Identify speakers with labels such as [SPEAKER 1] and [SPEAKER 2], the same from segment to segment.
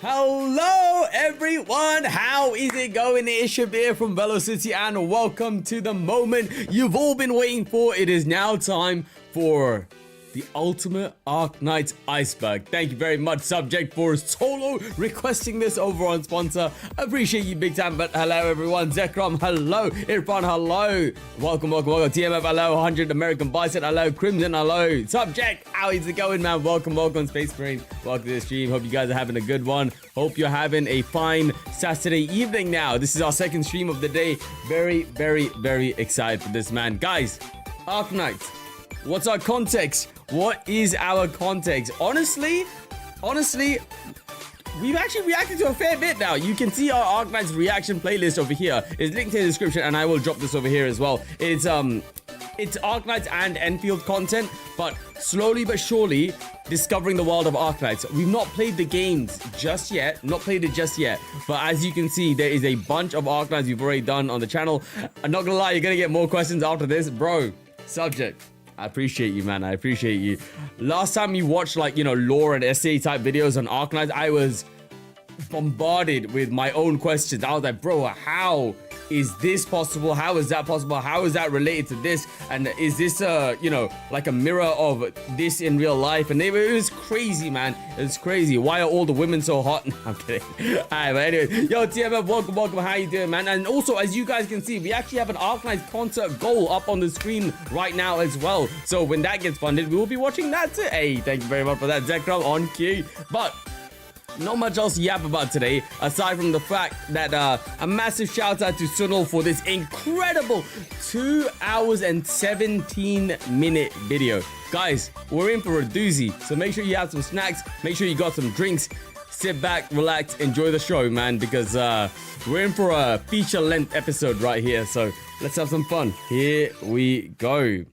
[SPEAKER 1] Hello everyone, how is it going? It is Shabir from Velo City and welcome to the moment you've all been waiting for. It is now time for the ultimate Arknights Iceberg. Thank you very much, Subject, for solo requesting this over on Sponsor. I appreciate you big time, but hello everyone. Zekrom, hello. Irfan, hello. Welcome. TMF, hello. 100 American Bicep, hello. Crimson, hello. Subject, how is it going, man? Welcome. Space Marine, welcome to the stream. Hope you guys are having a good one. Hope you're having a fine Saturday evening now. This is our second stream of the day. Very excited for this, man. Guys, Arknights, what's our context? What is our context? Honestly, we've actually reacted to a fair bit now. You can see our Arknights reaction playlist over here. It's linked in the description, and I will drop this over here as well. It's Arknights and Enfield content, but slowly but surely discovering the world of Arknights. We've not played the games just yet, but as you can see, there is a bunch of Arknights we've already done on the channel. I'm not gonna lie, you're gonna get more questions after this, bro. Subject, I appreciate you, man. I appreciate you. Last time you watched, like, you know, lore and essay type videos on Arknights, I was bombarded with my own questions. I was like, bro, how is this possible? How is that possible? How is that related to this? And is this you know, like a mirror of this in real life? And it was crazy, man. It's crazy. Why are all the women so hot? I'm kidding. Alright, but anyway, yo, TMF, welcome. How you doing, man? And also, as you guys can see, we actually have an Arknights concert goal up on the screen right now as well. So when that gets funded, we will be watching that too. Hey, thank you very much for that, Zekrom, on cue. But not much else to yap about today, aside from the fact that a massive shout out to Sunil for this incredible 2 hours and 17-minute video. Guys, we're in for a doozy, so make sure you have some snacks, make sure you got some drinks, sit back, relax, enjoy the show, man, because we're in for a feature-length episode right here, so let's have some fun. Here we go.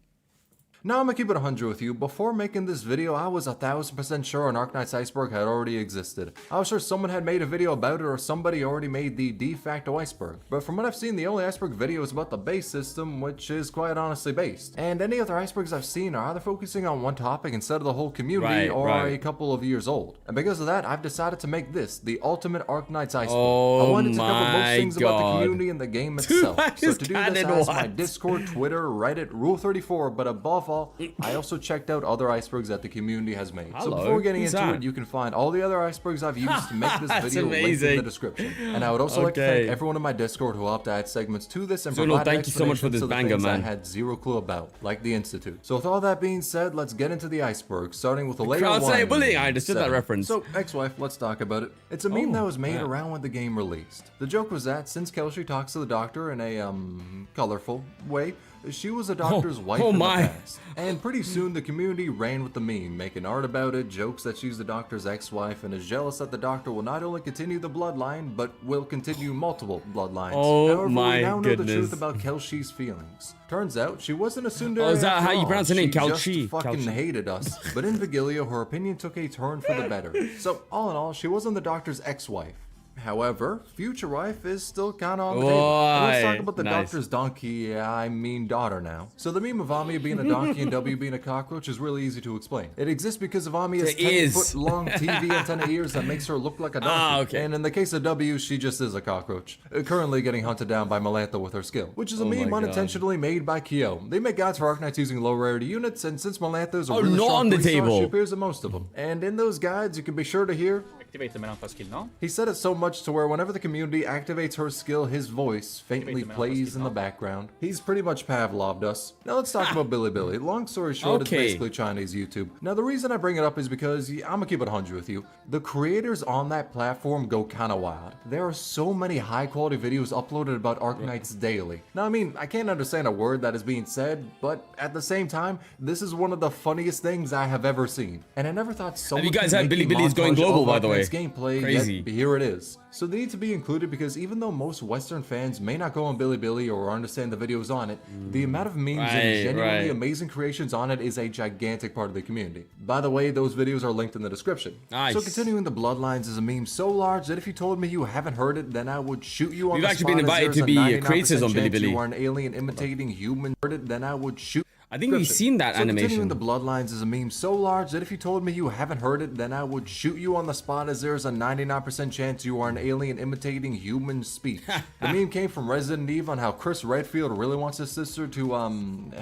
[SPEAKER 2] Now I'm gonna keep it 100 with you. Before making this video, I was 1000% sure an Arknights Iceberg had already existed. I was sure someone had made a video about it or somebody already made the de facto iceberg. But from what I've seen, the only iceberg video is about the base system, which is quite honestly based. And any other icebergs I've seen are either focusing on one topic instead of the whole community or a couple of years old. And because of that, I've decided to make this the ultimate Arknights Iceberg. I wanted to cover most things about the community and the game itself. So to do this, I asked my Discord, Twitter, Reddit, Rule 34, but above all, I also checked out other icebergs that the community has made. So before getting into it, you can find all the other icebergs I've used to make this video linked in the description. And I would also like to thank everyone in my Discord who helped add segments to this and provide
[SPEAKER 1] thank you so much for this banger, man.
[SPEAKER 2] I had zero clue about, like the Institute. So with all that being said, let's get into the iceberg, starting with the layer 1.
[SPEAKER 1] I understood that reference.
[SPEAKER 2] So, ex-wife, let's talk about it. It's a meme that was made around when the game released. The joke was that since Kelsey talks to the doctor in a colorful way, she was a doctor's wife in the past. And pretty soon the community ran with the meme, making art about it, jokes that she's the doctor's ex-wife, and is jealous that the doctor will not only continue the bloodline, but will continue multiple bloodlines. However, we now know the truth about Kelsey's feelings. Turns out she wasn't a tsundere.
[SPEAKER 1] Is that how you pronounce her name? Kelsey?
[SPEAKER 2] She just fucking hated us. But in Vigilia, her opinion took a turn for the better. So all in all, she wasn't the doctor's ex-wife. However, future wife is still kinda on the table. And let's talk about the doctor's donkey, I mean daughter now. So the meme of Ami being a donkey and W being a cockroach is really easy to explain. It exists because of Ami has 10-foot long TV antenna ears that makes her look like a donkey. And in the case of W, she just is a cockroach. Currently getting hunted down by Melantha with her skill, which is a meme unintentionally made by Kyo. They make guides for Arknights using low rarity units, and since Melantha is a really strong resource, she appears in most of them. And in those guides, you can be sure to hear
[SPEAKER 3] activate the Melantha skill, no?
[SPEAKER 2] He said it so much to where whenever the community activates her skill, his voice faintly plays in the background. He's pretty much Pavloved us. Now let's talk about Bilibili. Long story short, it's basically Chinese YouTube. Now the reason I bring it up is because, I'm gonna keep it 100 with you, the creators on that platform go kinda wild. There are so many high quality videos uploaded about Arknights daily. Now I mean, I can't understand a word that is being said, but at the same time, this is one of the funniest things I have ever seen. And I never thought someone
[SPEAKER 1] Have you guys had Bilibili's going global, by the way?
[SPEAKER 2] Gameplay,
[SPEAKER 1] crazy.
[SPEAKER 2] Yet here it is. So they need to be included because even though most Western fans may not go on Bilibili or understand the videos on it, the amount of memes and genuinely amazing creations on it is a gigantic part of the community. By the way, those videos are linked in the description. So continuing the bloodlines is a meme so large that if you told me you haven't heard it, then I would shoot you on the spot.
[SPEAKER 1] We've actually been invited to be creators on Bilibili.
[SPEAKER 2] You are an alien imitating human. Then I would shoot.
[SPEAKER 1] I think we've seen that animation.
[SPEAKER 2] Continuing the Bloodlines is a meme so large that if you told me you haven't heard it, then I would shoot you on the spot, as there's a 99% chance you are an alien imitating human speech. The meme came from Resident Evil on how Chris Redfield really wants his sister to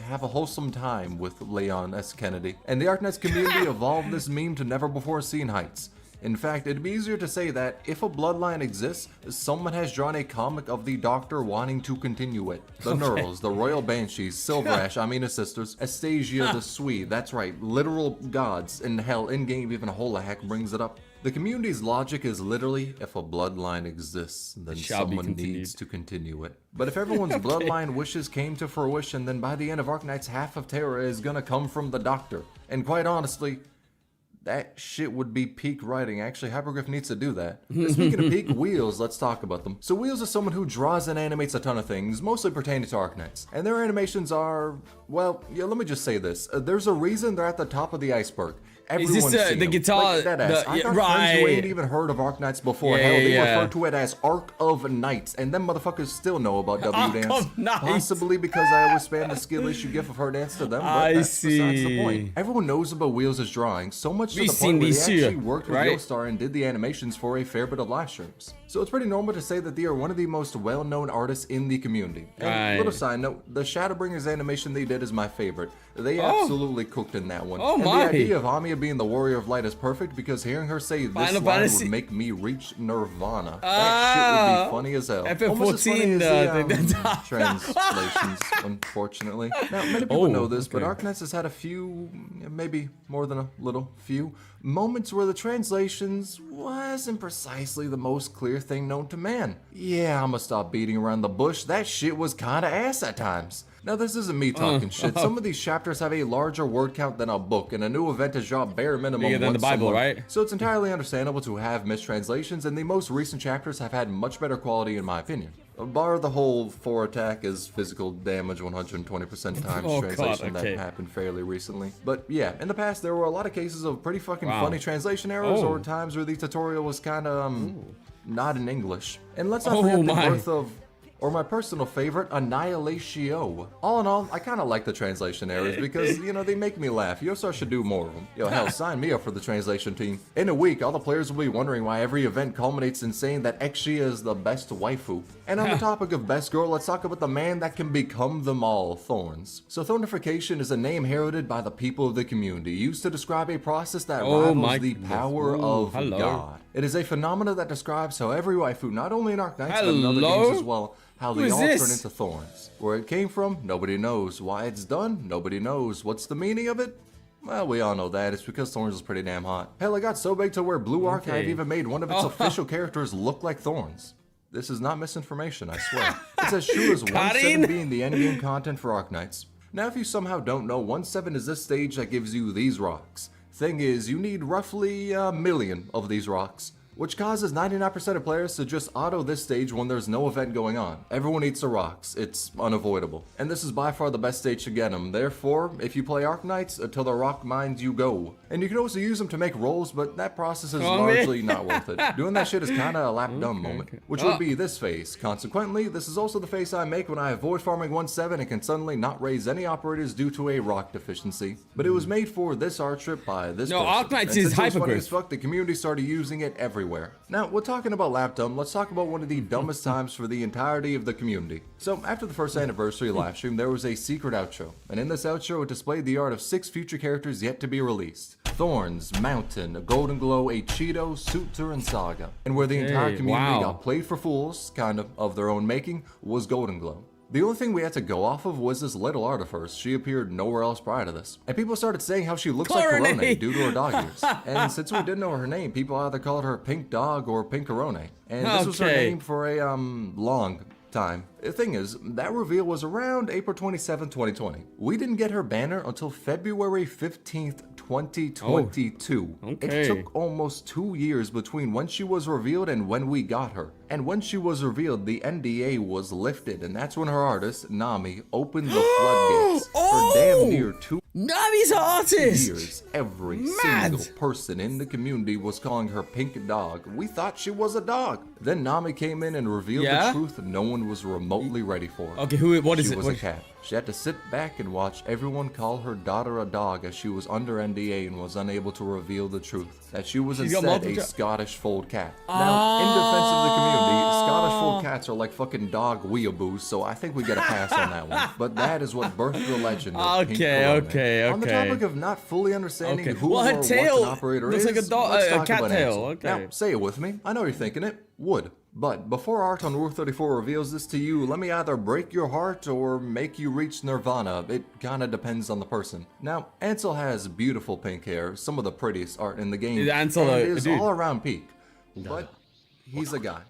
[SPEAKER 2] have a wholesome time with Leon S. Kennedy. And the Arknights community evolved this meme to never before seen heights. In fact, it'd be easier to say that if a bloodline exists, someone has drawn a comic of the Doctor wanting to continue it. The Nurls, the Royal Banshees, Silver Ash, Amina's sisters, Astasia the Swede, that's right, literal gods, and hell, in-game even Holahack brings it up. The community's logic is literally, if a bloodline exists, then someone needs to continue it. But if everyone's bloodline wishes came to fruition, then by the end of Arknights, half of Terra is gonna come from the Doctor. And quite honestly, that shit would be peak writing. Actually, Hypergriff needs to do that. Speaking of peak, Wheels, let's talk about them. So Wheels is someone who draws and animates a ton of things, mostly pertaining to Arknights. And their animations are, well, yeah, let me just say this. There's a reason they're at the top of the iceberg. Everyone's
[SPEAKER 1] is this the guitar?
[SPEAKER 2] Like, I got friends who ain't even heard of Arknights before. Hell, they refer to it as Ark of Knights, and them motherfuckers still know about W Dance. Possibly because I always spam the skill issue gif of her dance to them, but that's besides the point. Everyone knows about Wheels' drawing, so much to the point where they actually worked with Yostar and did the animations for a fair bit of live streams. So it's pretty normal to say that they are one of the most well-known artists in the community. And little side note, the Shadowbringers animation they did is my favorite. They absolutely cooked in that one. And the idea of Amiya being the Warrior of Light is perfect because hearing her say this line would make me reach Nirvana. That shit would be funny as hell.
[SPEAKER 1] FF14
[SPEAKER 2] translations, unfortunately. Now, many people know this, but Arknights has had a few, maybe more than a little few, moments where the translations wasn't precisely the most clear thing known to man. Yeah, I'ma stop beating around the bush. That shit was kinda ass at times. Now, this isn't me talking shit. Some of these chapters have a larger word count than a book, and a new event has dropped bare minimum once
[SPEAKER 1] than the Bible, right?
[SPEAKER 2] So it's entirely understandable to have mistranslations, and the most recent chapters have had much better quality in my opinion. Bar the whole 4 attack is physical damage 120% times translation that happened fairly recently. But yeah, in the past there were a lot of cases of pretty fucking funny translation errors or times where the tutorial was kinda not in English. And let's not forget the birth of, or my personal favorite, Annihilatio. All in all, I kinda like the translation errors because, you know, they make me laugh. Yosar should do more of them. Yo, hell, sign me up for the translation team. In a week, all the players will be wondering why every event culminates in saying that Exia is the best waifu. And on the topic of best girl, let's talk about the man that can become them all, Thorns. So Thornification is a name heralded by the people of the community, used to describe a process that rivals the power of God. It is a phenomena that describes how every waifu, not only in Arknights, but in other games as well, how they all turn into thorns. Where it came from, nobody knows. Why it's done, nobody knows. What's the meaning of it? Well, we all know that. It's because Thorns is pretty damn hot. Hell, it got so big to where Blue Archive even made one of its official characters look like Thorns. This is not misinformation, I swear. It's as true as 1-7 being the endgame content for Arknights. Now, if you somehow don't know, 1-7 is this stage that gives you these rocks. Thing is, you need roughly a million of these rocks, which causes 99% of players to just auto this stage when there's no event going on. Everyone eats the rocks, it's unavoidable. And this is by far the best stage to get them, therefore, if you play Arknights, until the rock mines you go. And you can also use them to make rolls, but that process is largely not worth it. Doing that shit is kinda a lap dumb moment, which would be this phase. Consequently, this is also the face I make when I avoid farming 1-7 and can suddenly not raise any operators due to a rock deficiency. But it was made for this art trip by this person.
[SPEAKER 1] Arknights is Hypergriff.
[SPEAKER 2] Fuck, the community started using it everywhere. Now, we're talking about lap dumb, let's talk about one of the dumbest times for the entirety of the community. So, after the first anniversary livestream, there was a secret outro, and in this outro it displayed the art of 6 future characters yet to be released. Thorns, Mountain, Golden Glow, a Cheeto, Suitor, and Saga. And where the entire community got played for fools, kind of their own making, was Golden Glow. The only thing we had to go off of was this little art of hers. She appeared nowhere else prior to this. And people started saying how she looks like Corone due to her dog ears. And since we didn't know her name, people either called her Pink Dog or Pink Corone. And this was her name for a, long time. The thing is, that reveal was around April 27, 2020. We didn't get her banner until February 15th, 2022. It took almost 2 years between when she was revealed and when we got her. And when she was revealed, the NDA was lifted, and that's when her artist, Nami, opened the floodgates. For damn near 2
[SPEAKER 1] Nami's an artist!
[SPEAKER 2] years, every
[SPEAKER 1] Mad.
[SPEAKER 2] single person in the community was calling her Pink Dog. We thought she was a dog. Then Nami came in and revealed the truth no one was remotely ready for.
[SPEAKER 1] Okay, what is
[SPEAKER 2] She
[SPEAKER 1] it?
[SPEAKER 2] was a cat. She had to sit back and watch everyone call her daughter a dog as she was under NDA and was unable to reveal the truth. That she was instead a Scottish fold cat. Now, in defense of the community, Scottish fold cats are like fucking dog weeaboos, so I think we get a pass on that one. But that is what birthed the legend of Pink Corona. On the topic of not fully understanding who or what an operator is,
[SPEAKER 1] like
[SPEAKER 2] let's talk
[SPEAKER 1] cat
[SPEAKER 2] about
[SPEAKER 1] tail.
[SPEAKER 2] Ansel. Now, say it with me. I know you're thinking it. Would. But before Art on Rule 34 reveals this to you, let me either break your heart or make you reach nirvana. It kinda depends on the person. Now, Ansel has beautiful pink hair, some of the prettiest art in the game, and is all around peak. But he's a guy.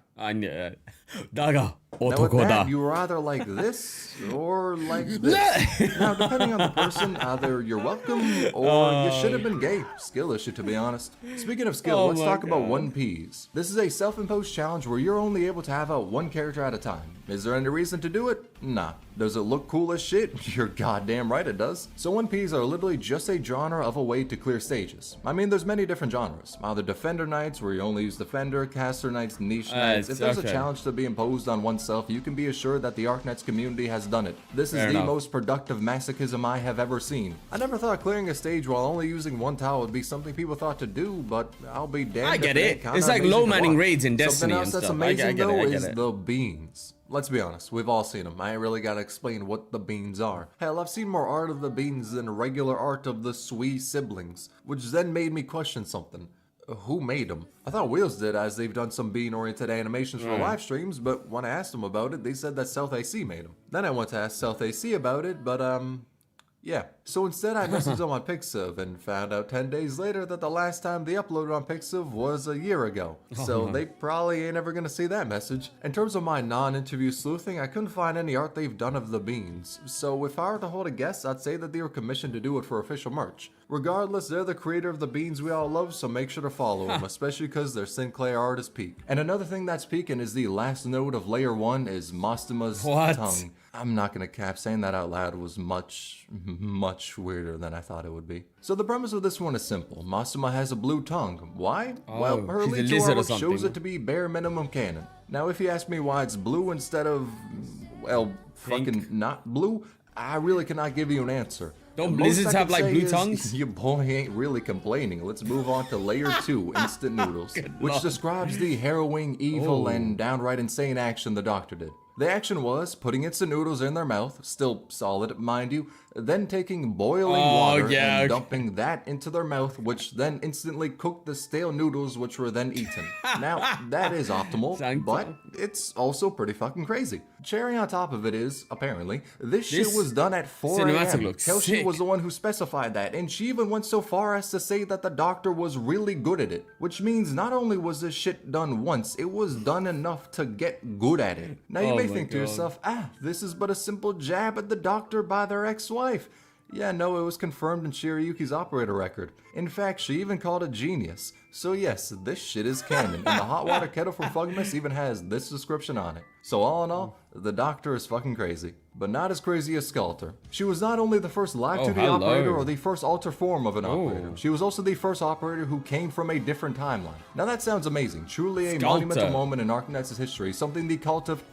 [SPEAKER 2] Now with that, you were either like this or like this. Now, depending on the person, either you're welcome or you should have been gay. Skill issue, to be honest. Speaking of skill, let's talk about 1Ps. This is a self-imposed challenge where you're only able to have out one character at a time. Is there any reason to do it? Nah. Does it look cool as shit? You're goddamn right it does. So 1Ps are literally just a genre of a way to clear stages. I mean, there's many different genres. Either Defender Knights, where you only use Defender, Caster Knights, Niche Knights. If there's a challenge to be imposed on oneself, you can be assured that the Arknights community has done it. This is the most productive masochism I have ever seen. I never thought clearing a stage while only using one tile would be something people thought to do, but I'll be damned.
[SPEAKER 1] I get it. It's like low manning raids in Destiny and stuff.
[SPEAKER 2] Something else that's amazing though is the beans. Let's be honest, we've all seen them. I ain't really gotta explain what the beans are. Hell, I've seen more art of the beans than regular art of the Swee siblings, which then made me question something. Who made them? I thought Wheels did, as they've done some bean-oriented animations for live streams, but when I asked them about it, they said that South AC made them. Then I went to ask South AC about it, but yeah. So instead I messaged them on Pixiv and found out 10 days later that the last time they uploaded on Pixiv was a year ago. So they probably ain't ever gonna see that message. In terms of my non-interview sleuthing, I couldn't find any art they've done of the beans. So if I were to hold a guess, I'd say that they were commissioned to do it for official merch. Regardless, they're the creator of the beans we all love, so make sure to follow them, especially because their Sinclair art is peak. And another thing that's peaking is the last note of layer 1 is Mostima's tongue. I'm not gonna cap, saying that out loud was much weirder than I thought it would be. So the premise of this one is simple. Mostima has a blue tongue. Why? Well, her Elite 2 artwork shows it to be bare minimum canon. Now, if you ask me why it's blue instead of, well, fucking not blue, I really cannot give you an answer.
[SPEAKER 1] Don't blizzards have like blue tongues?
[SPEAKER 2] Your boy ain't really complaining. Let's move on to layer 2, Instant Noodles, which describes the harrowing, evil, and downright insane action the Doctor did. The action was putting instant noodles in their mouth, still solid, mind you, then taking boiling water and dumping that into their mouth, which then instantly cooked the stale noodles, which were then eaten. Now, that is optimal, but it's also pretty fucking crazy. Cherry on top of it is, apparently, this shit was done at 4 a.m. Kelsey was the one who specified that, and she even went so far as to say that the Doctor was really good at it, which means not only was this shit done once, it was done enough to get good at it. Now you may think to yourself, this is but a simple jab at the Doctor by their ex-wife. Yeah, no, it was confirmed in Shirayuki's operator record. In fact, she even called it genius. So yes, this shit is canon, and the hot water kettle from Fugmas even has this description on it. So all in all, the Doctor is fucking crazy. But not as crazy as Skelter. She was not only the first live 2D operator or the first alter form of an operator, she was also the first operator who came from a different timeline. Now that sounds amazing, truly a monumental moment in Arknights' history, something the cult of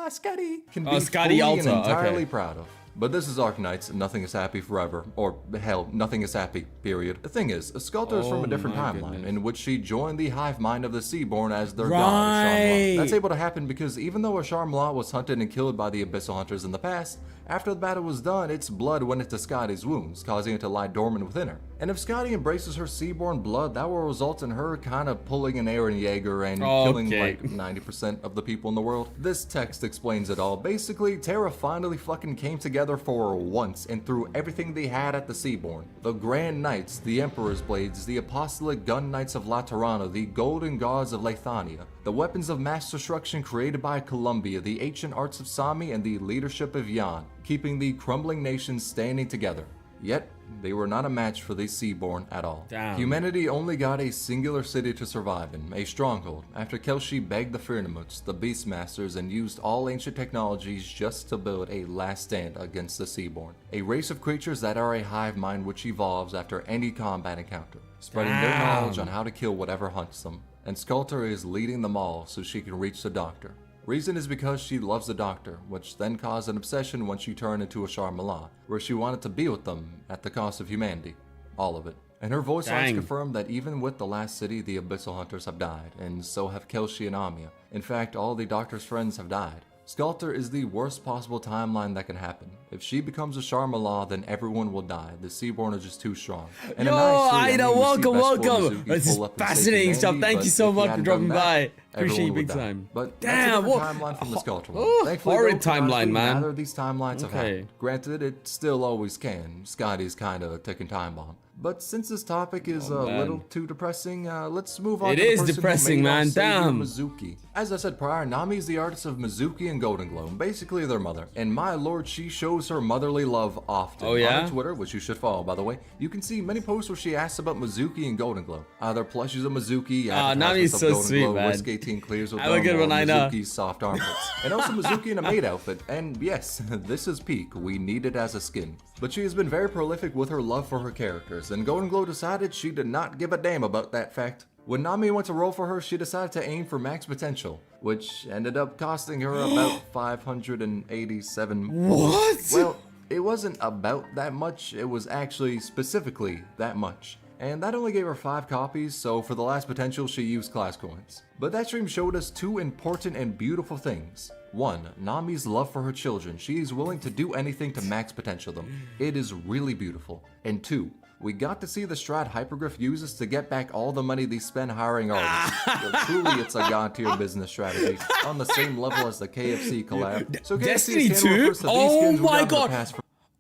[SPEAKER 2] Scotty can be fully and entirely proud of. But this is Arknights, nothing is happy forever. Or, hell, nothing is happy, period. The thing is, Skelter is from a different timeline, in which she joined the hive mind of the Seaborn as their god, Sharmla. That's able to happen because even though a Sharmla was hunted and killed by the Abyssal Hunters in the past, after the battle was done, its blood went into Scotty's wounds, causing it to lie dormant within her. And if Scotty embraces her Seaborn blood, that will result in her kind of pulling an Eren Yeager and killing like 90% of the people in the world. This text explains it all. Basically, Terra finally fucking came together for once and threw everything they had at the Seaborn. The Grand Knights, the Emperor's Blades, the Apostolic Gun Knights of Laterana, the Golden Gods of Leithania, the weapons of mass destruction created by Columbia, the ancient arts of Sami, and the leadership of Yan, keeping the crumbling nations standing together. Yet, They were not a match for the Seaborn at all.
[SPEAKER 1] Damn.
[SPEAKER 2] Humanity only got a singular city to survive in, a stronghold, after Kelshi begged the Firnamuts, the Beastmasters, and used all ancient technologies just to build a last stand against the Seaborn. A race of creatures that are a hive mind which evolves after any combat encounter, spreading their knowledge on how to kill whatever hunts them. And Sculptor is leading them all so she can reach the Doctor. Reason is because she loves the Doctor, which then caused an obsession when she turned into a Sharmala, where she wanted to be with them at the cost of humanity. All of it. And her voice lines confirm that even with the last city, the Abyssal Hunters have died, and so have Kelshi and Amia. In fact, all the Doctor's friends have died. Sculptor is the worst possible timeline that can happen. If she becomes a Sharmala, then everyone will die. The Seaborn are just too strong. And
[SPEAKER 1] Yo, Ida, welcome. This is fascinating stuff. Thank you so much for dropping by. Appreciate you big time.
[SPEAKER 2] But
[SPEAKER 1] damn,
[SPEAKER 2] that's a different timeline from the Sculptor one.
[SPEAKER 1] Horrid timeline, man.
[SPEAKER 2] Neither of these timelines have happened. Granted, it still always can. Scotty's kind of a ticking time bomb. But since this topic is a little too depressing, let's move on to the person
[SPEAKER 1] depressing,
[SPEAKER 2] who made
[SPEAKER 1] man. Damn.
[SPEAKER 2] Mizuki. As I said prior, Nami is the artist of Mizuki and Golden Glow, basically their mother. And my lord, she shows her motherly love often.
[SPEAKER 1] Oh, yeah?
[SPEAKER 2] On her Twitter, which you should follow, by the way, you can see many posts where she asks about Mizuki and Golden Glow. Either plushies of Mizuki,
[SPEAKER 1] Nami's so
[SPEAKER 2] Golden
[SPEAKER 1] sweet,
[SPEAKER 2] Glow,
[SPEAKER 1] man.
[SPEAKER 2] Risk 18 clears with
[SPEAKER 1] Have a good one, Ina.
[SPEAKER 2] Mizuki's soft armpits. And also Mizuki in a maid outfit. And yes, this is peak. We need it as a skin. But she has been very prolific with her love for her characters, and Golden Glow decided she did not give a damn about that fact. When Nami went to roll for her, she decided to aim for max potential, which ended up costing her about 587.
[SPEAKER 1] What?
[SPEAKER 2] Well, it wasn't about that much, it was actually specifically that much. And that only gave her 5 copies, so for the last potential she used class coins. But that stream showed us 2 important and beautiful things. 1. Nami's love for her children. She is willing to do anything to max potential them. It is really beautiful. And 2. We got to see the strat Hypergriff uses to get back all the money they spend hiring artists. Truly, it's a god-tier business strategy, on the same level as the KFC collab. So
[SPEAKER 1] Destiny 2? Oh my god!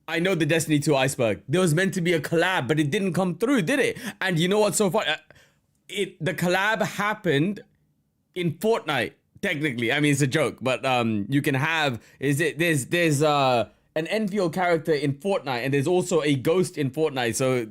[SPEAKER 1] I know the Destiny 2 Iceberg. There was meant to be a collab, but it didn't come through, did it? And you know what's so funny? The collab happened in Fortnite, technically. I mean, it's a joke, but you can have... There's an Enfield character in Fortnite, and there's also a ghost in Fortnite, so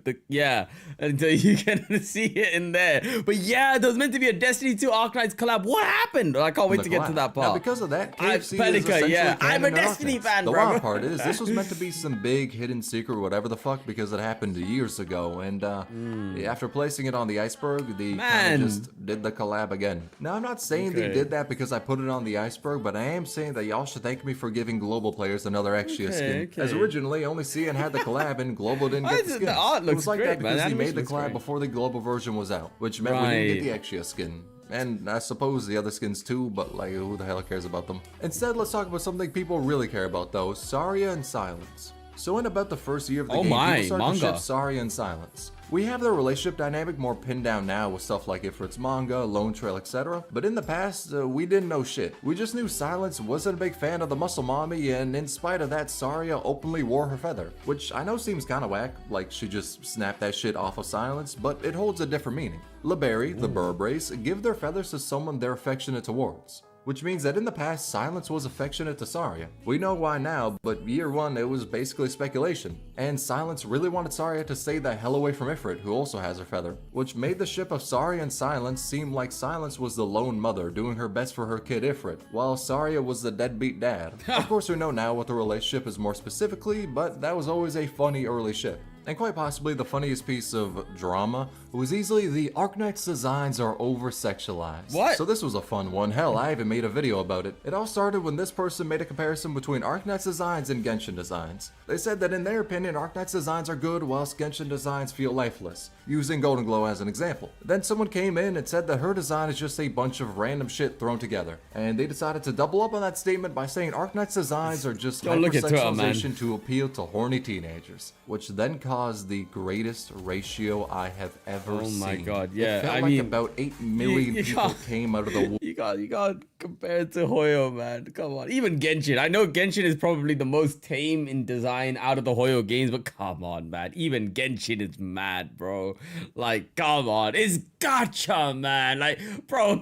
[SPEAKER 1] and so you can see it in there. But yeah, there was meant to be a Destiny 2 Arknights collab. What happened? I can't wait to get to that part.
[SPEAKER 2] Now, because of that, KFC is essentially
[SPEAKER 1] I'm a Destiny fan,
[SPEAKER 2] The
[SPEAKER 1] bro.
[SPEAKER 2] wild part is, this was meant to be some big hidden secret, whatever the fuck, because it happened years ago, and after placing it on the Iceberg, they kind of just did the collab again. Now, I'm not saying they did that because I put it on the Iceberg, but I am saying that y'all should thank me for giving global players another Exia skin. As originally, only CN had the collab and Global didn't get the skin.
[SPEAKER 1] The art looks
[SPEAKER 2] it was like
[SPEAKER 1] great,
[SPEAKER 2] that because
[SPEAKER 1] man.
[SPEAKER 2] they made the collab before the global version was out, which meant we didn't get the Exia skin. And I suppose the other skins too, but like, who the hell cares about them? Instead, let's talk about something people really care about though, Saria and Silence. So in about the first year of the game, people started to ship Saria and Silence. We have their relationship dynamic more pinned down now with stuff like Ifrit's manga, Lone Trail, etc. But in the past, we didn't know shit. We just knew Silence wasn't a big fan of the muscle mommy, and in spite of that, Saria openly wore her feather. Which I know seems kinda whack, like she just snapped that shit off of Silence, but it holds a different meaning. LeBerry, the Burb race, give their feathers to someone they're affectionate towards. Which means that in the past, Silence was affectionate to Saria. We know why now, but year 1 it was basically speculation. And Silence really wanted Saria to stay the hell away from Ifrit, who also has her feather. Which made the ship of Saria and Silence seem like Silence was the lone mother doing her best for her kid Ifrit, while Saria was the deadbeat dad. Of course we know now what the relationship is more specifically, but that was always a funny early ship. And quite possibly the funniest piece of drama was easily the Arknights designs are over-sexualized.
[SPEAKER 1] What?
[SPEAKER 2] So this was a fun one. Hell, I even made a video about it. It all started when this person made a comparison between Arknights designs and Genshin designs. They said that in their opinion, Arknights designs are good whilst Genshin designs feel lifeless, using Golden Glow as an example. Then someone came in and said that her design is just a bunch of random shit thrown together. And they decided to double up on that statement by saying Arknights designs are just hypersexualization to appeal to horny teenagers, which then caused the greatest ratio I have ever seen.
[SPEAKER 1] Oh my god, yeah.
[SPEAKER 2] It felt like about 8 million people came out of the
[SPEAKER 1] can't compare it to Hoyo, man. Come on. Even Genshin. I know Genshin is probably the most tame in design out of the Hoyo games, but come on, man. Even Genshin is mad, bro. Like, come on. It's gacha, man. Like, bro,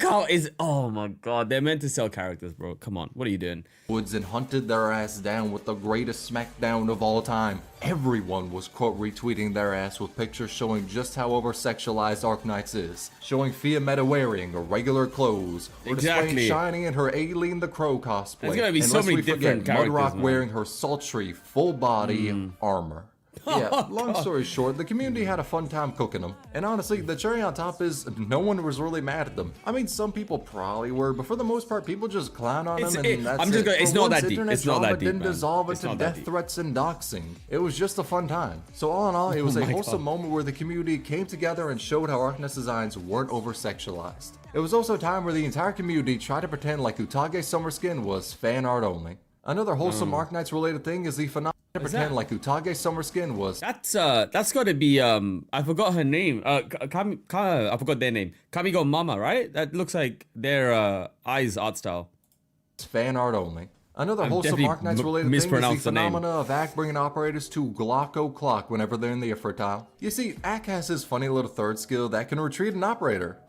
[SPEAKER 1] oh my god. They're meant to sell characters, bro. Come on. What are you doing?
[SPEAKER 2] Woods and hunted their ass down with the greatest smackdown of all time. Everyone was quote retweeting their ass with pictures showing just how over-sexualized Arknights is, showing Fia Meta wearing regular clothes, or displaying Shiny in her Aileen the Crow cosplay.
[SPEAKER 1] There's gonna be so many different characters,
[SPEAKER 2] Mudrock
[SPEAKER 1] man.
[SPEAKER 2] wearing her sultry full-body armor. Yeah, long story short, the community had a fun time cooking them. And honestly, the cherry on top is no one was really mad at them. I mean, some people probably were, but for the most part, people just clown on them and that's it.
[SPEAKER 1] It's not that deep. It's not that deep,
[SPEAKER 2] didn't dissolve into death threats and doxing. It was just a fun time. So all in all, it was a wholesome moment where the community came together and showed how Arknights designs weren't over-sexualized. It was also a time where the entire community tried to pretend like Utage's summer skin was fan art only. Another wholesome Arknights related thing is the phenomenon pretend like Utage's summer skin was.
[SPEAKER 1] That's gotta be I forgot her name. I forgot their name. Kamigo Mama, right? That looks like their eyes art style.
[SPEAKER 2] It's fan art only. Another wholesome Arknights related thing is the phenomena of Ak bringing operators to Glock o'clock whenever they're in the Ifrit tile. You see, Ak has his funny little third skill that can retreat an operator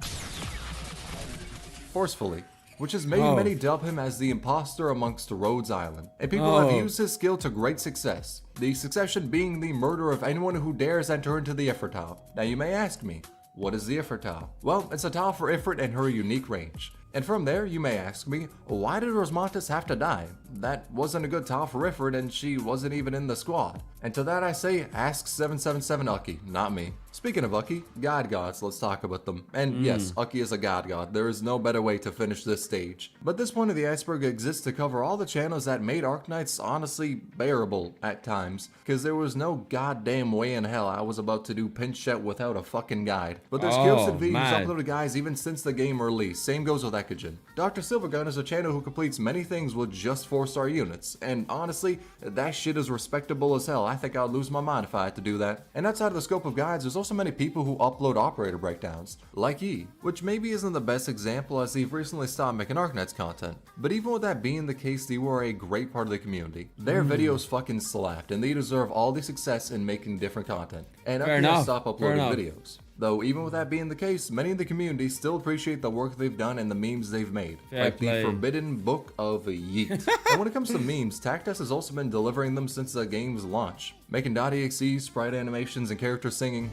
[SPEAKER 2] forcefully, which has made many dub him as the imposter amongst Rhodes Island, and people have used his skill to great success, the succession being the murder of anyone who dares enter into the Ifrit tile. Now you may ask me, what is the Ifrit tile? Well, it's a tile for Ifrit and her unique range. And from there, you may ask me, why did Rosmantis have to die? That wasn't a good tile for Ifrit and she wasn't even in the squad. And to that I say, ask 777 Ucky, not me. Speaking of Ucky, god gods, let's talk about them. And yes, Ucky is a god god. There is no better way to finish this stage. But this point of the iceberg exists to cover all the channels that made Arknights honestly bearable at times, because there was no goddamn way in hell I was about to do pinch set without a fucking guide. But there's kills and videos uploaded, guys, even since the game release. Same goes with Ekogen. Dr. Silvergun is a channel who completes many things with just 4-star units, and honestly, that shit is respectable as hell. I think I'd lose my mind if I had to do that. And outside of the scope of guides, there's also many people who upload operator breakdowns, like Yi, which maybe isn't the best example as they've recently stopped making Arknights content. But even with that being the case, they were a great part of the community. Their videos fucking slapped, and they deserve all the success in making different content. And I can't stop uploading videos. Though even with that being the case, many in the community still appreciate the work they've done and the memes they've made, like the Forbidden Book of Yeet. And when it comes to memes, Tactus has also been delivering them since the game's launch, making .exe, sprite animations, and characters singing.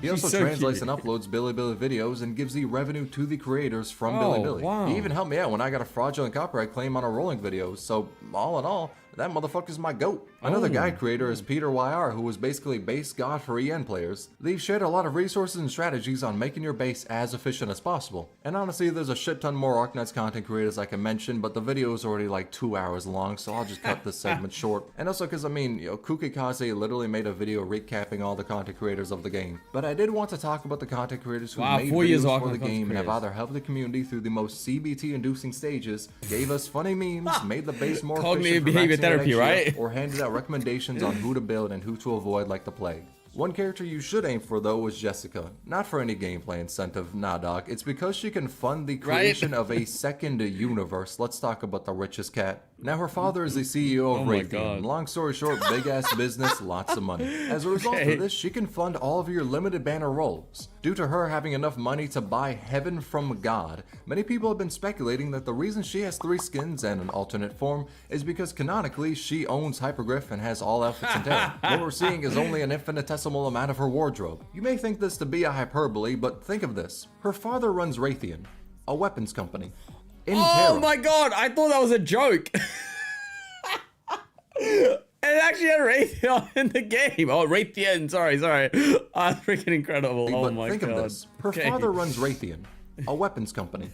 [SPEAKER 2] He also translates and uploads Bilibili videos and gives the revenue to the creators from Bilibili. He even helped me out when I got a fraudulent copyright claim on a rolling video, so all in all, that motherfucker's my goat. Another guide creator is Peter YR, who was basically base god for EN players. They've shared a lot of resources and strategies on making your base as efficient as possible. And honestly, there's a shit ton more Arknights content creators I can mention, but the video is already like 2 hours long, so I'll just cut this segment short. And also because, I mean, Kukikaze literally made a video recapping all the content creators of the game. But I did want to talk about the content creators who made videos for the game and have either helped the community through the most CBT-inducing stages, gave us funny memes, made the base more efficient for behavior therapy, right? Or handed out recommendations on who to build and who to avoid like the plague. One character you should aim for though was Jessica. Not for any gameplay incentive, nah dog. It's because she can fund the creation of a second universe. Let's talk about the richest cat. Now her father is the CEO of Raytheon. Long story short, big ass business, lots of money. As a result of this, she can fund all of your limited banner roles. Due to her having enough money to buy heaven from God, many people have been speculating that the reason she has 3 skins and an alternate form is because canonically she owns Hypergriff and has all outfits in town. What we're seeing is only an infinitesimal amount of her wardrobe. You may think this to be a hyperbole, but think of this. Her father runs Raytheon, a weapons company.
[SPEAKER 1] Oh my god, I thought that was a joke. It actually had Raytheon in the game. Oh, Raytheon, sorry. That's freaking incredible. Oh my god.
[SPEAKER 2] Think of this. Her father runs Raytheon, a weapons company,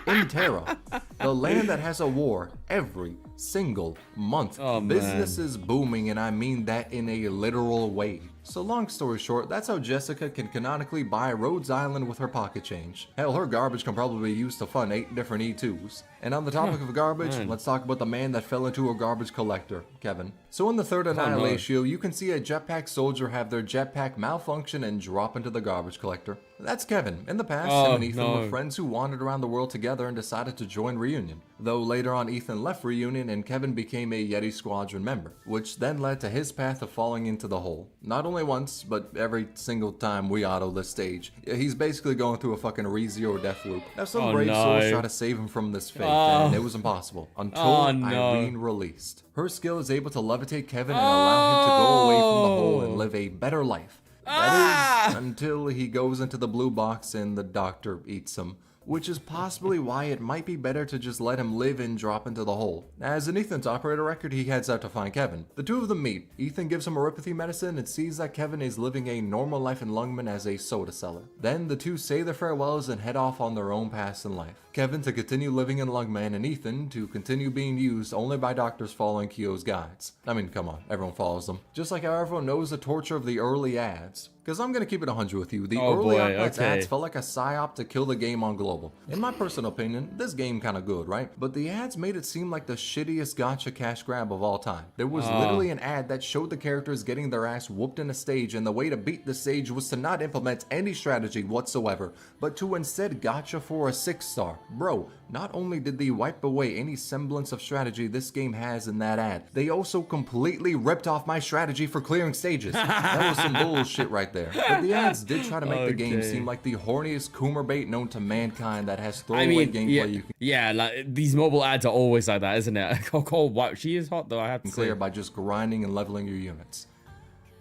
[SPEAKER 2] in Terra, the land that has a war every single month.
[SPEAKER 1] Oh,
[SPEAKER 2] Business
[SPEAKER 1] man.
[SPEAKER 2] is booming, and I mean that in a literal way. So long story short, that's how Jessica can canonically buy Rhodes Island with her pocket change. Hell, her garbage can probably be used to fund 8 different E2s. And on the topic of garbage, let's talk about the man that fell into a garbage collector, Kevin. So in the third Annihilation, you can see a jetpack soldier have their jetpack malfunction and drop into the garbage collector. That's Kevin. In the past, him and Ethan were friends who wandered around the world together and decided to join Reunion. Though later on Ethan left Reunion and Kevin became a Yeti Squadron member, which then led to his path of falling into the hole. Not only once, but every single time we auto this stage. He's basically going through a fucking ReZero death loop. Now some brave souls try to save him from this fate, and it was impossible until Irene released. Her skill is able to levitate Kevin and allow him to go away from the hole and live a better life. That is, until he goes into the blue box and the doctor eats him, which is possibly why it might be better to just let him live and drop into the hole. As in Ethan's operator record, he heads out to find Kevin. The two of them meet. Ethan gives him erypathy medicine and sees that Kevin is living a normal life in Lungman as a soda seller. Then the two say their farewells and head off on their own paths in life. Kevin to continue living in Lungman and Ethan to continue being used only by doctors following Kyo's guides. I mean, come on, everyone follows them. Just like how everyone knows the torture of the early ads. Because I'm going to keep it 100 with you. The early Arknights ads felt like a psyop to kill the game on global. In my personal opinion, this game kinda good, right? But the ads made it seem like the shittiest gacha cash grab of all time. There was literally an ad that showed the characters getting their ass whooped in a stage, and the way to beat the stage was to not implement any strategy whatsoever, but to instead gacha for a 6-star. Bro, not only did they wipe away any semblance of strategy this game has in that ad, they also completely ripped off my strategy for clearing stages. That was some bullshit right there. But the ads did try to make the game seem like the horniest Coomer bait known to mankind that has throwaway gameplay you can
[SPEAKER 1] like these mobile ads are always like that, isn't it? Cole, wow, she is hot though, I have to
[SPEAKER 2] clear
[SPEAKER 1] say.
[SPEAKER 2] by just grinding and leveling your units.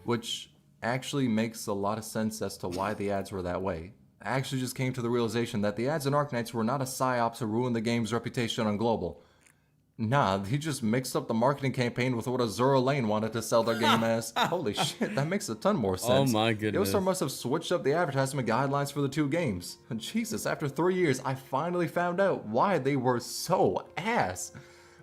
[SPEAKER 2] Which actually makes a lot of sense as to why the ads were that way. I actually just came to the realization that the ads in Arknights were not a psyop to ruin the game's reputation on global. Nah, he just mixed up the marketing campaign with what Azura Lane wanted to sell their game as. Holy shit, that makes a ton more sense.
[SPEAKER 1] Oh my goodness.
[SPEAKER 2] Yoastar must have switched up the advertisement guidelines for the two games. Jesus, after 3 years, I finally found out why they were so ass.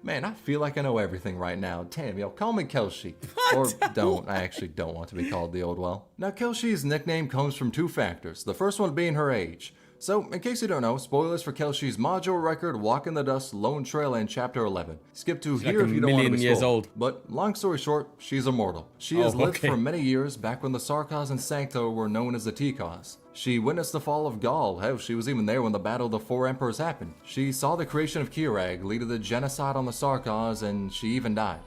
[SPEAKER 2] Man, I feel like I know everything right now. Damn, yo, call me Kelshi. Or don't. I actually don't want to be called the old well. Now, Kelshi's nickname comes from 2 factors. The first one being her age. So, in case you don't know, spoilers for Kelshi's module record, Walk in the Dust, Lone Trail, and Chapter 11. Skip to here if you don't want to be
[SPEAKER 1] years
[SPEAKER 2] spoiled.
[SPEAKER 1] old.
[SPEAKER 2] But, long story short, she's immortal. She has lived for many years, back when the Sarkaz and Sancto were known as the Tikaz. She witnessed the fall of Gaul. Hell, she was even there when the Battle of the Four Emperors happened. She saw the creation of Kirag, leading the genocide on the Sarkaz, and she even died,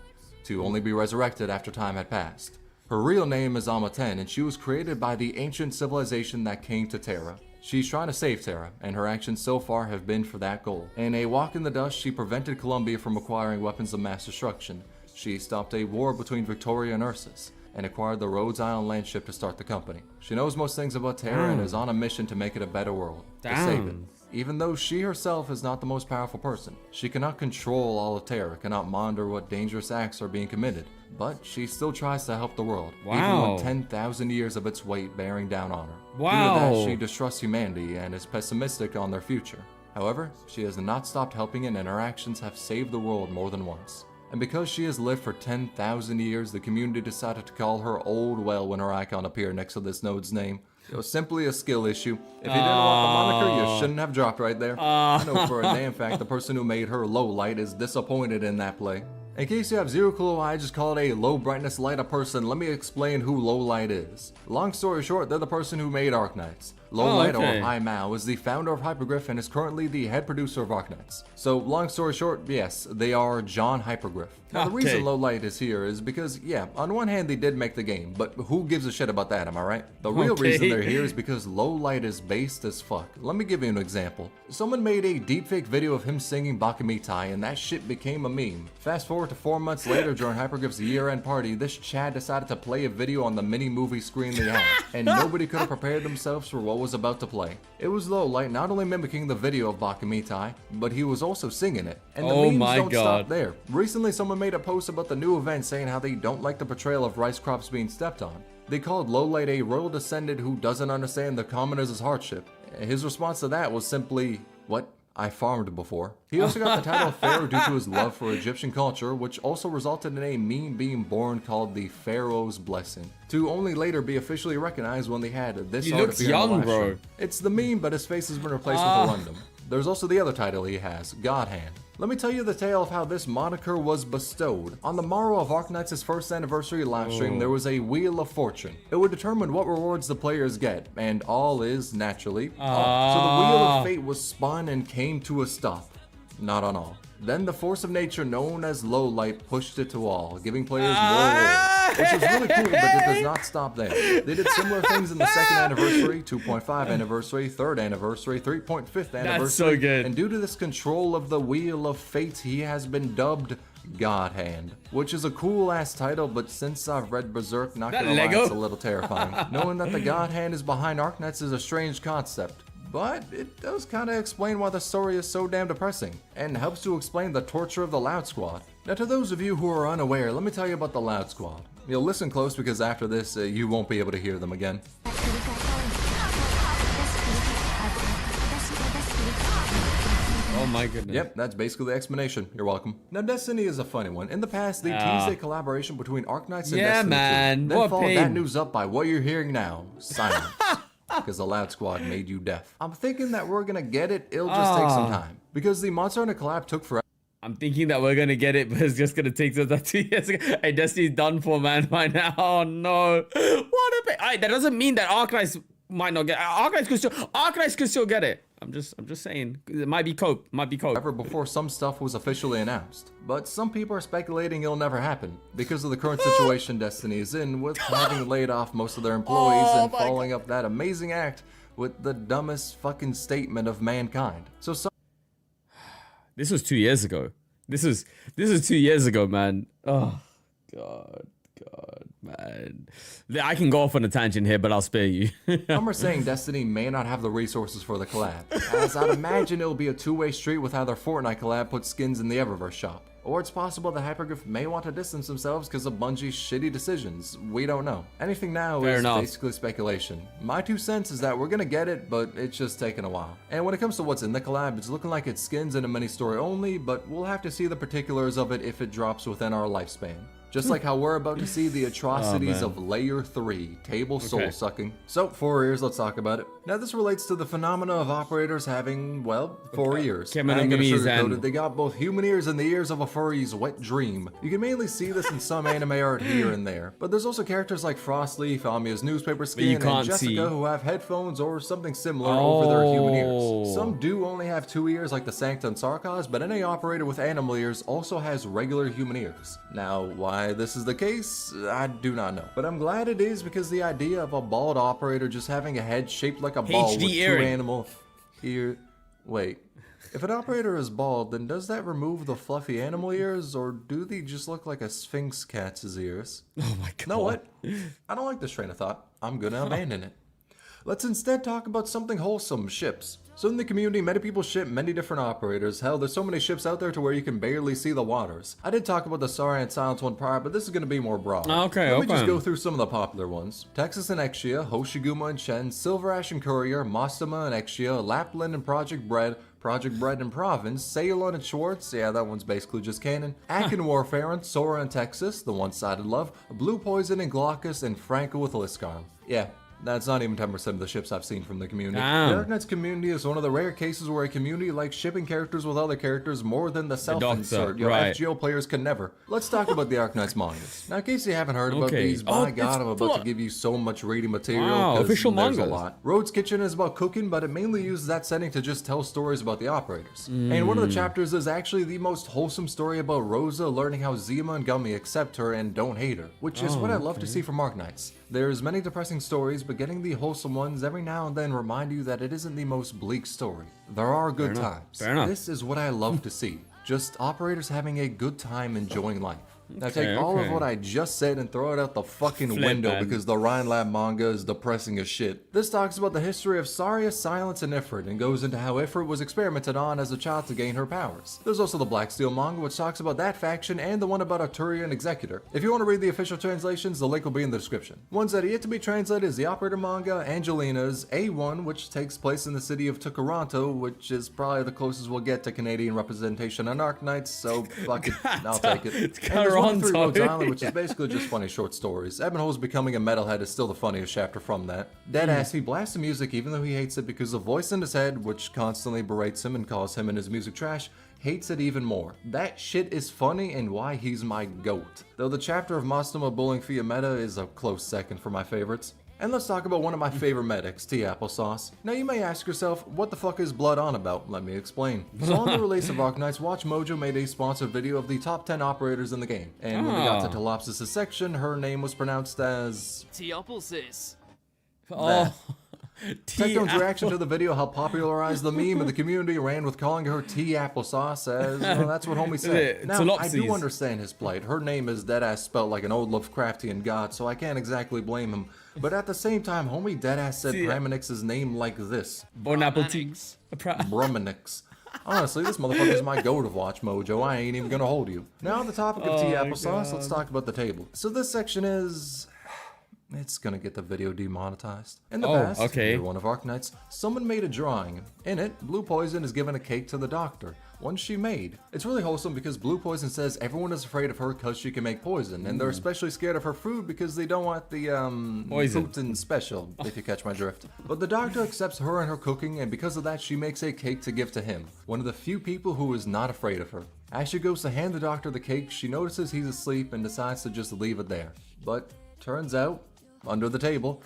[SPEAKER 2] to only be resurrected after time had passed. Her real name is Amaten, and she was created by the ancient civilization that came to Terra. She's trying to save Terra, and her actions so far have been for that goal. In a Walk in the Dust, she prevented Columbia from acquiring weapons of mass destruction. She stopped a war between Victoria and Ursus, and acquired the Rhodes Island landship to start the company. She knows most things about Terra and is on a mission to make it a better world, to save it. Even though she herself is not the most powerful person, she cannot control all of Terra, cannot monitor what dangerous acts are being committed, but she still tries to help the world, even with 10,000 years of its weight bearing down on her. Due to that, she distrusts humanity and is pessimistic on their future. However, she has not stopped helping it, and her actions have saved the world more than once. And because she has lived for 10,000 years, the community decided to call her Old Well when her icon appeared next to this node's name. It was simply a skill issue. If you didn't want the moniker, you shouldn't have dropped right there. I know for a damn fact the person who made her low light is disappointed in that play. In case you have zero clue why I just called a low brightness light a person, let me explain who Low Light is. Long story short, they're the person who made Arknights. Low Light, or Hai Mao, is the founder of Hypergriff and is currently the head producer of Arknights. So, long story short, yes, they are John Hypergriff. Now, the reason Low Light is here is because, yeah, on one hand they did make the game, but who gives a shit about that, am I right? The real reason they're here is because Low Light is based as fuck. Let me give you an example. Someone made a deepfake video of him singing Bakamitai, and that shit became a meme. Fast forward to 4 months later during Hypergriff's year-end party, this Chad decided to play a video on the mini-movie screen they had, and nobody could have prepared themselves for what was about to play. It was Low Light not only mimicking the video of Bakamitai, but he was also singing it. And the memes don't stop there. Recently, someone made a post about the new event saying how they don't like the portrayal of rice crops being stepped on. They called Low Light a royal descendant who doesn't understand the commoners' hardship. His response to that was simply, "What? I farmed before. He also got the title of Pharaoh due to his love for Egyptian culture, which also resulted in a meme being born called the Pharaoh's Blessing, to only later be officially recognized when they had this
[SPEAKER 1] He
[SPEAKER 2] art
[SPEAKER 1] looks
[SPEAKER 2] appear on the
[SPEAKER 1] young,
[SPEAKER 2] live
[SPEAKER 1] bro.
[SPEAKER 2] stream. It's the meme, but his face has been replaced with a random. There's also the other title he has, God Hand. Let me tell you the tale of how this moniker was bestowed. On the morrow of Arknights' first anniversary live stream, there was a Wheel of Fortune. It would determine what rewards the players get, and all is naturally all. So the Wheel of Fate was spun and came to a stop. Not on all. Then the force of nature known as low light pushed it to all, giving players more rewards, which is really cool, but it does not stop there. They did similar things in the second anniversary, 2.5 anniversary, third anniversary, 3.5th anniversary.
[SPEAKER 1] That's so good.
[SPEAKER 2] And due to this control of the Wheel of Fate, he has been dubbed God Hand, which is a cool ass title, but since I've read Berserk, not gonna lie, it's a little terrifying. Knowing that the God Hand is behind Arknights is a strange concept. But it does kind of explain why the story is so damn depressing, and helps to explain the torture of the Loud Squad. Now to those of you who are unaware, let me tell you about the Loud Squad. You'll listen close because after this, you won't be able to hear them again.
[SPEAKER 1] Oh my goodness.
[SPEAKER 2] Yep, that's basically the explanation. You're welcome. Now, Destiny is a funny one. In the past, they teased a collaboration between Arknights and Destiny 2.
[SPEAKER 1] Man.
[SPEAKER 2] Then followed that news up by what you're hearing now, silence. Because the Loud Squad made you deaf. I'm thinking that we're gonna get it, it'll just take some time. Because the Monster Hunter collab took forever.
[SPEAKER 1] I'm thinking that we're gonna get it, but it's just gonna take us that 2 years ago. Hey, Destiny's done for, man, by now. Oh no. What a bit. That doesn't mean that Arknights might not get it. Arknights could still get it. I'm just saying. It might be cope.
[SPEAKER 2] Ever before some stuff was officially announced. But some people are speculating it'll never happen because of the current situation Destiny is in, with having laid off most of their employees and following up that amazing act with the dumbest fucking statement of mankind. So
[SPEAKER 1] this was 2 years ago. This is 2 years ago, man. Oh God, man. I can go off on a tangent here, but I'll spare you.
[SPEAKER 2] Some are saying Destiny may not have the resources for the collab, as I'd imagine it'll be a two-way street with how their Fortnite collab puts skins in the Eververse shop. Or it's possible the Hyperglyph may want to distance themselves because of Bungie's shitty decisions. We don't know. Anything now is basically speculation. My 2 cents is that we're gonna get it, but it's just taking a while. And when it comes to what's in the collab, it's looking like it's skins and a mini story only, but we'll have to see the particulars of it if it drops within our lifespan. Just like how we're about to see the atrocities of Layer 3, Table Soul Sucking. So, 4 ears, let's talk about it. Now this relates to the phenomena of operators having, well, 4 ears. I ain't gonna sugarcoat it, they got both human ears and the ears of a furry's wet dream. You can mainly see this in some anime art here and there. But there's also characters like Frostleaf, Amiya's newspaper skin, and Jessica who have headphones or something similar over their human ears. Some do only have 2 ears like the Sancta and Sarkaz, but any operator with animal ears also has regular human ears. Now, why this is the case, I do not know. But I'm glad it is because the idea of a bald operator just having a head shaped like a ball with 2 animal ears. Wait, if an operator is bald, then does that remove the fluffy animal ears, or do they just look like a Sphinx cat's ears?
[SPEAKER 1] Oh my God.
[SPEAKER 2] You know what? I don't like this train of thought. I'm gonna abandon it. Let's instead talk about something wholesome, ships. So in the community, many people ship many different operators. Hell, there's so many ships out there to where you can barely see the waters. I did talk about the Saria and Silence one prior, but this is going to be more broad. Let me just go through some of the popular ones. Texas and Exia, Hoshiguma and Shen, Silver Ash and Courier, Mostama and Exia, Lapland and Project Bread and Province, Ceylon and Schwartz, yeah, that one's basically just canon, Akin Warfare and Sora and Texas, the One-Sided Love, Blue Poison and Glaucus, and Franco with Liskarm. Yeah. That's not even 10% of the ships I've seen from the community. The Arknights community is one of the rare cases where a community likes shipping characters with other characters more than the self-insert. FGO players can never. Let's talk about the Arknights mangas. Now, in case you haven't heard about these, by God, I'm about to give you so much reading material because there's a lot. Road's Kitchen is about cooking, but it mainly uses that setting to just tell stories about the operators. And one of the chapters is actually the most wholesome story about Rosa learning how Zima and Gummy accept her and don't hate her, which is what I love to see from Arknights. There's many depressing stories, but getting the wholesome ones every now and then remind you that it isn't the most bleak story. There are good times. This is what I love to see. Just operators having a good time enjoying life. Now take all of what I just said and throw it out the fucking window because the Rhinelab manga is depressing as shit. This talks about the history of Saria, Silence, and Ifrit and goes into how Ifrit was experimented on as a child to gain her powers. There's also the Black Steel manga which talks about that faction and the one about Arturian Executor. If you want to read the official translations, the link will be in the description. Ones that are yet to be translated is the Operator manga, Angelina's, A1, which takes place in the city of Tucaranto, which is probably the closest we'll get to Canadian representation on Arknights, so fuck it, I'll take it. And there's 1-3 Rhodes Island, which is basically just funny short stories. Ebonhole's becoming a metalhead is still the funniest chapter from that. Deadass, he blasts the music even though he hates it because the voice in his head, which constantly berates him and calls him and his music trash, hates it even more. That shit is funny and why he's my goat. Though the chapter of Mastoma bullying Fiametta is a close second for my favorites. And let's talk about one of my favorite medics, Tea Applesauce. Now you may ask yourself, what the fuck is Blood on about? Let me explain. So on the release of Arknights, Watch Mojo made a sponsored video of the top 10 operators in the game. And when we got to Telopsis' section, her name was pronounced as...
[SPEAKER 3] Tea Applesauce.
[SPEAKER 2] Oh. Techno's reaction to the video helped popularize the meme, and the community ran with calling her Tea Applesauce as, well, that's what homie said. Now, I do understand his plight. Her name is deadass spelled like an old Lovecraftian god, so I can't exactly blame him. But at the same time, homie deadass said Pramanix's name like this.
[SPEAKER 1] Bon appetit.
[SPEAKER 2] Bramanix. Honestly, this motherfucker's my goat of Watch Mojo. I ain't even gonna hold you. Now on the topic of Tea Applesauce, let's talk about the table. So this section is... it's gonna get the video demonetized. In the past, year one of Arknights, someone made a drawing. In it, Blue Poison is given a cake to the doctor, one she made. It's really wholesome because Blue Poison says everyone is afraid of her because she can make poison, and they're especially scared of her food because they don't want the Putin special, if you catch my drift. But the doctor accepts her and her cooking, and because of that, she makes a cake to give to him, one of the few people who is not afraid of her. As she goes to hand the doctor the cake, she notices he's asleep and decides to just leave it there. But turns out, under the table,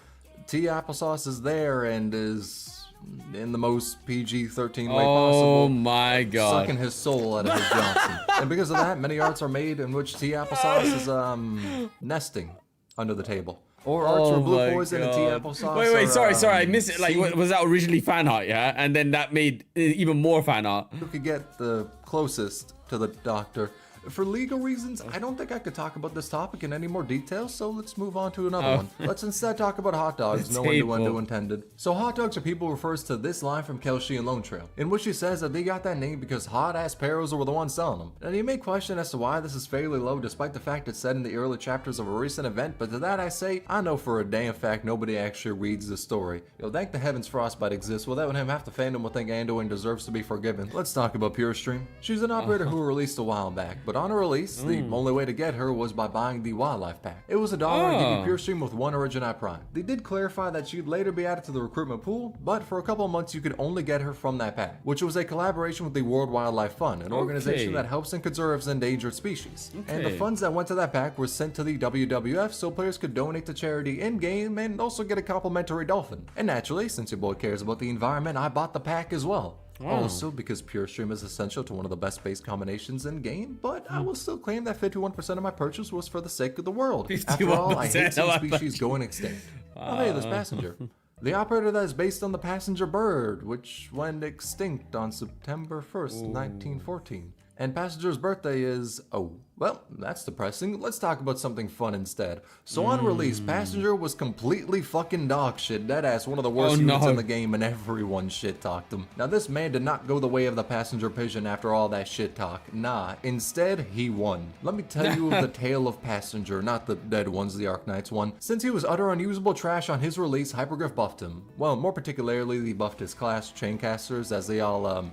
[SPEAKER 2] Tea Applesauce is there and is in the most PG-13 way possible.
[SPEAKER 1] Oh my god.
[SPEAKER 2] Sucking his soul out of his Johnson. And because of that, many arts are made in which Tea Applesauce is nesting under the table. Or arts where Blue Poison and Tea Applesauce
[SPEAKER 1] Wait, sorry, I missed it. Like, was that originally fan art, yeah? And then that made even more fan art.
[SPEAKER 2] You could get the closest to the doctor. For legal reasons, I don't think I could talk about this topic in any more detail, so let's move on to another one. Let's instead talk about hot dogs, no innuendo intended. So hot dogs are people refers to this line from Kelshi and Lone Trail, in which she says that they got that name because hot-ass perros were the ones selling them. And you may question as to why this is fairly low despite the fact it's said in the early chapters of a recent event, but to that I say, I know for a damn fact nobody actually reads the story. Yo, thank the heavens Frostbite exists, without him half the fandom will think Anduin deserves to be forgiven. Let's talk about Pure Stream. She's an operator who released a while back, but on her release, the only way to get her was by buying the Wildlife Pack. It was $1 and give you Pure Stream with 1 Origini Prime. They did clarify that she'd later be added to the recruitment pool, but for a couple of months you could only get her from that pack, which was a collaboration with the World Wildlife Fund, an organization that helps and conserves endangered species. And the funds that went to that pack were sent to the WWF so players could donate to charity in-game and also get a complimentary dolphin. And naturally, since your boy cares about the environment, I bought the pack as well. Also, because Pure Stream is essential to one of the best base combinations in game, but I will still claim that 51% of my purchase was for the sake of the world. After all, I hate some species going extinct. Oh hey, there's Passenger. The operator that is based on the passenger bird, which went extinct on September 1st, 1914. And Passenger's birthday is... oh, well, that's depressing. Let's talk about something fun instead. So on release, Passenger was completely fucking dog shit. Deadass, one of the worst units in the game, and everyone shit talked him. Now this man did not go the way of the passenger pigeon after all that shit talk. Nah, instead, he won. Let me tell you the tale of Passenger, not the dead ones, the Arknights one. Since he was utter unusable trash on his release, Hypergriff buffed him. Well, more particularly, he buffed his class, Chaincasters, as they all,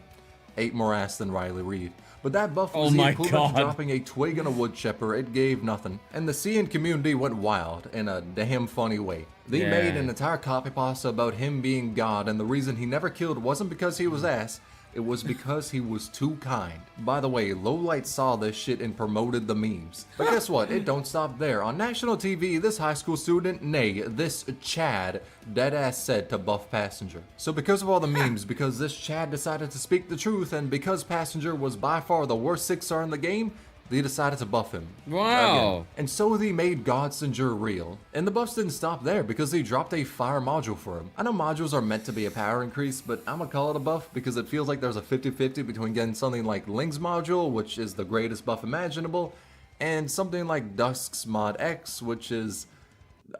[SPEAKER 2] ate more ass than Riley Reid. But that buff was the equivalent to dropping a twig in a wood chipper. It gave nothing. And the CN community went wild in a damn funny way. They made an entire copy pasta about him being God, and the reason he never killed wasn't because he was ass. It was because he was too kind. By the way, Lowlight saw this shit and promoted the memes. But guess what? It don't stop there. On national TV, this high school student, nay, this Chad, deadass said to buff Passenger. So because of all the memes, because this Chad decided to speak the truth, and because Passenger was by far the worst 6-star in the game, they decided to buff him.
[SPEAKER 1] Wow.
[SPEAKER 2] Again. And so they made Godsinger real. And the buffs didn't stop there because they dropped a fire module for him. I know modules are meant to be a power increase, but I'm gonna call it a buff because it feels like there's a 50-50 between getting something like Ling's module, which is the greatest buff imaginable, and something like Dusk's Mod X, which is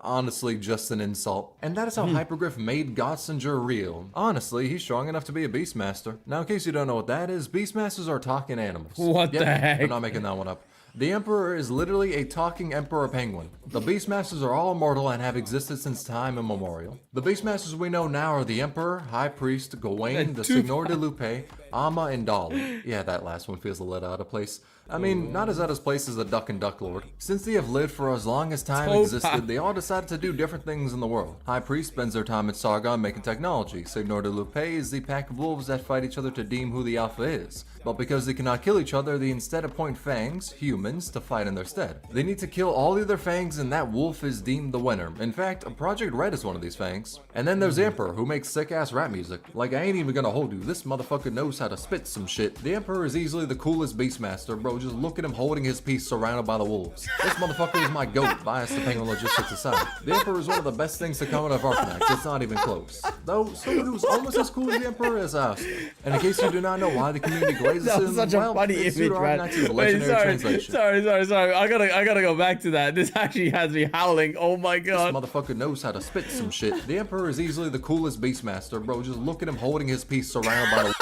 [SPEAKER 2] honestly just an insult. And that is how Hypergriff made Gottsinger real. Honestly, he's strong enough to be a Beastmaster. Now, in case you don't know what that is, Beastmasters are talking animals.
[SPEAKER 1] What the heck?
[SPEAKER 2] I'm not making that one up. The Emperor is literally a talking Emperor Penguin. The Beastmasters are all immortal and have existed since time immemorial. The Beastmasters we know now are the Emperor, High Priest, Gawain, the Signor de Lupe, Amma, and Dolly. Yeah, that last one feels a little out of place. I mean, not as out of place as the Duck and Duck Lord. Since they have lived for as long as time existed, they all decided to do different things in the world. High Priest spends their time in Sargon making technology. Signor de Lupe is the pack of wolves that fight each other to deem who the Alpha is. But because they cannot kill each other, they instead appoint Fangs, humans, to fight in their stead. They need to kill all the other Fangs and that wolf is deemed the winner. In fact, Project Red is one of these Fangs. And then there's the Emperor, who makes sick-ass rap music. Like, I ain't even gonna hold you, this motherfucker knows how to spit some shit. The Emperor is easily the coolest Beastmaster, bro. Just look at him holding his piece surrounded by the wolves. This motherfucker is my goat, biased to Penguin logistics aside. The Emperor is one of the best things to come out of Arknights, it's not even close. Though, someone who's almost as cool as the Emperor is us. And in case you do not know why the community glazes
[SPEAKER 1] That was
[SPEAKER 2] him,
[SPEAKER 1] such a funny image, man. Wait, sorry. I gotta go back to that. This actually has me howling. Oh my god.
[SPEAKER 2] This motherfucker knows how to spit some shit. The Emperor is easily the coolest Beastmaster, bro. Just look at him holding his piece surrounded by the...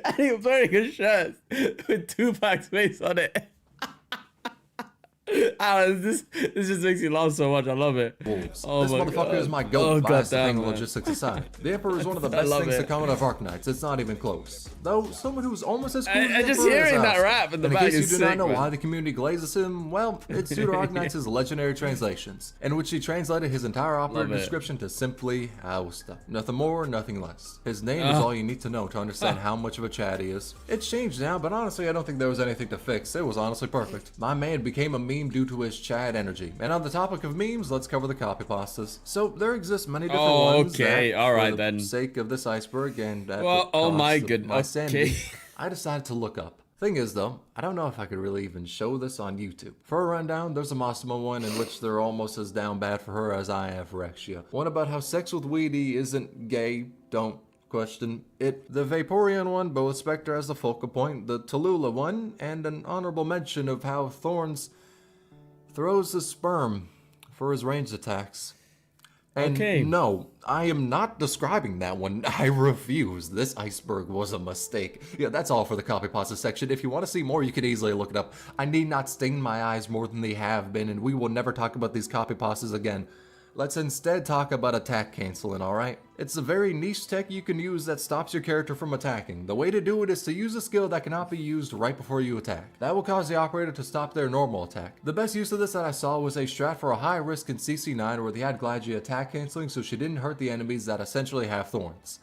[SPEAKER 1] And he was wearing a shirt with Tupac's face on it. This just makes me laugh so much. I love it.
[SPEAKER 2] Wolves.
[SPEAKER 1] Oh
[SPEAKER 2] this motherfucker
[SPEAKER 1] god.
[SPEAKER 2] is my goat, biased to
[SPEAKER 1] goddamn,
[SPEAKER 2] Penguin logistics aside. The Emperor is one of the
[SPEAKER 1] I
[SPEAKER 2] best
[SPEAKER 1] love
[SPEAKER 2] things to
[SPEAKER 1] it.
[SPEAKER 2] come out of Arknights. It's not even close. Though, someone who's almost as cool as the
[SPEAKER 1] And just
[SPEAKER 2] Emperor is
[SPEAKER 1] hearing that
[SPEAKER 2] us.
[SPEAKER 1] rap in the
[SPEAKER 2] And
[SPEAKER 1] back
[SPEAKER 2] in case
[SPEAKER 1] is
[SPEAKER 2] you do not
[SPEAKER 1] sick,
[SPEAKER 2] know
[SPEAKER 1] man.
[SPEAKER 2] why the community glazes him, well, it's due to Arknights' legendary translations, in which he translated his entire operator
[SPEAKER 1] Love it.
[SPEAKER 2] description to simply Austa. Nothing more, nothing less. His name is all you need to know to understand how much of a Chad he is. It's changed now, but honestly, I don't think there was anything to fix. It was honestly perfect. My man became a meme due to his Chad energy. And on the topic of memes, let's cover the copy pastas. So there exist many different ones.
[SPEAKER 1] Okay,
[SPEAKER 2] that,
[SPEAKER 1] alright
[SPEAKER 2] for
[SPEAKER 1] then.
[SPEAKER 2] the sake of this iceberg and at
[SPEAKER 1] Well,
[SPEAKER 2] the
[SPEAKER 1] oh my
[SPEAKER 2] cost of
[SPEAKER 1] goodness,
[SPEAKER 2] my sanity,
[SPEAKER 1] okay.
[SPEAKER 2] I decided to look up. Thing is though, I don't know if I could really even show this on YouTube. For a rundown, there's a Massimo one in which they're almost as down bad for her as I am for Rexia. One about how sex with Weedy isn't gay, don't question it. The Vaporeon one, but with Spectre as the focal point. The Tallulah one, and an honorable mention of how Thorns throws his sperm for his ranged attacks. And
[SPEAKER 1] Okay.
[SPEAKER 2] no, I am not describing that one. I refuse. This iceberg was a mistake. Yeah, that's all for the copy pasta section. If you want to see more, you can easily look it up. I need not stain my eyes more than they have been, and we will never talk about these copy pastas again. Let's instead talk about attack canceling, alright? It's a very niche tech you can use that stops your character from attacking. The way to do it is to use a skill that cannot be used right before you attack. That will cause the operator to stop their normal attack. The best use of this that I saw was a strat for a high risk in CC9 where they had Gladiator attack canceling so she didn't hurt the enemies that essentially have thorns.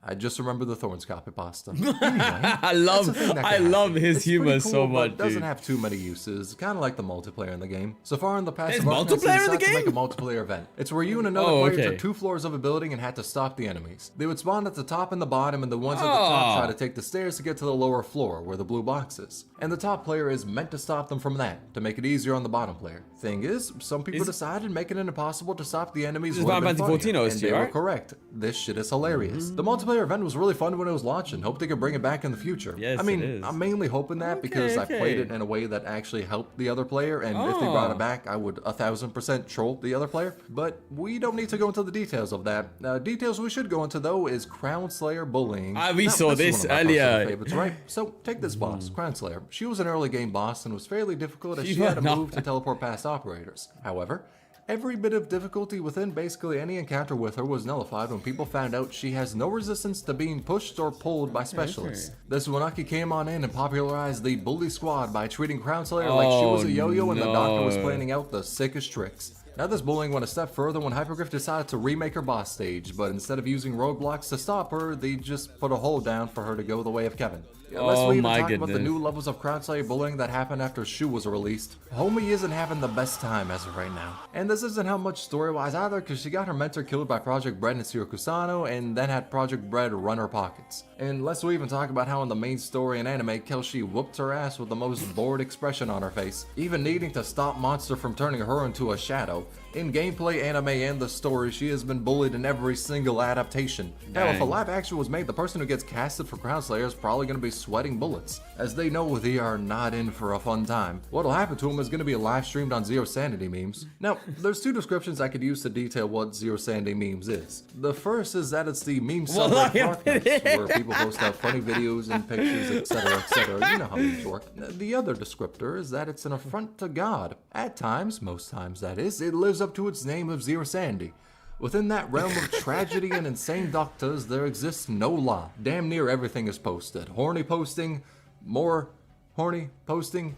[SPEAKER 2] I just remember the Thorns copy pasta. Anyway,
[SPEAKER 1] I love his
[SPEAKER 2] it's
[SPEAKER 1] humor
[SPEAKER 2] pretty cool,
[SPEAKER 1] so
[SPEAKER 2] but
[SPEAKER 1] much,
[SPEAKER 2] it doesn't
[SPEAKER 1] dude.
[SPEAKER 2] have too many uses, kind of like the multiplayer in the game. So far in the past,
[SPEAKER 1] There's
[SPEAKER 2] Arknights
[SPEAKER 1] multiplayer in the
[SPEAKER 2] decided to make
[SPEAKER 1] game?
[SPEAKER 2] a multiplayer event. It's where you and another
[SPEAKER 1] Oh,
[SPEAKER 2] player
[SPEAKER 1] okay.
[SPEAKER 2] took 2 floors of a building and had to stop the enemies. They would spawn at the top and the bottom, and the ones at the top try to take the stairs to get to the lower floor, where the blue box is. And the top player is meant to stop them from that, to make it easier on the bottom player. Thing is, some people decided making it impossible to stop the enemies.
[SPEAKER 1] This is Final Fantasy 14
[SPEAKER 2] and
[SPEAKER 1] OST,
[SPEAKER 2] they were
[SPEAKER 1] right?
[SPEAKER 2] correct. This shit is hilarious. The multiplayer event was really fun when it was launching. Hope they could bring it back in the future.
[SPEAKER 1] Yes,
[SPEAKER 2] I mean,
[SPEAKER 1] it is.
[SPEAKER 2] I'm mainly hoping that because I played it in a way that actually helped the other player, and if they brought it back, I would 1000% troll the other player. But we don't need to go into the details of that. Details we should go into though is Crown Slayer bullying.
[SPEAKER 1] We
[SPEAKER 2] Now,
[SPEAKER 1] saw
[SPEAKER 2] is
[SPEAKER 1] this
[SPEAKER 2] one of my personal
[SPEAKER 1] earlier.
[SPEAKER 2] favorites, right? So take this boss, Crown Slayer. She was an early game boss and was fairly difficult as
[SPEAKER 1] She
[SPEAKER 2] she had to
[SPEAKER 1] was
[SPEAKER 2] move to teleport past operators. However, every bit of difficulty within basically any encounter with her was nullified when people found out she has no resistance to being pushed or pulled by specialists. This Wanaki came on in and popularized the bully squad by treating Crown Slayer like she was a yo-yo and the doctor was planning out the sickest tricks. Now this bullying went a step further when Hypergriff decided to remake her boss stage, but instead of using roadblocks to stop her, they just put a hole down for her to go the way of Kevin. Unless we even talk about the new levels of Crown Slayer bullying that happened after Shu was released, Homie isn't having the best time as of right now. And this isn't how much story-wise either, because she got her mentor killed by Project Bread and Siro Kusano, and then had Project Bread run her pockets. And let's we even talk about how in the main story in anime, Kelshi whooped her ass with the most bored expression on her face, even needing to stop Monster from turning her into a shadow. In gameplay, anime, and the story, she has been bullied in every single adaptation. Hell, if a live action was made, the person who gets casted for Crown Slayer is probably going to be sweating bullets, as they know they are not in for a fun time. What'll happen to them is going to be live streamed on Zero Sanity memes. Now, there's two descriptions I could use to detail what Zero Sanity memes is. The first is that it's the meme subreddit Arknights, where people post out funny videos and pictures, etc., etc. You know how memes work. The other descriptor is that it's an affront to God. At times, most times that is, it lives up to its name of Zero Sanity. Within that realm of tragedy and insane doctors, there exists no law. Damn near everything is posted. Horny posting, more horny posting,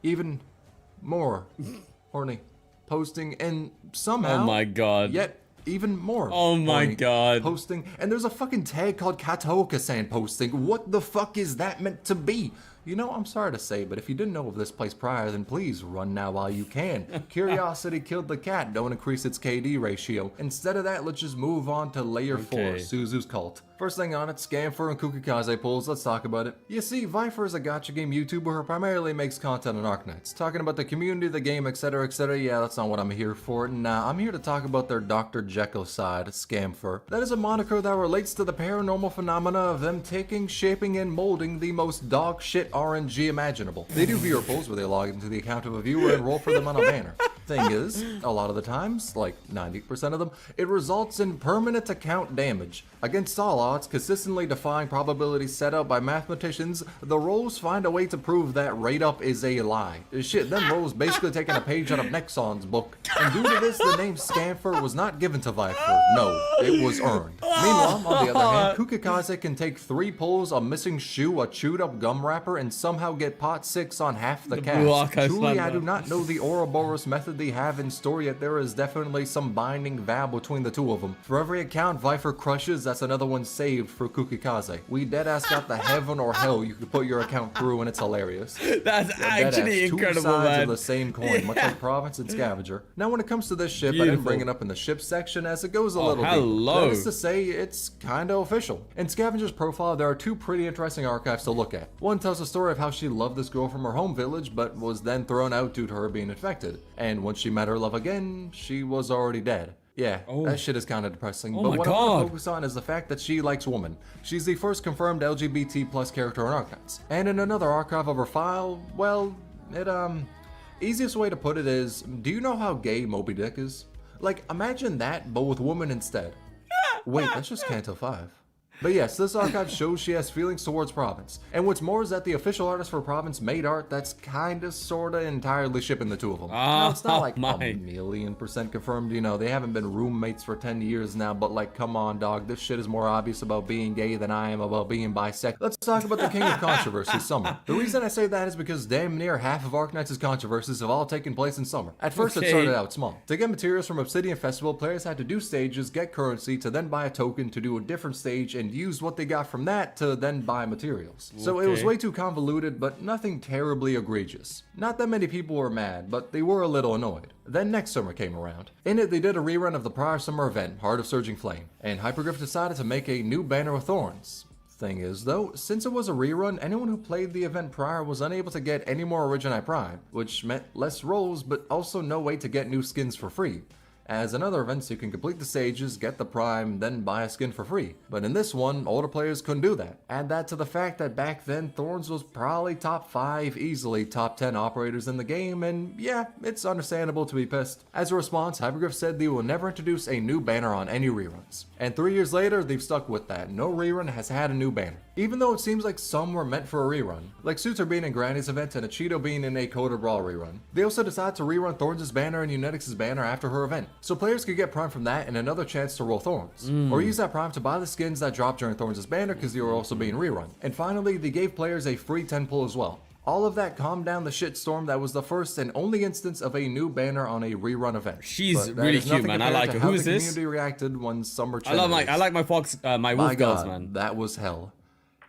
[SPEAKER 2] even more horny posting, and somehow,
[SPEAKER 1] oh my god,
[SPEAKER 2] yet even more.
[SPEAKER 1] Oh my god.
[SPEAKER 2] Posting, and there's a fucking tag called Kataoka-san posting. What the fuck is that meant to be? You know, I'm sorry to say, but if you didn't know of this place prior, then please run now while you can. Curiosity killed the cat. Don't increase its KD ratio. Instead of that, let's just move on to Layer 4, Suzu's Cult. First thing on it, Scamfer and Kukikaze pulls. Let's talk about it. You see, Viper is a gacha game YouTuber who primarily makes content on Arknights. Talking about the community, the game, etc., etc. Yeah, that's not what I'm here for. Nah, I'm here to talk about their Dr. Jekyll side, Scamfer. That is a moniker that relates to the paranormal phenomena of them taking, shaping, and molding the most dog shit RNG imaginable. They do viewer polls where they log into the account of a viewer and roll for them on a banner. Thing is, a lot of the times, like 90% of them, it results in permanent account damage. Against all odds, consistently defying probabilities set out by mathematicians, the rolls find a way to prove that rate up is a lie. Shit, them rolls basically taking a page out of Nexon's book. And due to this, the name Scamfer was not given to Viper. No, it was earned. Meanwhile, on the other hand, Kukikaze can take 3 pulls, a missing shoe, a chewed up gum wrapper, and somehow get pot 6 on half the cast. Truly, I do not know the Ouroboros method they have in store, yet there is definitely some binding vow between the two of them. For every account Viper crushes, that's another one saved for Kukikaze. We deadass got the heaven or hell you could put your account through, and it's hilarious.
[SPEAKER 1] That's actually incredible,
[SPEAKER 2] two sides
[SPEAKER 1] man.
[SPEAKER 2] of the same coin, much like Province and Scavenger. Now, when it comes to this ship, I didn't bring it up in the ship section as it goes a little deep. That is to say, it's kinda official. In Scavenger's profile, there are 2 pretty interesting archives to look at. One tells the story of how she loved this girl from her home village, but was then thrown out due to her being infected. And once she met her love again, she was already dead. Yeah, that shit is kind of depressing. But what I want to focus on is the fact that she likes women. She's the first confirmed LGBT plus character in Arknights. And in another archive of her file, well, easiest way to put it is, do you know how gay Moby Dick is? Like, imagine that, but with women instead. Wait, that's just Canto 5. But yes, this archive shows she has feelings towards Province. And what's more is that the official artist for Province made art that's kinda, sorta, entirely shipping the two of them. Now, it's not like a million% confirmed, you know, they haven't been roommates for 10 years now, but like, come on, dog, this shit is more obvious about being gay than I am about being bisexual. Let's talk about the king of controversy, Summer. The reason I say that is because damn near half of Arknights' controversies have all taken place in Summer. At first, it started out small. To get materials from Obsidian Festival, players had to do stages, get currency, to then buy a token to do a different stage, and use what they got from that to then buy materials. So it was way too convoluted, but nothing terribly egregious. Not that many people were mad, but they were a little annoyed. Then next summer came around. In it, they did a rerun of the prior summer event, Heart of Surging Flame, and Hypergriff decided to make a new banner with thorns. Thing is though, since it was a rerun, anyone who played the event prior was unable to get any more Origini Prime, which meant less rolls, but also no way to get new skins for free. As in other events, you can complete the stages, get the prime, then buy a skin for free. But in this one, older players couldn't do that. Add that to the fact that back then, Thorns was probably top 5, easily top 10 operators in the game, and yeah, it's understandable to be pissed. As a response, Hypergriff said they will never introduce a new banner on any reruns. And 3 years later, they've stuck with that. No rerun has had a new banner. Even though it seems like some were meant for a rerun, like Suitor being in Granny's event and Achido being in a Coder Brawl rerun. They also decided to rerun Thorns' banner and Unedited's banner after her event. So players could get prime from that and another chance to roll Thorns. Or use that prime to buy the skins that dropped during Thorns' banner because they were also being rerun. And finally, they gave players a free 10 pull as well. All of that calmed down the shitstorm that was the first and only instance of a new banner on a rerun event.
[SPEAKER 1] She's really cute, man. I like her. Who is this?
[SPEAKER 2] The community reacted when Summer
[SPEAKER 1] I like my fox, my wolf girls, man.
[SPEAKER 2] That was hell.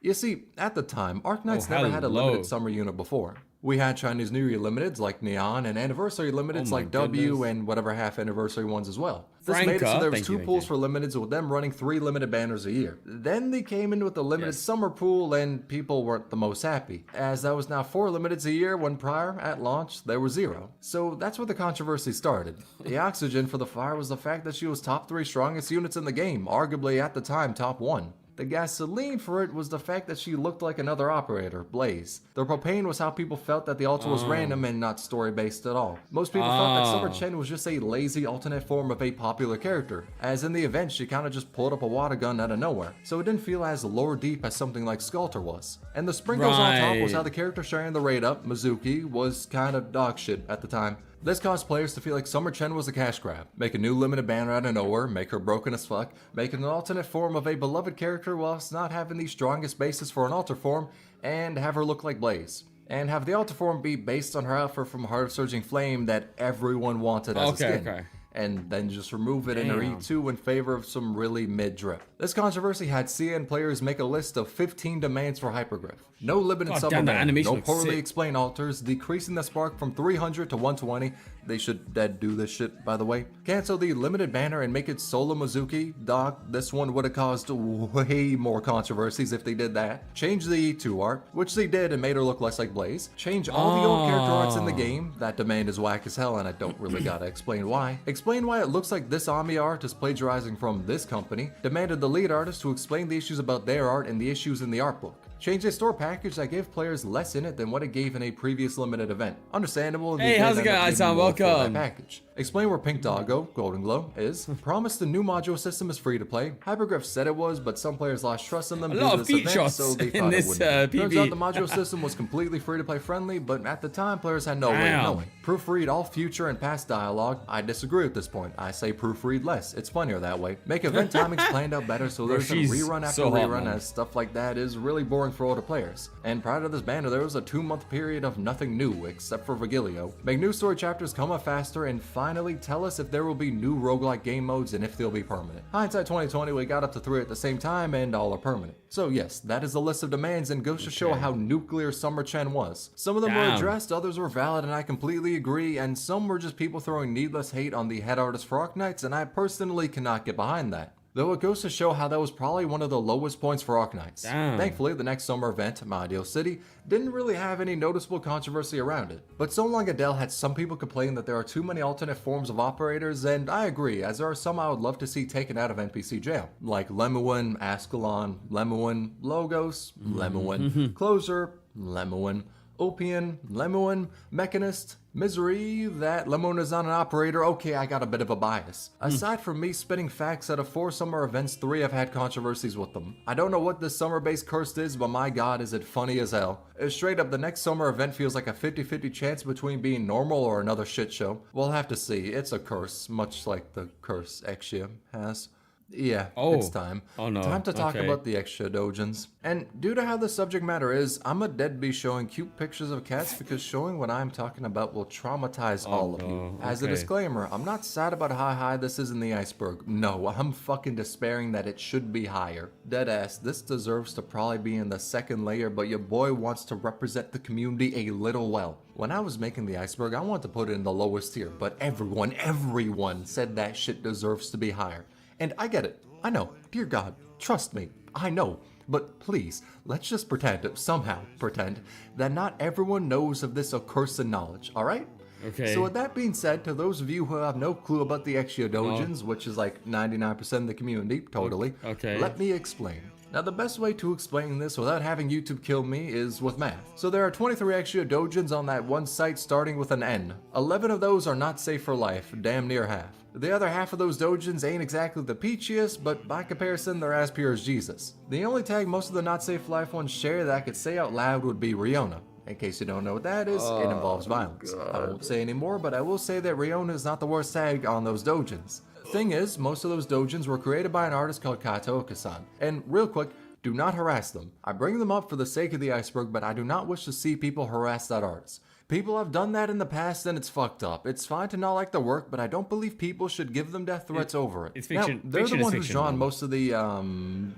[SPEAKER 2] You see, at the time, Arknights never had a limited summer unit before. We had Chinese New Year limiteds like Neon and anniversary limiteds like W and whatever half anniversary ones as well. This made it so there was two pools for limiteds with them running 3 limited banners a year. Then they came in with the limited summer pool and people weren't the most happy, as that was now 4 limiteds a year when prior, at launch, there were 0. So that's where the controversy started. The oxygen for the fire was the fact that she was top 3 strongest units in the game, arguably at the time top 1. The gasoline for it was the fact that she looked like another operator, Blaze. The propane was how people felt that the altar was random and not story-based at all. Most people thought that Summer Chen was just a lazy alternate form of a popular character, as in the event she kinda just pulled up a water gun out of nowhere, so it didn't feel as lore deep as something like Sculptor was. And the sprinkles on top was how the character sharing the raid up, Mizuki, was kinda dog shit at the time. This caused players to feel like Summer Chen was a cash grab. Make a new limited banner out of nowhere, make her broken as fuck, make an alternate form of a beloved character whilst not having the strongest basis for an alter form, and have her look like Blaze. And have the alter form be based on her outfit from Heart of Surging Flame that everyone wanted as a skin. And then just remove it in her E2 in favor of some really mid-drip. This controversy had CN players make a list of 15 demands for Hypergriff. No limited summer ban, no poorly explained alters, decreasing the spark from 300 to 120. They should dead do this shit, by the way. Cancel the limited banner and make it solo Mizuki. Dog, this one would have caused way more controversies if they did that. Change the E2 art, which they did and made her look less like Blaze. Change all the old character arts in the game. That demand is whack as hell and I don't really gotta explain why. Explain why it looks like this Ami art is plagiarizing from this company. Demanded the lead artist to explain the issues about their art and the issues in the art book. Change a store package that gave players less in it than what it gave in a previous limited event. Understandable.
[SPEAKER 1] Hey, how's it going, Isan? Welcome.
[SPEAKER 2] Package. Explain where Pink Doggo, Golden Glow, is. Promise the new module system is free to play. Hypergriff said it was, but some players lost trust in them due to this event, so they thought it wouldn't. Turns out the module system was completely free to play friendly, but at the time players had no way of knowing. Proofread all future and past dialogue. I disagree at this point. I say proofread less. It's funnier that way. Make event timings planned out better so there's a rerun after rerun, as stuff like that is really boring for older players. And prior to this banner, there was a 2-month period of nothing new except for Vigilio. Make new story chapters come up faster, and finally tell us if there will be new roguelike game modes and if they'll be permanent. Hindsight 2020, we got up to 3 at the same time and all are permanent. So yes, that is the list of demands and goes to show how nuclear Summer Chen was. Some of them were addressed, others were valid, and I completely agree, and some were just people throwing needless hate on the head artist for Arknights, and I personally cannot get behind that. Though it goes to show how that was probably one of the lowest points for Arknights. Thankfully, the next summer event, Velo City, didn't really have any noticeable controversy around it. But So Long Adele had some people complain that there are too many alternate forms of operators, and I agree, as there are some I would love to see taken out of NPC jail. Like Lemuin, Ascalon, Lemuin, Logos, Lemuin, Closer, Lemuin, Opian, Lemuin, Mechanist, Misery, that Lemuin is not an operator. Okay, I got a bit of a bias. Aside from me spitting facts, out of 4 summer events, 3 have had controversies with them. I don't know what this summer-based curse is, but my god, is it funny as hell. Straight up, the next summer event feels like a 50-50 chance between being normal or another shit show. We'll have to see. It's a curse, much like the curse Exia has. Yeah, it's time. Time to talk about the extra dojins. And due to how the subject matter is, I'm a dead be showing cute pictures of cats because showing what I'm talking about will traumatize all of you. As a disclaimer, I'm not sad about how high this is in the iceberg. No, I'm fucking despairing that it should be higher. Deadass, this deserves to probably be in the 2nd layer, but your boy wants to represent the community a little well. When I was making the iceberg, I wanted to put it in the lowest tier, but everyone said that shit deserves to be higher. And I get it. I know. Dear God, trust me. I know. But please, let's just somehow pretend, that not everyone knows of this accursed knowledge, alright? So with that being said, to those of you who have no clue about the Exia Dojins, which is like 99% of the community, totally, let me explain. Now the best way to explain this without having YouTube kill me is with math. So there are 23 Exia Dojins on that one site starting with an N. 11 of those are not safe for life, damn near half. The other half of those dojins ain't exactly the peachiest, but by comparison they're as pure as Jesus. The only tag most of the not safe life ones share that I could say out loud would be Riona. In case you don't know what that is, it involves violence. I won't say any more, but I will say that Riona is not the worst tag on those dojins. Thing is, most of those dojins were created by an artist called Kato Okasan. And real quick, do not harass them. I bring them up for the sake of the iceberg, but I do not wish to see people harass that artist. People have done that in the past and it's fucked up. It's fine to not like the work, but I don't believe people should give them death threats over it.
[SPEAKER 1] It's fiction.
[SPEAKER 2] Now, they're
[SPEAKER 1] Fiction
[SPEAKER 2] the
[SPEAKER 1] is
[SPEAKER 2] one who's
[SPEAKER 1] fiction,
[SPEAKER 2] drawn
[SPEAKER 1] man.
[SPEAKER 2] most of the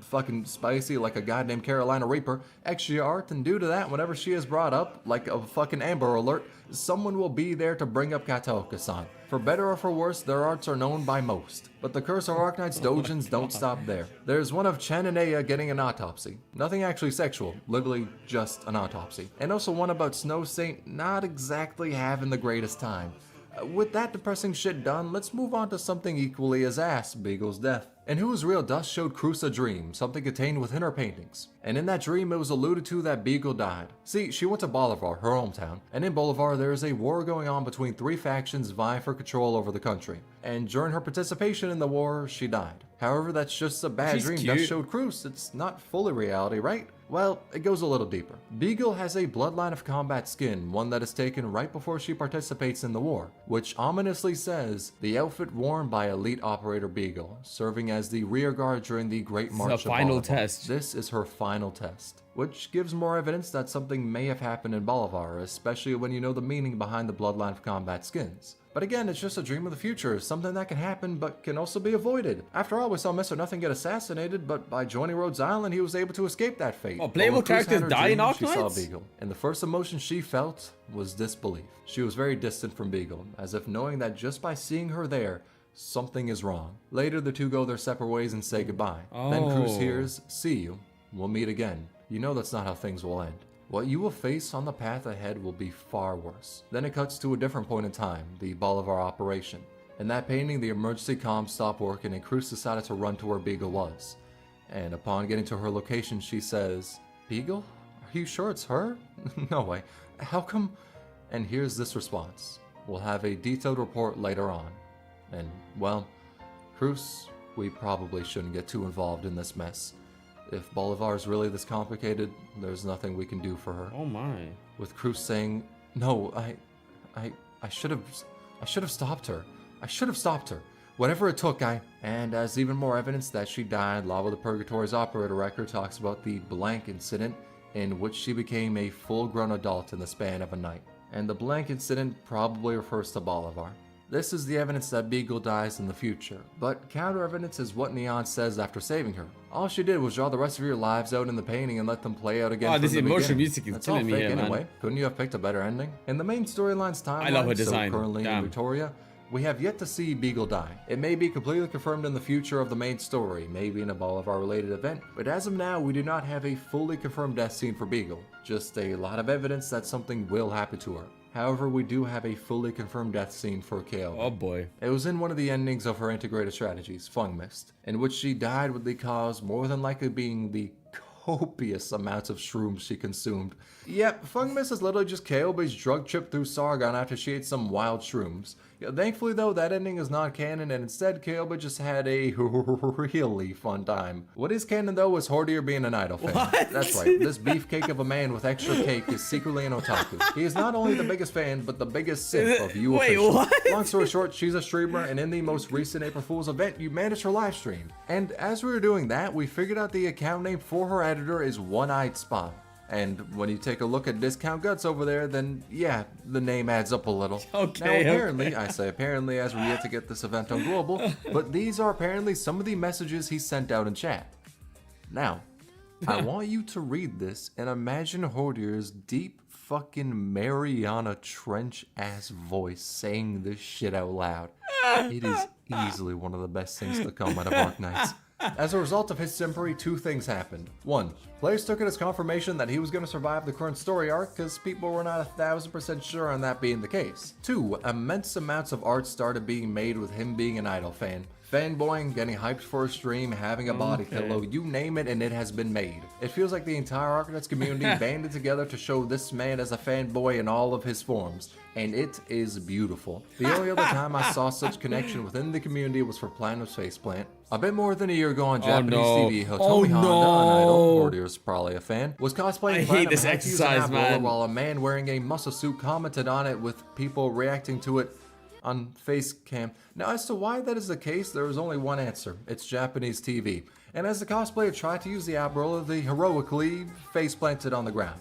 [SPEAKER 2] fucking spicy, like a goddamn Carolina Reaper, extra art, and due to that, whenever she is brought up, like a fucking Amber Alert, someone will be there to bring up Kataoka-san. For better or for worse, their arts are known by most. But the curse of Arknights Dojins don't stop there. There's one of Chen and Aya getting an autopsy. Nothing actually sexual, literally just an autopsy. And also one about Snow Saint not exactly having the greatest time. With that depressing shit done, let's move on to something equally as ass, Beagle's death. And Who's Real Dust showed Cruz a dream, something contained within her paintings. And in that dream, it was alluded to that Beagle died. See, she went to Bolivar, her hometown, and in Bolivar there is a war going on between 3 factions vying for control over the country. And during her participation in the war, she died. However, that's just a bad
[SPEAKER 1] She's
[SPEAKER 2] dream
[SPEAKER 1] cute.
[SPEAKER 2] Dust showed Cruz. It's not fully reality, right? Well, it goes a little deeper. Beagle has a bloodline of combat skin, one that is taken right before she participates in the war, which ominously says the outfit worn by elite operator Beagle, serving as the rear guard during the Great March of
[SPEAKER 1] final
[SPEAKER 2] Bolivar.
[SPEAKER 1] test.
[SPEAKER 2] This is her final test, which gives more evidence that something may have happened in Bolivar, especially when you know the meaning behind the bloodline of combat skins. But again, it's just a dream of the future, something that can happen but can also be avoided. After all, we saw Mr. Nothing get assassinated, but by joining Rhodes Island, he was able to escape that fate.
[SPEAKER 1] Oh, playable
[SPEAKER 2] But when Cruz
[SPEAKER 1] characters
[SPEAKER 2] had her
[SPEAKER 1] die in
[SPEAKER 2] dream, She saw
[SPEAKER 1] Arknights?
[SPEAKER 2] Beagle, and the first emotion she felt was disbelief. She was very distant from Beagle, as if knowing that just by seeing her there, something is wrong. Later, the two go their separate ways and say goodbye. Then Cruz
[SPEAKER 1] Oh.
[SPEAKER 2] hears, "See you. We'll meet again." You know that's not how things will end. What you will face on the path ahead will be far worse. Then it cuts to a different point in time, the Bolivar operation. In that painting, the emergency comms stopped working and Cruz decided to run to where Beagle was. And upon getting to her location, she says, "Beagle? Are you sure it's her?" "No way. How come?" And here's this response. "We'll have a detailed report later on." And, well, Cruz, we probably shouldn't get too involved in this mess. If Bolivar is really this complicated, there's nothing we can do for her.
[SPEAKER 1] Oh my.
[SPEAKER 2] With Cruz saying, "No, I should have stopped her. I should have stopped her. Whatever it took, And as even more evidence that she died, Lava the Purgatory's operator record talks about the blank incident in which she became a full-grown adult in the span of a night. And the blank incident probably refers to Bolivar. This is the evidence that Beagle dies in the future, but counter evidence is what Neon says after saving her. All she did was draw the rest of your lives out in the painting and let them play out again.
[SPEAKER 1] Oh,
[SPEAKER 2] from
[SPEAKER 1] this
[SPEAKER 2] the
[SPEAKER 1] emotional
[SPEAKER 2] beginning.
[SPEAKER 1] music is
[SPEAKER 2] That's all
[SPEAKER 1] killing me
[SPEAKER 2] fake
[SPEAKER 1] here, man.
[SPEAKER 2] anyway. Couldn't you have picked a better ending? In the main storyline's timeline,
[SPEAKER 1] love her design.
[SPEAKER 2] so currently
[SPEAKER 1] Damn.
[SPEAKER 2] in Victoria, we have yet to see Beagle die. It may be completely confirmed in the future of the main story, maybe in a Bolivar-related event, but as of now, we do not have a fully confirmed death scene for Beagle. Just a lot of evidence that something will happen to her. However, we do have a fully confirmed death scene for KO.
[SPEAKER 1] Oh boy.
[SPEAKER 2] It was in one of the endings of her integrated strategies, Fung Mist, in which she died with the cause more than likely being the copious amounts of shrooms she consumed. Yep, Fung Mist is literally just Kyobe's drug trip through Sargon after she ate some wild shrooms. Thankfully though, that ending is not canon and instead Kyobe just had a really fun time. What is canon though is Hordier being an idol fan.
[SPEAKER 1] What?
[SPEAKER 2] That's right, this beefcake of a man with extra cake is secretly an otaku. He is not only the biggest fan, but the biggest simp of you
[SPEAKER 1] Wait,
[SPEAKER 2] official.
[SPEAKER 1] what?
[SPEAKER 2] Long story short, she's a streamer, and in the most recent April Fool's event, you managed her live stream. And as we were doing that, we figured out the account name for her editor is One-Eyed Spy. And when you take a look at Discount Guts over there, then yeah, the name adds up a little.
[SPEAKER 1] Okay,
[SPEAKER 2] Now apparently,
[SPEAKER 1] okay.
[SPEAKER 2] I say apparently as we're yet to get this event on global, but these are apparently some of the messages he sent out in chat. Now, I want you to read this and imagine Hordier's deep fucking Mariana Trench ass voice saying this shit out loud. It is easily one of the best things to come out of Arknights. As a result of his simpery, 2 things happened. 1. Players took it as confirmation that he was going to survive the current story arc because people were not 1000% sure on that being the case. 2. Immense amounts of art started being made with him being an idol fan. Fanboying, getting hyped for a stream, having a body pillow, you name it and it has been made. It feels like the entire Arknights community banded together to show this man as a fanboy in all of his forms. And it is beautiful. The only other time I saw such connection within the community was for Platinum's Faceplant. A bit more than a year ago on Japanese TV, Hitomi
[SPEAKER 1] Oh,
[SPEAKER 2] Honda,
[SPEAKER 1] no.
[SPEAKER 2] an idol, Hordier's probably a fan, was cosplaying
[SPEAKER 1] I hate
[SPEAKER 2] Platinum
[SPEAKER 1] this
[SPEAKER 2] had to use an
[SPEAKER 1] exercise,
[SPEAKER 2] umbrella
[SPEAKER 1] man.
[SPEAKER 2] while a man wearing a muscle suit commented on it with people reacting to it on face cam. Now, as to why that is the case, there is only one answer. It's Japanese TV. And as the cosplayer tried to use the umbrella, they heroically face planted on the ground.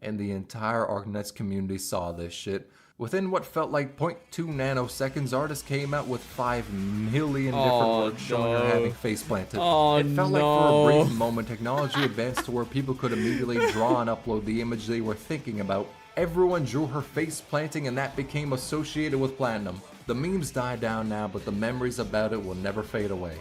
[SPEAKER 2] And the entire Arknights community saw this shit. Within what felt like 0.2 nanoseconds, artists came out with 5 million different works showing her having face planted. It felt like for a brief moment, technology advanced to where people could immediately draw and upload the image they were thinking about. Everyone drew her face planting and that became associated with platinum. The memes die down now, but the memories about it will never fade away.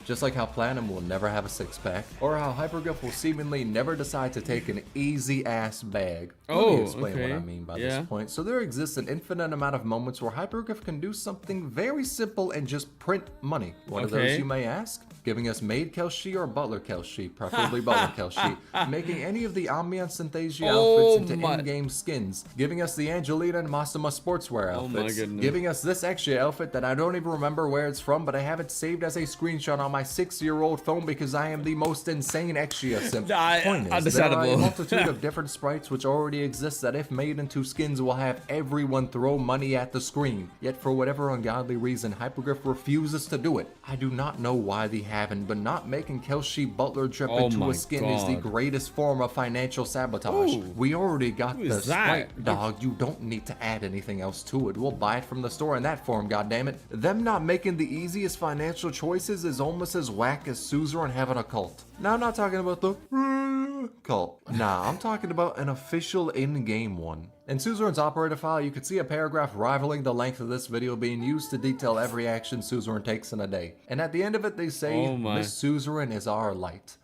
[SPEAKER 2] Just like how Platinum will never have a six-pack, or how Hyperglyph will seemingly never decide to take an easy-ass bag. Let me explain what I mean by this point. So there exists an infinite amount of moments where Hyperglyph can do something very simple and just print money. One of those, you may ask? Giving us Maid Kelshi or Butler Kelshi, preferably Butler Kelshi, making any of the Ambiance Synthesia outfits into in-game skins, giving us the Angelina and Masuma sportswear outfits, giving us this extra outfit that I don't even remember where it's from, but I have it saved as a screenshot on my 6-year-old phone because I am the most insane Exia simp. Point is, there are a multitude of different sprites which already exist that if made into skins will have everyone throw money at the screen. Yet for whatever ungodly reason, Hyperglyph refuses to do it. I do not know why they haven't, but not making Kelshi Butler drip into a skin is the greatest form of financial sabotage. We already got the sprite, dog. You don't need to add anything else to it. We'll buy it from the store in that form, goddammit. Them not making the easiest financial choices is almost as whack as Suzerain having a cult. Now I'm not talking about the cult. Nah, I'm talking about an official in-game one. In Suzerain's operator file, you could see a paragraph rivaling the length of this video being used to detail every action Suzerain takes in a day. And at the end of it, they say, Miss Suzerain is our light.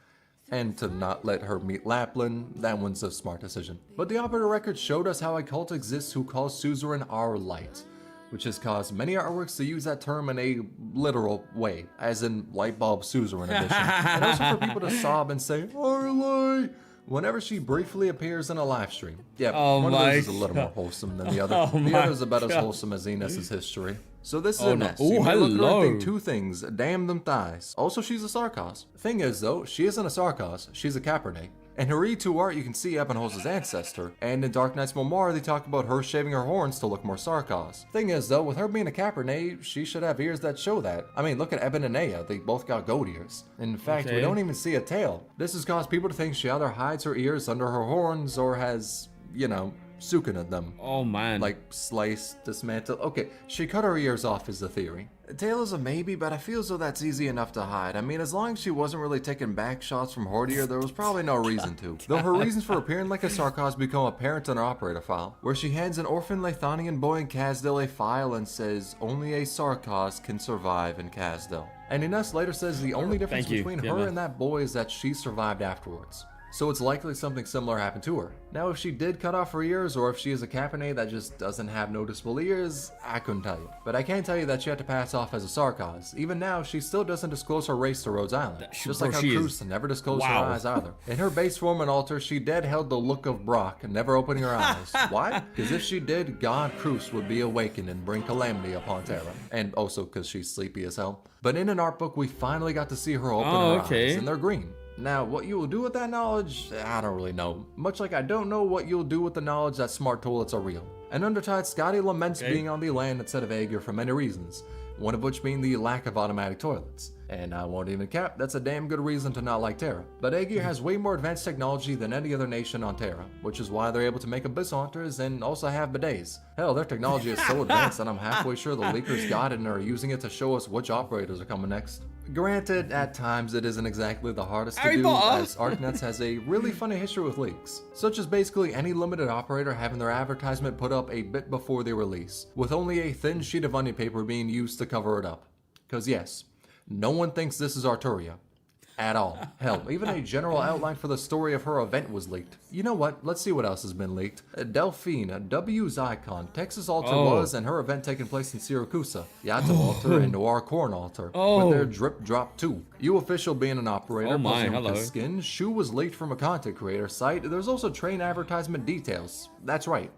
[SPEAKER 2] And to not let her meet Lapland, that one's a smart decision. But the operator record showed us how a cult exists who calls Suzerain our light, which has caused many artworks to use that term in a literal way, as in Lightbulb Suzerain edition, and also for people to sob and say, our light, whenever she briefly appears in a live stream. Yeah, one of those is a little more wholesome than the other. The other's about as wholesome as Enes's history. So this is Ines. You may look at her and think two things, damn them thighs. Also, she's a Sarkos. Thing is though, she isn't a Sarkos, she's a Cabernet. In her E2 art, you can see Ebenholz's ancestor, and in Dark Knight's Memoir, they talk about her shaving her horns to look more Sarkos. Thing is though, with her being a Cabernet, she should have ears that show that. I mean, look at Eben and Aya, they both got goat ears. In fact, we don't even see a tail. This has caused people to think she either hides her ears under her horns or has, you know, sukin at them.
[SPEAKER 1] Oh man.
[SPEAKER 2] Like slice, dismantle. Okay, she cut her ears off is the theory. Tail is a maybe, but I feel as though that's easy enough to hide. I mean, as long as she wasn't really taking back shots from Hordier, there was probably no reason to. Though her reasons for appearing like a Sarkos become apparent in her operator file, where she hands an orphan Lethanian boy in Kazdil a file and says, only a Sarkos can survive in Kazdil. And Ines later says the only difference between her and that boy is that she survived afterwards. So it's likely something similar happened to her. Now if she did cut off her ears, or if she is a Cabernet that just doesn't have noticeable ears, I couldn't tell you. But I can tell you that she had to pass off as a Sarkos. Even now, she still doesn't disclose her race to Rhodes Island. Just like how Cruz never disclosed her eyes either. In her base form and altar, she dead held the look of Brock, never opening her eyes. Why? Because if she did, God Cruz would be awakened and bring calamity upon Terra. And also because she's sleepy as hell. But in an art book, we finally got to see her open her eyes, and they're green. Now, what you will do with that knowledge, I don't really know. Much like I don't know what you'll do with the knowledge that smart toilets are real. And Undertide, Scotty laments being on the land instead of Aegir for many reasons, one of which being the lack of automatic toilets. And I won't even cap, that's a damn good reason to not like Terra. But Aegir has way more advanced technology than any other nation on Terra, which is why they're able to make abyss haunters and also have bidets. Hell, their technology is so advanced that I'm halfway sure the leakers got it and are using it to show us which operators are coming next. Granted, at times it isn't exactly the hardest to do, as Arknights has a really funny history with leaks, such as basically any limited operator having their advertisement put up a bit before they release, with only a thin sheet of onion paper being used to cover it up. Cause yes, no one thinks this is Arturia. At all. Hell, even a general outline for the story of her event was leaked. You know what? Let's see what else has been leaked. Delphine, W's icon, Texas Altar was, and her event taking place in Siracusa, Yato Altar, and Noir Corn Altar, with their drip drop too. You official being an operator, with skin, Shu was leaked from a content creator site. There's also train advertisement details. That's right.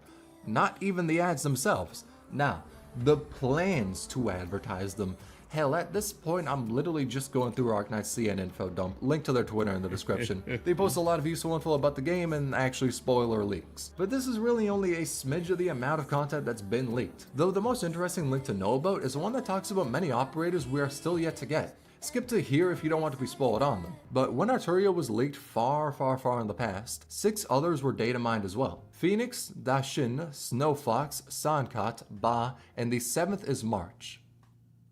[SPEAKER 2] Not even the ads themselves. Now, the plans to advertise them Hell, at this point, I'm literally just going through Arknights CN info dump. Link to their Twitter in the description. They post a lot of useful info about the game and actually spoiler leaks. But this is really only a smidge of the amount of content that's been leaked. Though the most interesting link to know about is one that talks about many operators we are still yet to get. Skip to here if you don't want to be spoiled on them. But when Arturia was leaked far in the past, 6 others were data mined as well. Phoenix, Dashin, Snowfox, Sankat, Ba, and the 7th is March.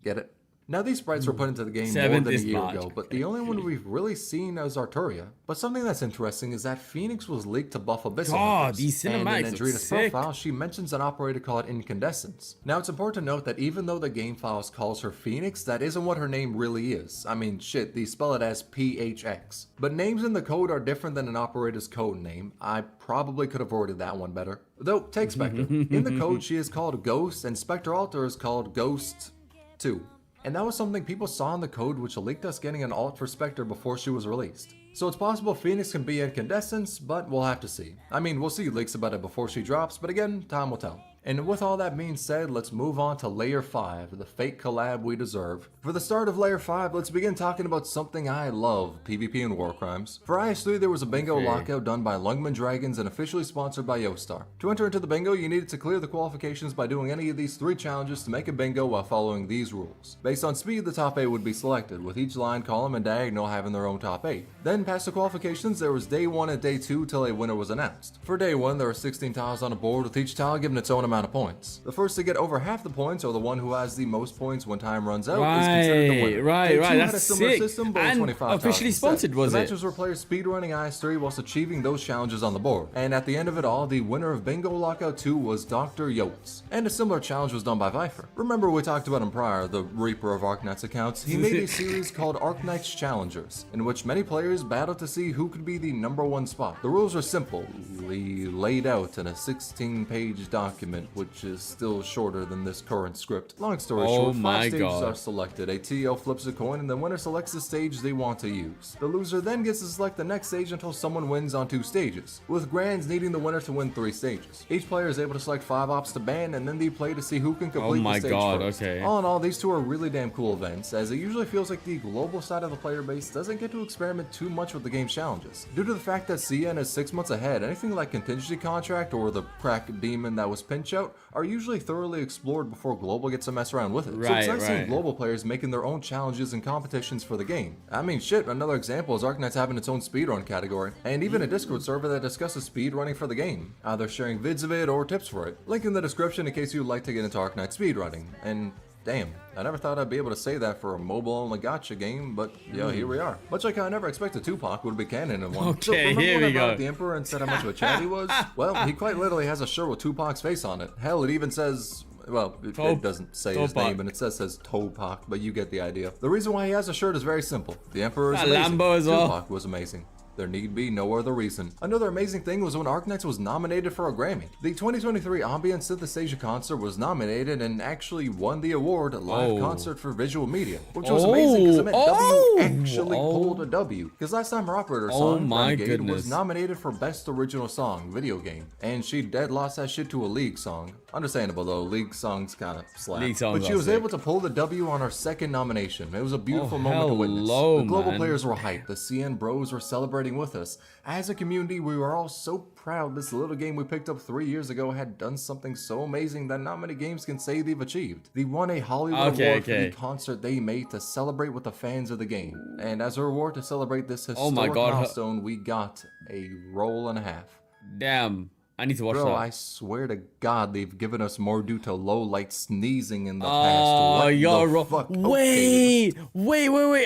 [SPEAKER 2] Get it? Now these sprites were put into the game more than a year ago, but the only one we've really seen is Arturia. But something that's interesting is that Phoenix was leaked to buff Abyssal Hunters,
[SPEAKER 1] these
[SPEAKER 2] and
[SPEAKER 1] cinematics
[SPEAKER 2] in Andrina's profile she mentions an operator called Incandescence. Now it's important to note that even though the game files calls her Phoenix, that isn't what her name really is. I mean shit, they spell it as PHX. But names in the code are different than an operator's code name. I probably could have worded that one better. Though, take Spectre. In the code she is called Ghost and Spectre Alter is called Ghost 2. And that was something people saw in the code which leaked us getting an alt for Spectre before she was released. So it's possible Phoenix can be Incandescence, but we'll have to see. I mean, we'll see leaks about it before she drops, but again, time will tell. And with all that being said, let's move on to Layer 5, the fake collab we deserve. For the start of Layer 5, let's begin talking about something I love, PvP and War Crimes. For IS3, there was a bingo lockout done by Lungman Dragons and officially sponsored by Yostar. To enter into the bingo, you needed to clear the qualifications by doing any of these 3 challenges to make a bingo while following these rules. Based on speed, the top 8 would be selected, with each line, column, and diagonal having their own top 8. Then, past the qualifications, there was day 1 and day 2 till a winner was announced. For day 1, there were 16 tiles on a board, with each tile given its own amount of points. The first to get over half the points, or the one who has the most points when time runs out, is considered the winner.
[SPEAKER 1] Right,
[SPEAKER 2] That's
[SPEAKER 1] that's
[SPEAKER 2] a similar
[SPEAKER 1] sick.
[SPEAKER 2] system, but
[SPEAKER 1] And
[SPEAKER 2] 25
[SPEAKER 1] officially
[SPEAKER 2] tiles
[SPEAKER 1] sponsored,
[SPEAKER 2] instead.
[SPEAKER 1] was
[SPEAKER 2] the
[SPEAKER 1] it?
[SPEAKER 2] matches were players speedrunning IS3 whilst achieving those challenges on the board. And at the end of it all, the winner of Bingo Lockout 2 was Dr. Yotes. And a similar challenge was done by Viper. Remember we talked about him prior, the Reaper of Arknights accounts. He made a series called Arknights Challengers, in which many players battled to see who could be the #1 spot. The rules are simple, laid out in a 16-page document, which is still shorter than this current script. Long story short, 5 stages are selected. A TO flips a coin and the winner selects the stage they want to use. The loser then gets to select the next stage until someone wins on 2 stages, with grands needing the winner to win 3 stages. Each player is able to select 5 ops to ban, and then they play to see who can complete the stage first.
[SPEAKER 1] Okay.
[SPEAKER 2] All in all, these 2 are really damn cool events, as it usually feels like the global side of the player base doesn't get to experiment too much with the game's challenges. Due to the fact that CN is 6 months ahead, anything like Contingency Contract or the crack demon that was Pinch Out are usually thoroughly explored before global gets to mess around with it. So it's nice seeing global players making their own challenges and competitions for the game. I mean shit, another example is Arknights having its own speedrun category, and even a Discord server that discusses speedrunning for the game, either sharing vids of it or tips for it. Link in the description in case you'd like to get into Arknights speedrunning. And damn, I never thought I'd be able to say that for a mobile-only gacha game, but yeah, here we are. Much like I never expected Tupac would be canon in one.
[SPEAKER 1] Okay,
[SPEAKER 2] so remember
[SPEAKER 1] here
[SPEAKER 2] when I
[SPEAKER 1] we
[SPEAKER 2] brought
[SPEAKER 1] go.
[SPEAKER 2] up the Emperor and said how much of a chat he was? Well, he quite literally has a shirt with Tupac's face on it. Hell, it even says... well, it doesn't say his name, and it says Tupac, but you get the idea. The reason why he has a shirt is very simple. The Emperor is amazing.
[SPEAKER 1] Lambo as well.
[SPEAKER 2] Tupac was amazing. There need be no other reason. Another amazing thing was when Arknights was nominated for a Grammy. The 2023 Ambient Synthesizer concert was nominated and actually won the award Live Concert for Visual Media, which was amazing because it meant W actually pulled a W. Because last time her operator song, Renegade, was nominated for Best Original Song, Video Game, and she dead lost that shit to a League song. Understandable though, League songs kind of slap. But she was able to pull the W on her 2nd nomination. It was a beautiful moment to witness. The global players were hyped, the CN bros were celebrating with us. As a community, we were all so proud this little game we picked up 3 years ago had done something so amazing that not many games can say they've achieved. They won a Hollywood award for the concert they made to celebrate with the fans of the game. And as a reward to celebrate this historic milestone, we got a roll and a half.
[SPEAKER 1] Damn. I need to watch that.
[SPEAKER 2] Bro, I swear to God, they've given us more due to low light sneezing in the past. What the fuck?
[SPEAKER 1] Wait.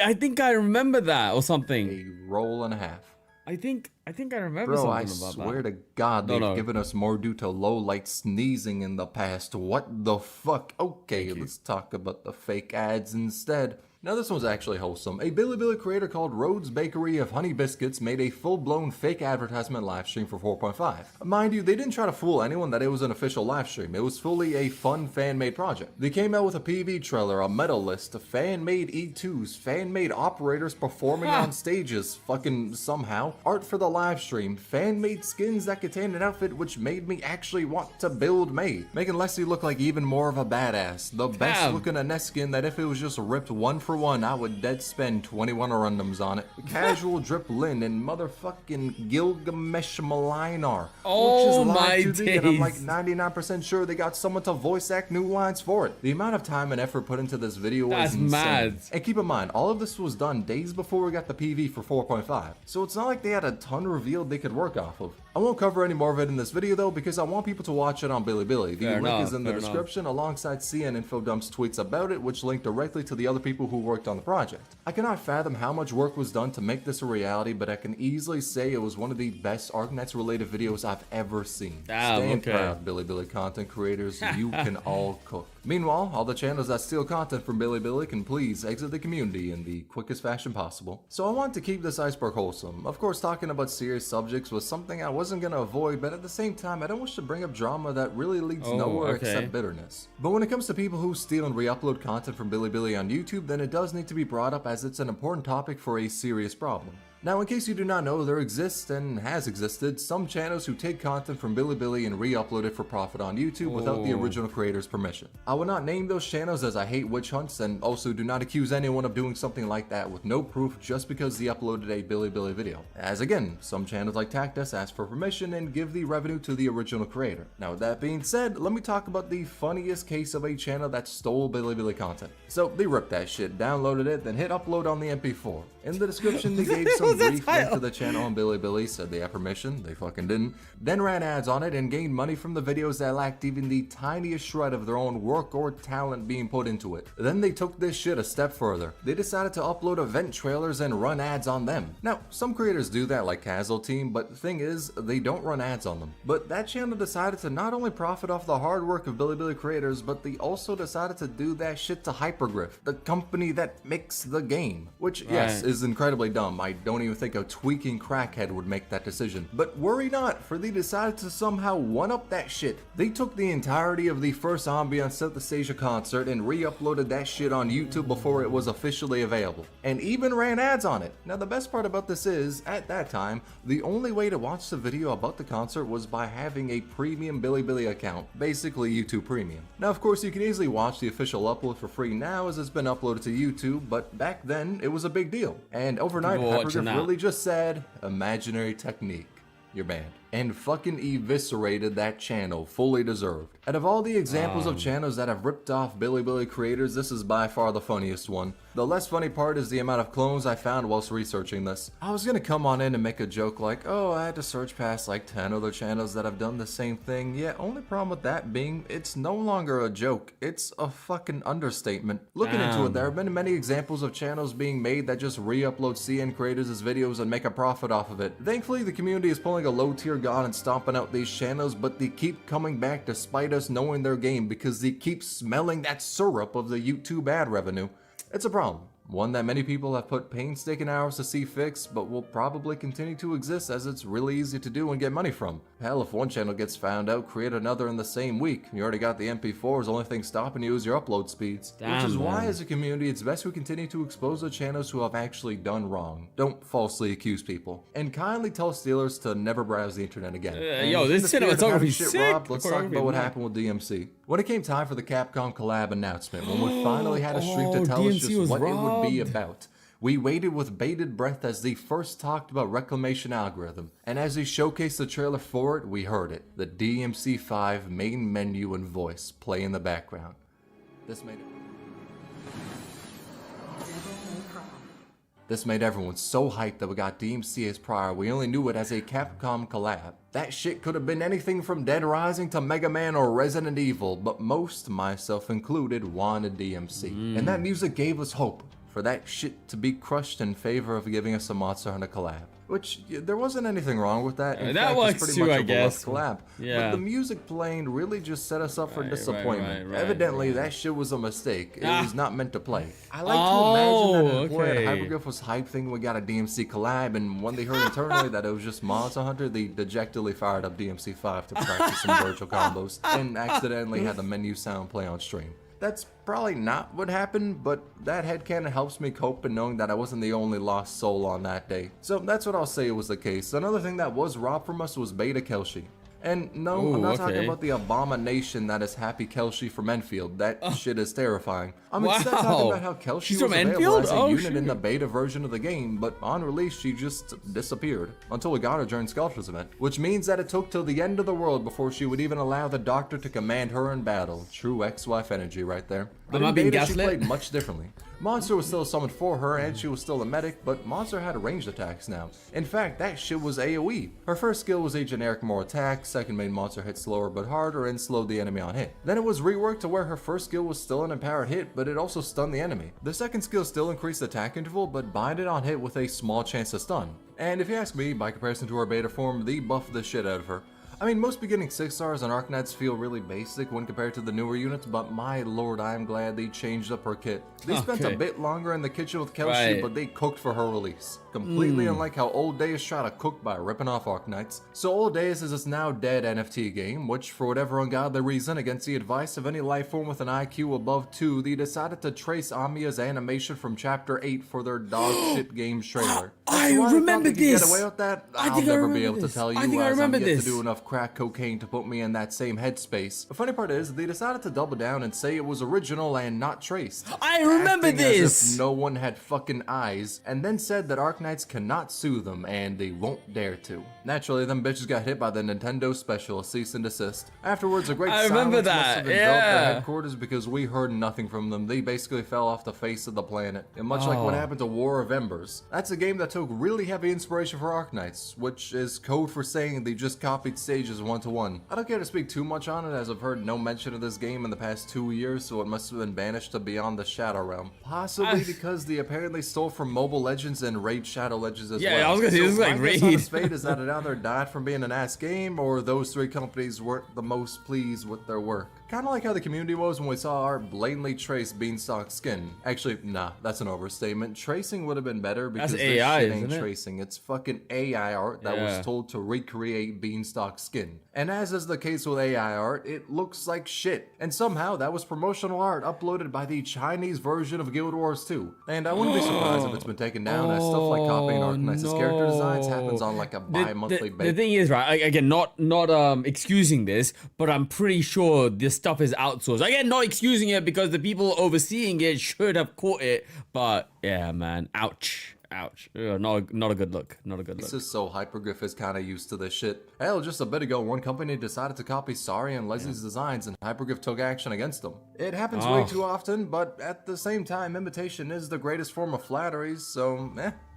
[SPEAKER 1] I think I remember that or something.
[SPEAKER 2] A roll and a half.
[SPEAKER 1] I think I remember something about that.
[SPEAKER 2] Bro, I swear to God, they've given us more due to low light sneezing in the past. What the fuck? Okay, let's talk about the fake ads instead. Now this one's actually wholesome. A Bilibili creator called Rhodes Bakery of Honey Biscuits made a full-blown fake advertisement live stream for 4.5. Mind you, they didn't try to fool anyone that it was an official live stream. It was fully a fun fan-made project. They came out with a PV trailer, a medal list, fan-made E2s, fan-made operators performing on stages, fucking somehow, art for the live stream, fan-made skins that contained an outfit which made me actually want to build May, making Leslie look like even more of a badass. The best looking Ines skin that if it was just ripped one for one, I would dead spend 21 arundums on it. Casual drip Lynn and motherfucking Gilgamesh Malinar.
[SPEAKER 1] Oh my
[SPEAKER 2] days.
[SPEAKER 1] days.
[SPEAKER 2] And I'm like 99% sure they got someone to voice act new lines for it. The amount of time and effort put into this video was insane.
[SPEAKER 1] Mad.
[SPEAKER 2] And keep in mind, all of this was done days before we got the PV for 4.5. So it's not like they had a ton revealed they could work off of. I won't cover any more of it in this video though because I want people to watch it on Bilibili. The link is in the description alongside CN Infodump's tweets about it, which link directly to the other people who worked on the project. I cannot fathom how much work was done to make this a reality, but I can easily say it was one of the best Arknights related videos I've ever seen. Stand proud, Bilibili content creators, you can all cook. Meanwhile, all the channels that steal content from Bilibili can please exit the community in the quickest fashion possible. So I want to keep this iceberg wholesome. Of course, talking about serious subjects was something I wasn't gonna avoid, but at the same time, I don't wish to bring up drama that really leads nowhere except bitterness. But when it comes to people who steal and re-upload content from Bilibili on YouTube, then it does need to be brought up as it's an important topic for a serious problem. Now, in case you do not know, there exists and has existed some channels who take content from Bilibili and re-upload it for profit on YouTube without the original creator's permission. I will not name those channels as I hate witch hunts, and also do not accuse anyone of doing something like that with no proof just because they uploaded a Bilibili video. As again, some channels like Tactus ask for permission and give the revenue to the original creator. Now, with that being said, let me talk about the funniest case of a channel that stole Bilibili content. So they ripped that shit, downloaded it, then hit upload on the MP4. In the description, they gave some brief link to the channel on Bilibili, said they had permission, they fucking didn't, then ran ads on it and gained money from the videos that lacked even the tiniest shred of their own work or talent being put into it. Then they took this shit a step further. They decided to upload event trailers and run ads on them. Now, some creators do that like Casual Team, but the thing is, they don't run ads on them. But that channel decided to not only profit off the hard work of Bilibili creators, but they also decided to do that shit to Hypergriff, the company that makes the game. Which, yes, is incredibly dumb. I don't even think a tweaking crackhead would make that decision. But worry not, for they decided to somehow one-up that shit. They took the entirety of the first Ambient Synthesasia concert and re-uploaded that shit on YouTube before it was officially available, and even ran ads on it. Now the best part about this is, at that time, the only way to watch the video about the concert was by having a premium Bilibili account, basically YouTube Premium. Now of course you can easily watch the official upload for free now as it's been uploaded to YouTube, but back then it was a big deal. And overnight, Hypergriff really just said, imaginary technique, you're banned. And fucking eviscerated that channel, fully deserved. Out of all the examples of channels that have ripped off Bilibili creators, this is by far the funniest one. The less funny part is the amount of clones I found whilst researching this. I was gonna come on in and make a joke like, oh, I had to search past like 10 other channels that have done the same thing. Yeah, only problem with that being, it's no longer a joke, it's a fucking understatement. Looking into it, there have been many examples of channels being made that just re-upload CN creators as videos and make a profit off of it. Thankfully, the community is pulling a low-tier god and stomping out these channels, but they keep coming back despite us knowing their game because they keep smelling that syrup of the YouTube ad revenue. It's a problem. One that many people have put painstaking hours to see fixed, but will probably continue to exist as it's really easy to do and get money from. Hell, if one channel gets found out, create another in the same week. You already got the MP4s, the only thing stopping you is your upload speeds. Which is why as a community, it's best we continue to expose the channels who have actually done wrong. Don't falsely accuse people. And kindly tell stealers to never browse the internet again.
[SPEAKER 1] Yo, this cinematography is sick!
[SPEAKER 2] Let's talk about what happened with DMC. When it came time for the Capcom collab announcement, when we finally had a stream to tell us just what it would be about, we waited with bated breath as they first talked about reclamation algorithm, and as they showcased the trailer for it, we heard it. The DMC5 main menu and voice play in the background. This made everyone so hyped that we got DMC as prior, we only knew it as a Capcom collab. That shit could have been anything from Dead Rising to Mega Man or Resident Evil, but most, myself included, wanted DMC. And that music gave us hope for that shit to be crushed in favor of giving us a Monster Hunter collab. Which, there wasn't anything wrong with that. In
[SPEAKER 1] that
[SPEAKER 2] fact,
[SPEAKER 1] works
[SPEAKER 2] it's pretty
[SPEAKER 1] too,
[SPEAKER 2] much
[SPEAKER 1] I
[SPEAKER 2] a
[SPEAKER 1] guess.
[SPEAKER 2] beloved collab.
[SPEAKER 1] Yeah.
[SPEAKER 2] But the music playing really just set us up for disappointment.
[SPEAKER 1] right,
[SPEAKER 2] Evidently, that shit was a mistake. It was not meant to play. I like to
[SPEAKER 1] Oh,
[SPEAKER 2] imagine that an employee at
[SPEAKER 1] okay.
[SPEAKER 2] Hyperglyph was hyped thinking we got a DMC collab, and when they heard internally that it was just Monster Hunter, they dejectedly fired up DMC5 to practice some virtual combos, and accidentally had the menu sound play on stream. That's probably not what happened, but that headcanon helps me cope in knowing that I wasn't the only lost soul on that day. So that's what I'll say was the case. Another thing that was robbed from us was Beta Kelshi. And no,
[SPEAKER 1] Ooh,
[SPEAKER 2] I'm not
[SPEAKER 1] okay.
[SPEAKER 2] talking about the abomination that is Happy Kelshi from Enfield. That shit is terrifying. I'm instead talking about how Kelshi
[SPEAKER 1] She's
[SPEAKER 2] was
[SPEAKER 1] from
[SPEAKER 2] available
[SPEAKER 1] Enfield?
[SPEAKER 2] as a
[SPEAKER 1] Oh,
[SPEAKER 2] unit in the
[SPEAKER 1] shoot.
[SPEAKER 2] beta version of the game, but on release she just disappeared until we got her during Sculptor's event, which means that it took till the end of the world before she would even allow the Doctor to command her in battle. True ex-wife energy right there. But
[SPEAKER 1] Am I
[SPEAKER 2] in
[SPEAKER 1] being
[SPEAKER 2] beta she
[SPEAKER 1] gaslit?
[SPEAKER 2] played much differently. Monster was still summoned for her and she was still a medic, but Monster had ranged attacks now. In fact, that shit was AoE. Her first skill was a generic more attack, second made Monster hit slower but harder and slowed the enemy on hit. Then it was reworked to where her first skill was still an empowered hit, but it also stunned the enemy. The second skill still increased attack interval, but binded on hit with a small chance to stun. And if you ask me, by comparison to her beta form, they buffed the shit out of her. I mean, most beginning 6 stars on Arknights feel really basic when compared to the newer units, but my lord, I am glad they changed up her kit. They spent a bit longer in the kitchen with Kelshi,
[SPEAKER 1] Right.
[SPEAKER 2] but they cooked for her release. Completely unlike how Old Days try to cook by ripping off Arknights. So Old Days is its now dead NFT game, which for whatever ungodly reason, against the advice of any life form with an IQ above 2, they decided to trace Amiya's animation from chapter 8 for their dog shit games trailer.
[SPEAKER 1] I
[SPEAKER 2] So why they thought
[SPEAKER 1] remember
[SPEAKER 2] they could
[SPEAKER 1] this.
[SPEAKER 2] Get away with that?
[SPEAKER 1] I
[SPEAKER 2] I'll
[SPEAKER 1] think I
[SPEAKER 2] never be
[SPEAKER 1] remember
[SPEAKER 2] able to
[SPEAKER 1] this.
[SPEAKER 2] tell you
[SPEAKER 1] I think I
[SPEAKER 2] as I'm
[SPEAKER 1] remember
[SPEAKER 2] yet to
[SPEAKER 1] this.
[SPEAKER 2] do enough crack cocaine to put me in that same headspace. The funny part is, they decided to double down and say it was original and not traced.
[SPEAKER 1] I remember
[SPEAKER 2] Acting as
[SPEAKER 1] this.
[SPEAKER 2] if no one had fucking eyes, and then said that Arknights cannot sue them, and they won't dare to. Naturally, them bitches got hit by the Nintendo special cease and desist. Afterwards, a great
[SPEAKER 1] I remember
[SPEAKER 2] silence must
[SPEAKER 1] that,
[SPEAKER 2] have enveloped their
[SPEAKER 1] yeah.
[SPEAKER 2] headquarters because we heard nothing from them. They basically fell off the face of the planet. And much like what
[SPEAKER 1] Oh.
[SPEAKER 2] happened to War of Embers, that's a game that took really heavy inspiration for Arknights, which is code for saying they just copied stages one-to-one. I don't care to speak too much on it, as I've heard no mention of this game in the past 2 years, so it must have been banished to Beyond the Shadow Realm. Possibly because they apparently stole from Mobile Legends and Raid Shadow Legends as well.
[SPEAKER 1] Yeah, I was gonna say, this is like
[SPEAKER 2] my guess on
[SPEAKER 1] Raid.
[SPEAKER 2] its fate is that it either died from being an ass game, or those 3 companies weren't the most pleased with their work. Kinda like how the community was when we saw our blatantly traced Beanstalk skin. Actually, nah, that's an overstatement. Tracing would have been better because
[SPEAKER 1] That's
[SPEAKER 2] this
[SPEAKER 1] AI,
[SPEAKER 2] shit ain't
[SPEAKER 1] isn't it?
[SPEAKER 2] tracing. It's fucking AI art that
[SPEAKER 1] Yeah.
[SPEAKER 2] was told to recreate Beanstalk skin. And as is the case with AI art, it looks like shit. And somehow that was promotional art uploaded by the Chinese version of Guild Wars 2. And I wouldn't be surprised if it's been taken down, as stuff like copying Arknights' character designs happens on like a bi-monthly
[SPEAKER 1] The
[SPEAKER 2] basis.
[SPEAKER 1] thing is, right, again, not excusing this, but I'm pretty sure this stuff is outsourced. Again, not excusing it because the people overseeing it should have caught it, but yeah, man, ouch. Ouch. Not a good look. Not a good
[SPEAKER 2] It's
[SPEAKER 1] look.
[SPEAKER 2] just so Hyperglyph is kinda used to this shit. Hell, just a bit ago, one company decided to copy Sari and Leslie's designs, and Hyperglyph took action against them. It happens way too often, but at the same time, imitation is the greatest form of flattery, so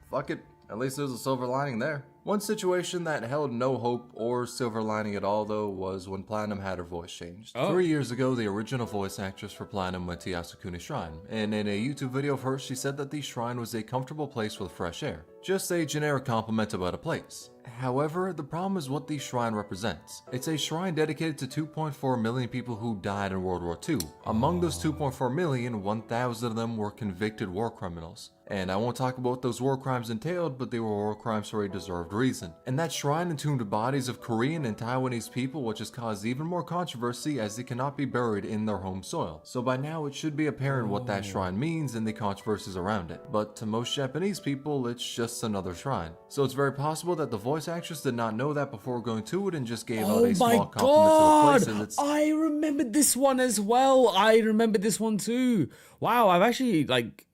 [SPEAKER 2] fuck it. At least there's a silver lining there. One situation that held no hope or silver lining at all, though, was when Platinum had her voice changed. 3 years ago, the original voice actress for Platinum went to Yasukuni Shrine, and in a YouTube video of hers, she said that the shrine was a comfortable place with fresh air. Just a generic compliment about a place. However, the problem is what the shrine represents. It's a shrine dedicated to 2.4 million people who died in World War II. Among those 2.4 million, 1,000 of them were convicted war criminals. And I won't talk about what those war crimes entailed, but they were war crimes for a deserved reason. And that shrine entombed the bodies of Korean and Taiwanese people, which has caused even more controversy as they cannot be buried in their home soil. So by now it should be apparent what that shrine means and the controversies around it. But to most Japanese people, it's just another shrine. So it's very possible that the voice actress did not know that before going to it and just gave out a small compliment to the place. And it's
[SPEAKER 1] I remember this one as well. I remember this one too. Wow, I've actually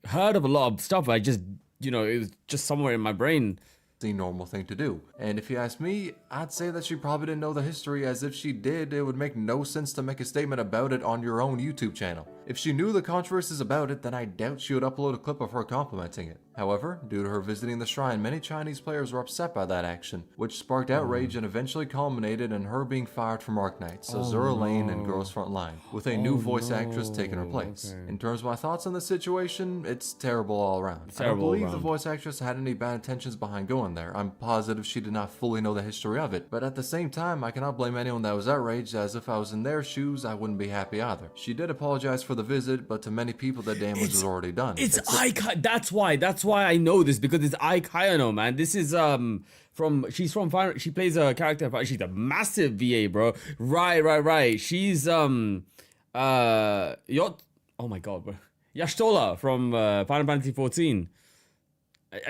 [SPEAKER 1] heard of a lot of stuff. I just, it was just somewhere in my brain.
[SPEAKER 2] the normal thing to do. And if you ask me, I'd say that she probably didn't know the history, as if she did, it would make no sense to make a statement about it on your own YouTube channel. If she knew the controversies about it, then I doubt she would upload a clip of her complimenting it. However, due to her visiting the shrine, many Chinese players were upset by that action, which sparked outrage and eventually culminated in her being fired from Arknights, Azura Lane, and Girls Front Line, with a new voice actress taking her place. In terms of my thoughts on the situation, it's terrible all around. I don't believe the voice actress had any bad intentions behind going there. I'm positive she did not fully know the history of it, but at the same time, I cannot blame anyone that was outraged, as if I was in their shoes, I wouldn't be happy either. She did apologize for the visit, but to many people, the damage was already done.
[SPEAKER 1] It's that's why I know this, because it's Ai Kayano, man. This is she's from Final, she plays a character, she's a massive VA, bro. Right. She's oh my god, bro. Yashtola from Final Fantasy 14.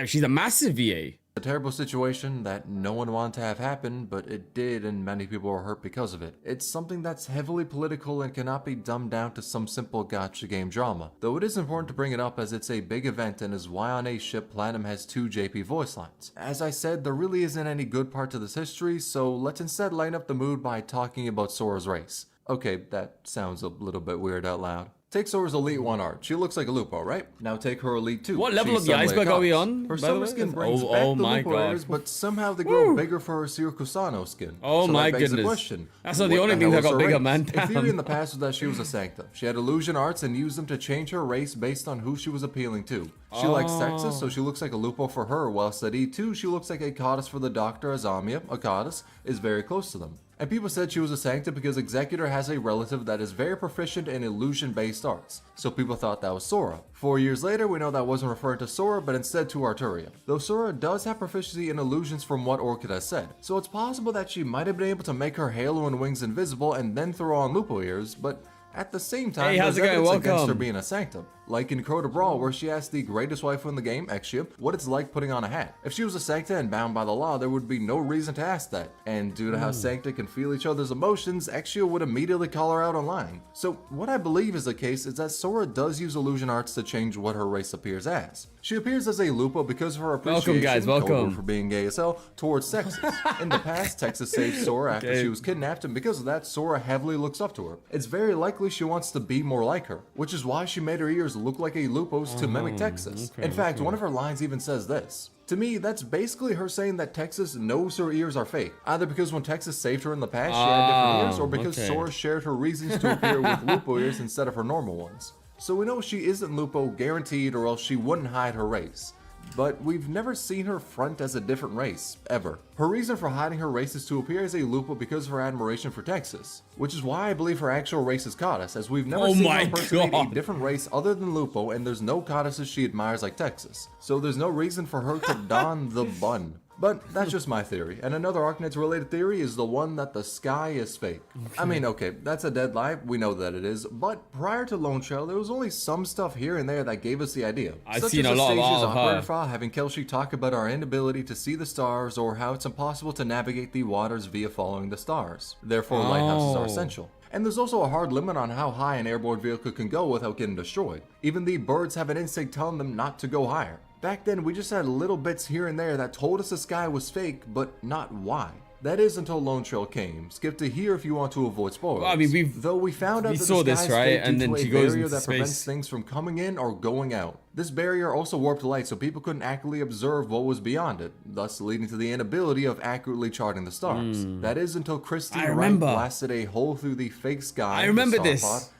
[SPEAKER 1] She's a massive VA.
[SPEAKER 2] A terrible situation that no one wanted to have happen, but it did, and many people were hurt because of it. It's something that's heavily political and cannot be dumbed down to some simple gacha game drama. Though it is important to bring it up, as it's a big event and is why on a ship Platinum has 2 JP voice lines. As I said, there really isn't any good part to this history, so let's instead lighten up the mood by talking about Sora's race. Okay, that sounds a little bit weird out loud. Take Sora's Elite 1 art. She looks like a Lupo, right? Now take her Elite 2.
[SPEAKER 1] What level of the iceberg are we on?
[SPEAKER 2] Her summer skin brings back the Lupo areas, but somehow they grow bigger for her Kusano skin.
[SPEAKER 1] Oh
[SPEAKER 2] so
[SPEAKER 1] my
[SPEAKER 2] that begs the
[SPEAKER 1] goodness.
[SPEAKER 2] question,
[SPEAKER 1] That's not the only thing that got bigger, man.
[SPEAKER 2] A theory in the past was that she was a Sancta. She had illusion arts and used them to change her race based on who she was appealing to. She likes Texas, so she looks like a Lupo for her, whilst at E2 she looks like a goddess for the Doctor, as Amia, a goddess, is very close to them. And people said she was a Sancta because Executor has a relative that is very proficient in illusion-based arts, so people thought that was Sora. 4 years later, we know that wasn't referring to Sora, but instead to Arturia. Though Sora does have proficiency in illusions from what Orchid has said, so it's possible that she might have been able to make her halo and wings invisible and then throw on Lupo ears, but at the same time,
[SPEAKER 1] hey, how's it going?
[SPEAKER 2] against her
[SPEAKER 1] Welcome.
[SPEAKER 2] being a Sanctum. Like in Crota Brawl, where she asked the greatest waifu in the game, Exia, what it's like putting on a hat. If she was a Sancta and bound by the law, there would be no reason to ask that. And due to how Sancta can feel each other's emotions, Exia would immediately call her out online. So what I believe is the case is that Sora does use illusion arts to change what her race appears as. She appears as a Lupo because of her appreciation, over for being gay as hell, towards Texas. In the past, Texas saved Sora after she was kidnapped, and because of that, Sora heavily looks up to her. It's very likely she wants to be more like her, which is why she made her ears look like a Lupo's to mimic Texas. In fact, one of her lines even says this. To me, that's basically her saying that Texas knows her ears are fake, either because when Texas saved her in the past, she had different ears, or because Sora shared her reasons to appear with Lupo ears instead of her normal ones. So we know she isn't Lupo guaranteed, or else she wouldn't hide her race. But we've never seen her front as a different race, ever. Her reason for hiding her race is to appear as a Lupo because of her admiration for Texas, which is why I believe her actual race is Goddess, as we've never seen her impersonate a different race other than Lupo, and there's no goddesses she admires like Texas. So there's no reason for her to don the bun. But that's just my theory, and another Arknights related theory is the one that the sky is fake. I mean, okay, that's a dead lie, we know that it is, but prior to Lone Trail, there was only some stuff here and there that gave us the idea.
[SPEAKER 1] I've seen a lot of
[SPEAKER 2] operator file having Kelshi talk about our inability to see the stars, or how it's impossible to navigate the waters via following the stars. Therefore, lighthouses are essential. And there's also a hard limit on how high an airborne vehicle can go without getting destroyed. Even the birds have an instinct telling them not to go higher. Back then, we just had little bits here and there that told us the sky was fake, but not why. That is until Lone Trail came. Skip to here if you want to avoid spoilers.
[SPEAKER 1] Well, I mean,
[SPEAKER 2] we found out that the sky is fake due to a barrier that prevents things from coming in or going out. This barrier also warped light, so people couldn't accurately observe what was beyond it, thus leading to the inability of accurately charting the stars. That is until Christine Wright blasted a hole through the fake sky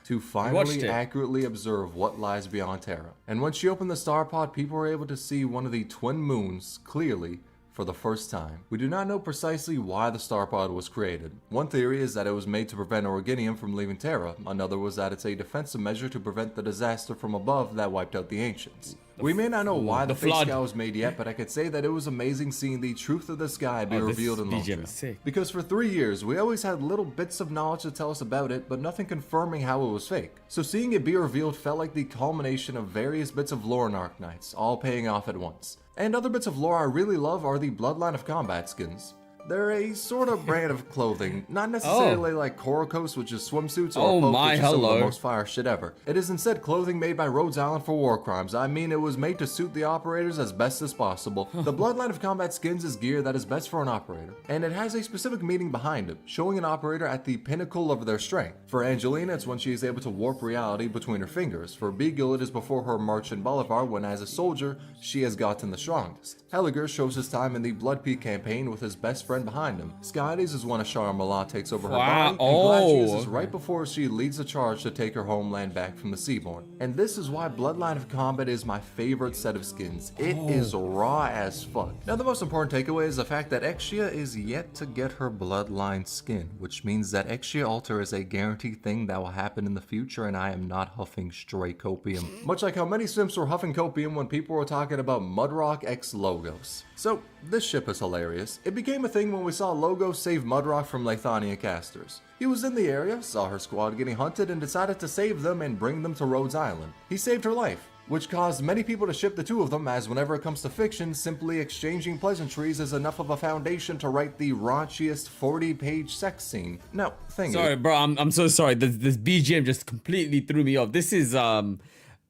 [SPEAKER 2] to finally accurately observe what lies beyond Terra. And when she opened the star pod, people were able to see one of the twin moons clearly for the first time. We do not know precisely why the star pod was created. One theory is that it was made to prevent Organium from leaving Terra. Another was that it's a defensive measure to prevent the disaster from above that wiped out the ancients. We may not know why the fake sky was made yet, but I could say that it was amazing seeing the truth of the sky be revealed in Lone Trail. Because for 3 years, we always had little bits of knowledge to tell us about it, but nothing confirming how it was fake. So seeing it be revealed felt like the culmination of various bits of lore in Arknights, all paying off at once. And other bits of lore I really love are the Bloodline of Combat skins. They're a sort of brand of clothing, not necessarily like Korokos, which is swimsuits, or
[SPEAKER 1] Oh
[SPEAKER 2] Poke,
[SPEAKER 1] my,
[SPEAKER 2] which is some of
[SPEAKER 1] hello.
[SPEAKER 2] the most fire shit ever. It is instead clothing made by Rhodes Island for war crimes. I mean, it was made to suit the operators as best as possible. The Bloodline of Combat skins is gear that is best for an operator, and it has a specific meaning behind it, showing an operator at the pinnacle of their strength. For Angelina, it's when she is able to warp reality between her fingers. For Beagle, it is before her march in Bolivar, when as a soldier, she has gotten the strongest. Helliger shows his time in the Blood Peak campaign with his best friend behind him. Skydes is when Ashara Mallah takes over her body, and Gladius is right before she leads the charge to take her homeland back from the Seaborn. And this is why Bloodline of Combat is my favorite set of skins. It is raw as fuck. Now the most important takeaway is the fact that Exia is yet to get her Bloodline skin, which means that Exia Alter is a guaranteed thing that will happen in the future, and I am not huffing stray copium. Much like how many simps were huffing copium when people were talking about Mudrock X Logos. So, this ship is hilarious. It became a thing when we saw Logos save Mudrock from Lethania casters. He was in the area, saw her squad getting hunted, and decided to save them and bring them to Rhodes Island. He saved her life, which caused many people to ship the two of them, as whenever it comes to fiction, simply exchanging pleasantries is enough of a foundation to write the raunchiest 40-page sex scene. Now,
[SPEAKER 1] Sorry, bro, I'm so sorry. This BGM just completely threw me off. This is from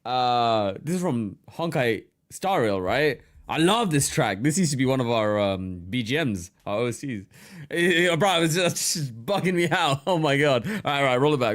[SPEAKER 1] Honkai Star Rail, right? I love this track. This used to be one of our BGMs, our OSTs. Bro, it's just bugging me out. Oh my god. All right, roll it back.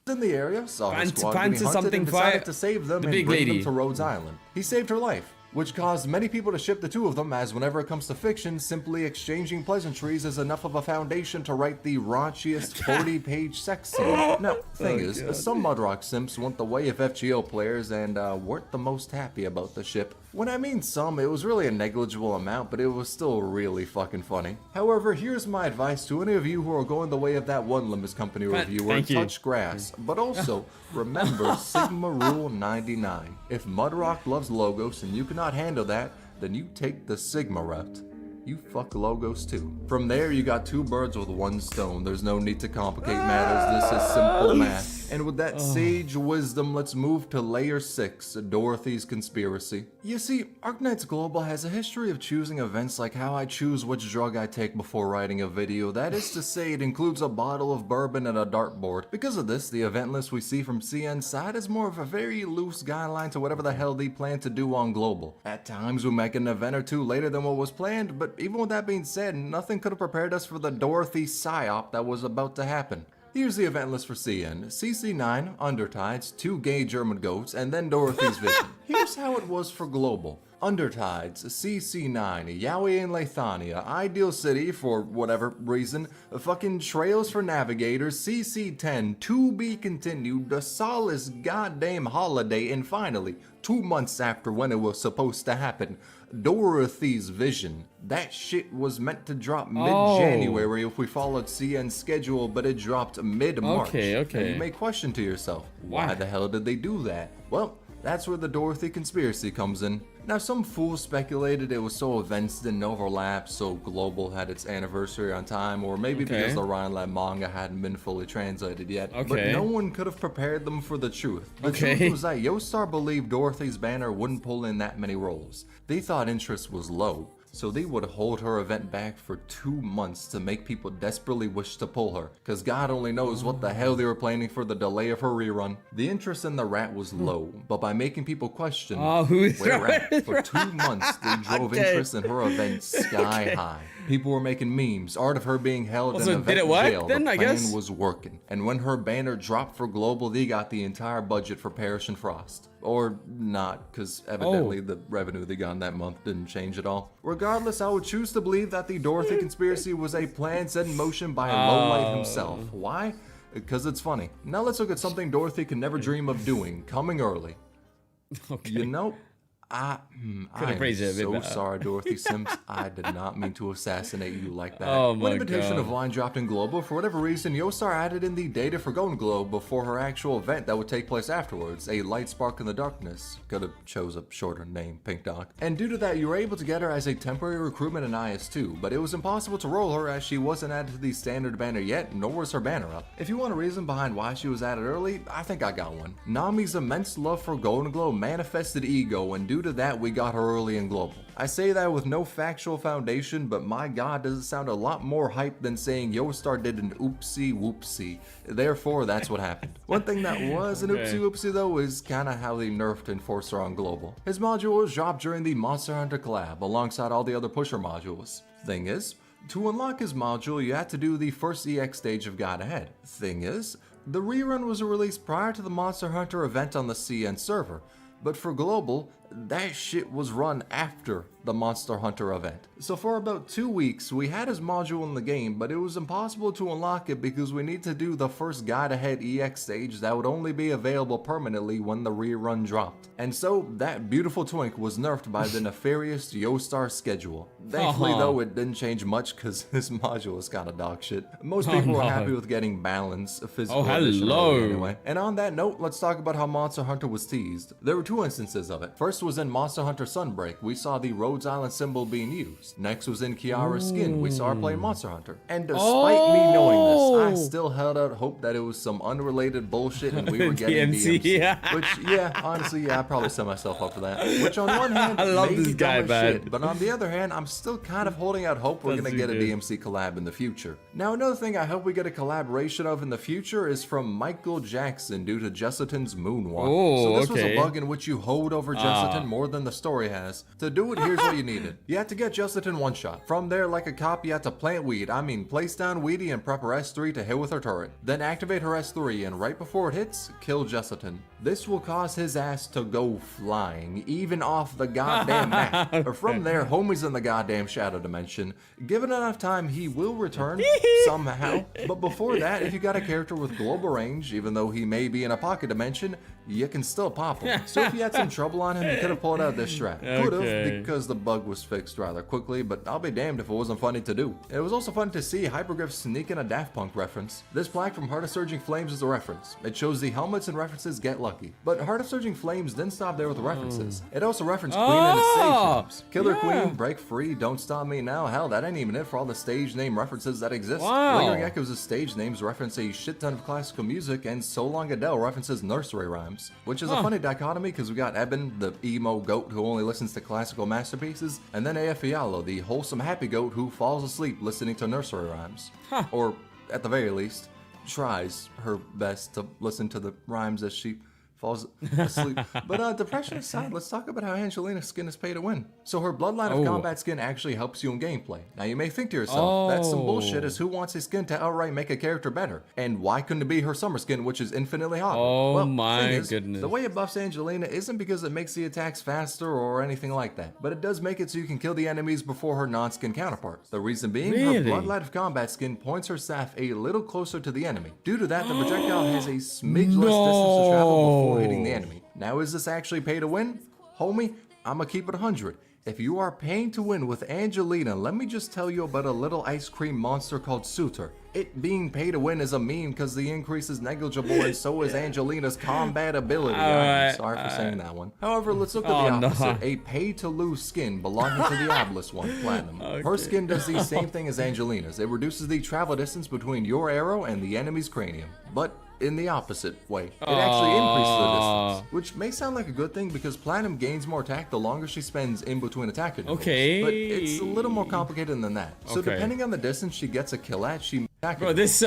[SPEAKER 2] In the area, saw her squad
[SPEAKER 1] Fanta
[SPEAKER 2] getting hunted,
[SPEAKER 1] something
[SPEAKER 2] and decided
[SPEAKER 1] fight.
[SPEAKER 2] to save them
[SPEAKER 1] The
[SPEAKER 2] and
[SPEAKER 1] big
[SPEAKER 2] bring them
[SPEAKER 1] lady.
[SPEAKER 2] to Rhodes Island. He saved her life, which caused many people to ship the two of them, as whenever it comes to fiction, simply exchanging pleasantries is enough of a foundation to write the raunchiest 40-page sex scene. Now, thing is, some Mudrock simps went the way of FGO players and weren't the most happy about the ship. When I mean some, it was really a negligible amount, but it was still really fucking funny. However, here's my advice to any of you who are going the way of that one Limbus Company reviewer, touch grass. But also, remember Sigma Rule 99. If Mudrock loves Logos and you cannot handle that, then you take the Sigma route. You fuck Logos too. From there, you got two birds with one stone. There's no need to complicate matters. This is simple math. And with that sage wisdom, let's move to layer 6, Dorothy's conspiracy. You see, Arknights Global has a history of choosing events like how I choose which drug I take before writing a video. That is to say, it includes a bottle of bourbon and a dartboard. Because of this, the event list we see from CN's side is more of a very loose guideline to whatever the hell they plan to do on Global. At times, we might get an event or two later than what was planned, but even with that being said, nothing could have prepared us for the Dorothy psyop that was about to happen. Here's the event list for CN. CC9, Undertides, 2 gay German goats, and then Dorothy's vision. Here's how it was for Global. Undertides, CC9, Yowie and Lethania, Ideal City for whatever reason, fucking Trails for Navigators, CC10, To Be Continued, The Solace Goddamn Holiday, and finally, 2 months after when it was supposed to happen, Dorothy's Vision. That shit was meant to drop mid-January if we followed CN's schedule, but it dropped mid-March.
[SPEAKER 1] Okay.
[SPEAKER 2] And you may question to yourself, why the hell did they do that? Well, that's where the Dorothy conspiracy comes in. Now, some fools speculated it was so events didn't overlap, so Global had its anniversary on time, or maybe because the Rhineland manga hadn't been fully translated yet. But no one could have prepared them for the truth. The truth was that Yostar believed Dorothy's banner wouldn't pull in that many rolls. They thought interest was low, so they would hold her event back for 2 months to make people desperately wish to pull her, cause God only knows what the hell they were planning for the delay of her rerun. The interest in the rat was low, but by making people question where at, for 2 months they drove interest in her event sky high. People were making memes, art of her being held in an event jail. The plan was working. And when her banner dropped for Global, they got the entire budget for Parrish and Frost. Or not, because evidently the revenue they got that month didn't change at all. Regardless, I would choose to believe that the Dorothy conspiracy was a plan set in motion by a lowlight himself. Why? Because it's funny. Now let's look at something Dorothy could never dream of doing, coming early. You know, I am so sorry, Dorothy Sims. I did not mean to assassinate you like that. When Invitation of Line dropped in Global, for whatever reason, Yostar added in the data for Golden Globe before her actual event that would take place afterwards, a light spark in the darkness. Could have chose a shorter name, Pink Doc. And due to that, you were able to get her as a temporary recruitment in IS2, but it was impossible to roll her as she wasn't added to the standard banner yet, nor was her banner up. If you want a reason behind why she was added early, I think I got one. Nami's immense love for Golden Globe manifested ego, and due due to that we got her early in global. I say that with no factual foundation, but my god does it sound a lot more hype than saying Yostar did an oopsie whoopsie. Therefore that's what happened. One thing that was an oopsie whoopsie though is kinda how they nerfed Enforcer on global. His module was dropped during the Monster Hunter collab alongside all the other pusher modules. Thing is, to unlock his module, you had to do the first EX stage of God Ahead. Thing is, the rerun was released prior to the Monster Hunter event on the CN server, but for global, that shit was run after the Monster Hunter event. So for about 2 weeks, we had his module in the game, but it was impossible to unlock it because we need to do the first God Ahead EX stage that would only be available permanently when the rerun dropped. And so that beautiful twink was nerfed by the nefarious Yostar schedule. Thankfully though, it didn't change much because his module is kinda dog shit. Most people were happy with getting balance, physical edition anyway. And on that note, let's talk about how Monster Hunter was teased. There were 2 instances of it. First was in Monster Hunter Sunbreak, we saw the Rhodes Island symbol being used. Next was in Kiara's skin, we saw her playing Monster Hunter. And despite me knowing this, I still held out hope that it was some unrelated bullshit and we were getting DMC. Which, yeah, honestly, yeah, I probably set myself up for that. Which on one hand,
[SPEAKER 1] I love this guy, man.
[SPEAKER 2] Shit, but on the other hand, I'm still kind of holding out hope we're gonna get a DMC collab in the future. Now, another thing I hope we get a collaboration of in the future is from Michael Jackson due to Jesselton's Moonwalk. So this was a bug in which you hoed over Jesselton more than the story has. To do it, here's what you needed. You had to get Jesselton one shot. From there, like a cop, you had to plant weed. I mean, place down Weedy and prep her S3 to hit with her turret. Then activate her S3 and right before it hits, kill Jesselton. This will cause his ass to go flying, even off the goddamn map. From there, homie's in the goddamn shadow dimension. Given enough time, he will return somehow. But before that, if you got a character with global range, even though he may be in a pocket dimension, you can still pop him. So if you had some trouble on him, you could have pulled out this strat. Could have, because the bug was fixed rather quickly, but I'll be damned if it wasn't funny to do. It was also fun to see Hypergriff sneak in a Daft Punk reference. This plaque from Heart of Surging Flames is a reference. It shows the helmets and references get lucky. But Heart of Surging Flames didn't stop there with the references. It also referenced Queen and its stage names. Killer Queen, Break Free, Don't Stop Me Now. Hell, that ain't even it for all the stage name references that exist. Lingering Echoes' stage names reference a shit ton of classical music, and So Long Adele references nursery rhymes, which is a funny dichotomy because we got Eben, the emo goat who only listens to classical masterpieces, and then AF Fialo, the wholesome happy goat who falls asleep listening to nursery rhymes. Or, at the very least, tries her best to listen to the rhymes as she falls asleep. But depression aside, let's talk about how Angelina's skin is pay to win. So her Bloodline of Combat skin actually helps you in gameplay. Now you may think to yourself, that's some bullshit, as who wants his skin to outright make a character better? And why couldn't it be her summer skin, which is infinitely hot? Well, my goodness. The way it buffs Angelina isn't because it makes the attacks faster or anything like that, but it does make it so you can kill the enemies before her non-skin counterparts. The reason being, her Bloodline of Combat skin points her staff a little closer to the enemy. Due to that, the projectile has a smidge less distance to travel before hitting the enemy. Now, is this actually pay to win? Homie, I'ma keep it 100. If you are paying to win with Angelina, let me just tell you about a little ice cream monster called Suitor. It being pay to win is a meme because the increase is negligible and so is Angelina's combat ability. I'm sorry for saying that one. However, let's look at the opposite. A pay to lose skin belonging to the Obelisk one, Platinum. Her skin does the same thing as Angelina's. It reduces the travel distance between your arrow and the enemy's cranium. But in the opposite way. It actually increases the distance, which may sound like a good thing because Platinum gains more attack the longer she spends in between attack intervals. But it's a little more complicated than that. So depending on the distance she gets a kill at, she
[SPEAKER 1] Bro, this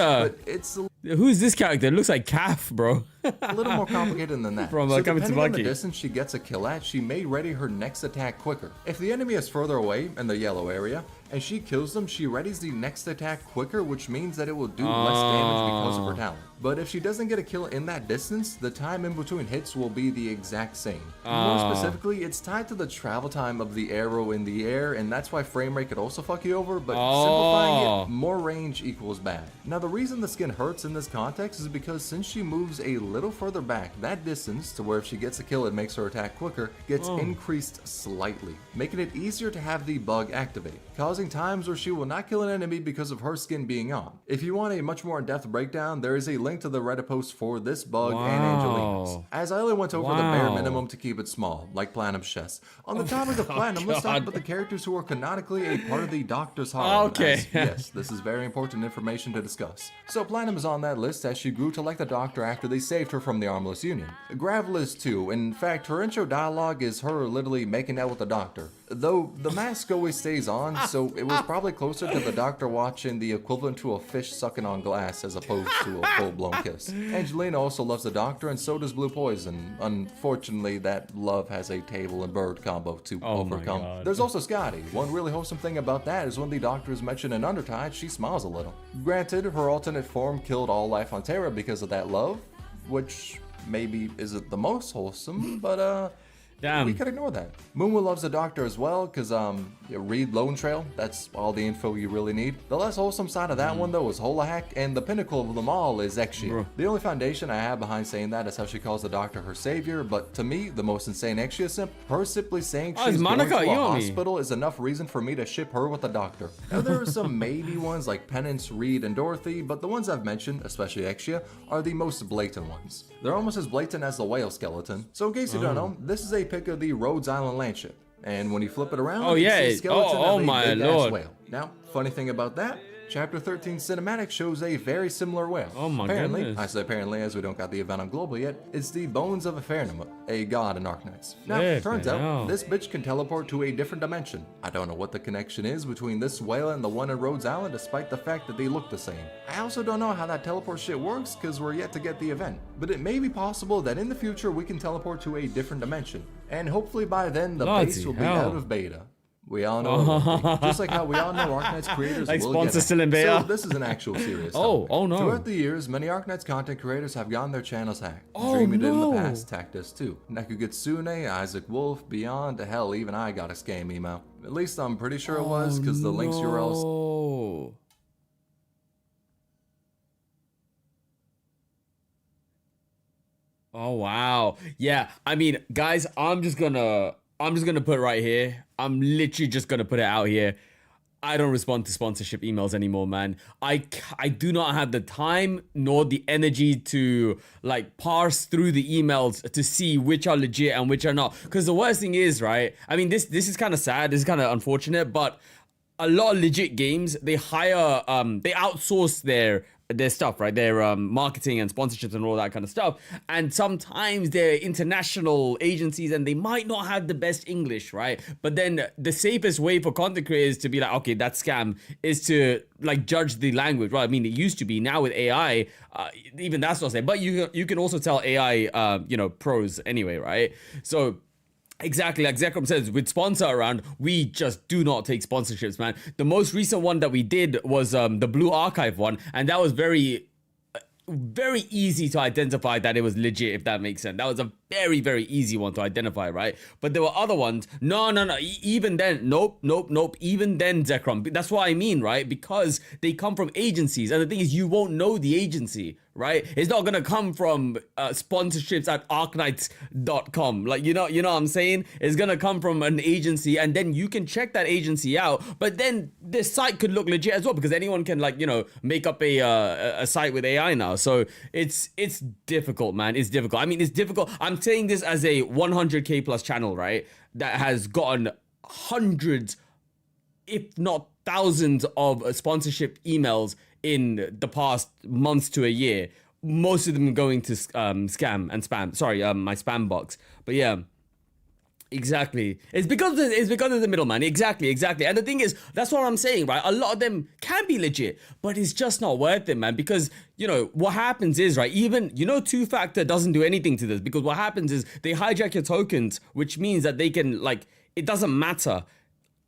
[SPEAKER 1] who's this character? It looks like Calf, bro.
[SPEAKER 2] A little more complicated than that.
[SPEAKER 1] From
[SPEAKER 2] so
[SPEAKER 1] depending
[SPEAKER 2] on the distance she gets a kill at, she may ready her next attack quicker. If the enemy is further away in the yellow area and she kills them, she readies the next attack quicker, which means that it will do less damage because of her talent. But if she doesn't get a kill in that distance, the time in between hits will be the exact same. More specifically, it's tied to the travel time of the arrow in the air, and that's why frame rate could also fuck you over, but simplifying it, more range equals bad. Now the reason the skin hurts in this context is because since she moves a little further back, that distance, to where if she gets a kill it makes her attack quicker, gets increased slightly, making it easier to have the bug activate, causing causing times where she will not kill an enemy because of her skin being on. If you want a much more in-depth breakdown, there is a link to the Reddit post for this bug and Angelina's. As I only went over the bare minimum to keep it small, like Platinum's chest. On the topic of Platinum, let's talk about the characters who are canonically a part of the Doctor's Harem. Yes, this is very important information to discuss. So Platinum is on that list as she grew to like the Doctor after they saved her from the Armless Union. Gravel is too. In fact, her intro dialogue is her literally making out with the Doctor. Though the mask always stays on, so it was probably closer to the Doctor watching the equivalent to a fish sucking on glass as opposed to a full-blown kiss. Angelina also loves the Doctor, and so does Blue Poison. Unfortunately, that love has a table and bird combo to overcome. There's also Scotty. One really wholesome thing about that is when the Doctor is mentioned in Undertide, she smiles a little. Granted, her alternate form killed all life on Terra because of that love, which maybe isn't the most wholesome, but we could ignore that. Moonwoo loves the Doctor as well, because read Lone Trail, that's all the info you really need. The less wholesome side of that one though is Holahack, and the pinnacle of them all is Exia. The only foundation I have behind saying that is how she calls the Doctor her savior, but to me, the most insane Exia simp, her simply saying she's going to a hospital is enough reason for me to ship her with the Doctor. Now there are some maybe ones like Penance, Reed, and Dorothy, but the ones I've mentioned, especially Exia, are the most blatant ones. They're almost as blatant as the whale skeleton. So in case you don't know, this is a pic of the Rhodes Island landship, and when you flip it around, you see a skeleton of a big-ass whale. Now, funny thing about that, Chapter 13 cinematic shows a very similar whale. Apparently, goodness. I say apparently as we don't got the event on Global yet, it's the bones of a Fairnema, a god in Arknights. Now, turns out, this bitch can teleport to a different dimension. I don't know what the connection is between this whale and the one in Rhodes Island, despite the fact that they look the same. I also don't know how that teleport shit works, because we're yet to get the event. But it may be possible that in the future we can teleport to a different dimension. And hopefully by then, the base will be out of beta. We all know, just like how we all know Arknights creators
[SPEAKER 1] like
[SPEAKER 2] will
[SPEAKER 1] sponsor
[SPEAKER 2] get
[SPEAKER 1] still in beta.
[SPEAKER 2] So this is an actual serious topic.
[SPEAKER 1] Oh no.
[SPEAKER 2] Throughout the years, many Arknights content creators have gotten their channels hacked. Dreamy did in the past, Tactus too. Nekugitsune, Isaac Wolf, Beyond, hell, even I got a scam email. At least I'm pretty sure it was, because the links URLs.
[SPEAKER 1] Oh wow. Yeah, I mean, guys, I'm just gonna put it right here. I'm literally just gonna put it out here. I don't respond to sponsorship emails anymore, man. I do not have the time nor the energy to like parse through the emails to see which are legit and which are not. Because the worst thing is, right? I mean, this is kind of sad. This is kind of unfortunate, but a lot of legit games, they hire, they outsource their stuff, right? Their marketing and sponsorships and all that kind of stuff. And sometimes they're international agencies and they might not have the best English, right? But then the safest way for content creators to be like, okay, that's scam, is to like judge the language, right? I mean, it used to be. Now with AI, even that's not safe. But you can also tell AI, pros anyway, right? So exactly, like Zekrom says, with sponsor around, we just do not take sponsorships, man. The most recent one that we did was the Blue Archive one, and that was very easy to identify that it was legit, if that makes sense. That was a very, very easy one to identify, right? But there were other ones. No. Even then, nope. Even then, Zekrom. That's what I mean, right? Because they come from agencies. And the thing is, you won't know the agency, right? It's not going to come from sponsorships at Arknights.com. Like, you know what I'm saying? It's going to come from an agency, and then you can check that agency out. But then the site could look legit as well, because anyone can, like, make up a site with AI now. So it's difficult, man. It's difficult. I mean, it's difficult. I'm saying this as a 100k plus channel, right? That has gotten hundreds, if not thousands of sponsorship emails in the past months to a year. Most of them going to scam and spam. Sorry, my spam box. But yeah. Exactly. It's because of the middleman. Exactly. And the thing is, that's what I'm saying, right? A lot of them can be legit, but it's just not worth it, man. Because, what happens is, right, even, two-factor doesn't do anything to this, because what happens is they hijack your tokens, which means that they can, like, it doesn't matter.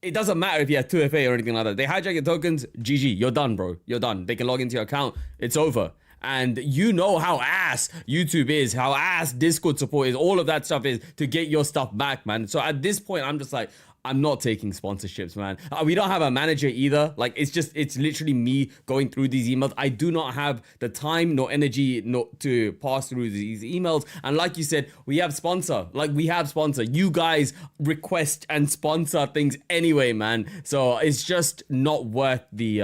[SPEAKER 1] It doesn't matter if you have 2FA or anything like that. They hijack your tokens, GG, you're done, bro. You're done. They can log into your account. It's over. And you know how ass YouTube is, how ass Discord support is, all of that stuff is to get your stuff back, man. So at this point, I'm just like, I'm not taking sponsorships, man. We don't have a manager either. Like, it's literally me going through these emails. I do not have the time nor energy to pass through these emails. And like you said, we have sponsor. Like, we have sponsor. You guys request and sponsor things anyway, man. So it's just not worth the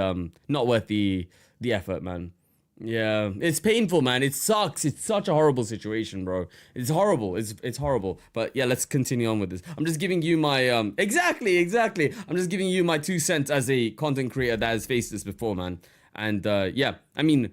[SPEAKER 1] effort, man. Yeah, it's painful, man. It sucks. It's such a horrible situation, bro. It's horrible. It's horrible. But yeah, let's continue on with this. I'm just giving you my exactly. I'm just giving you my 2 cents as a content creator that has faced this before, man. And yeah, I mean,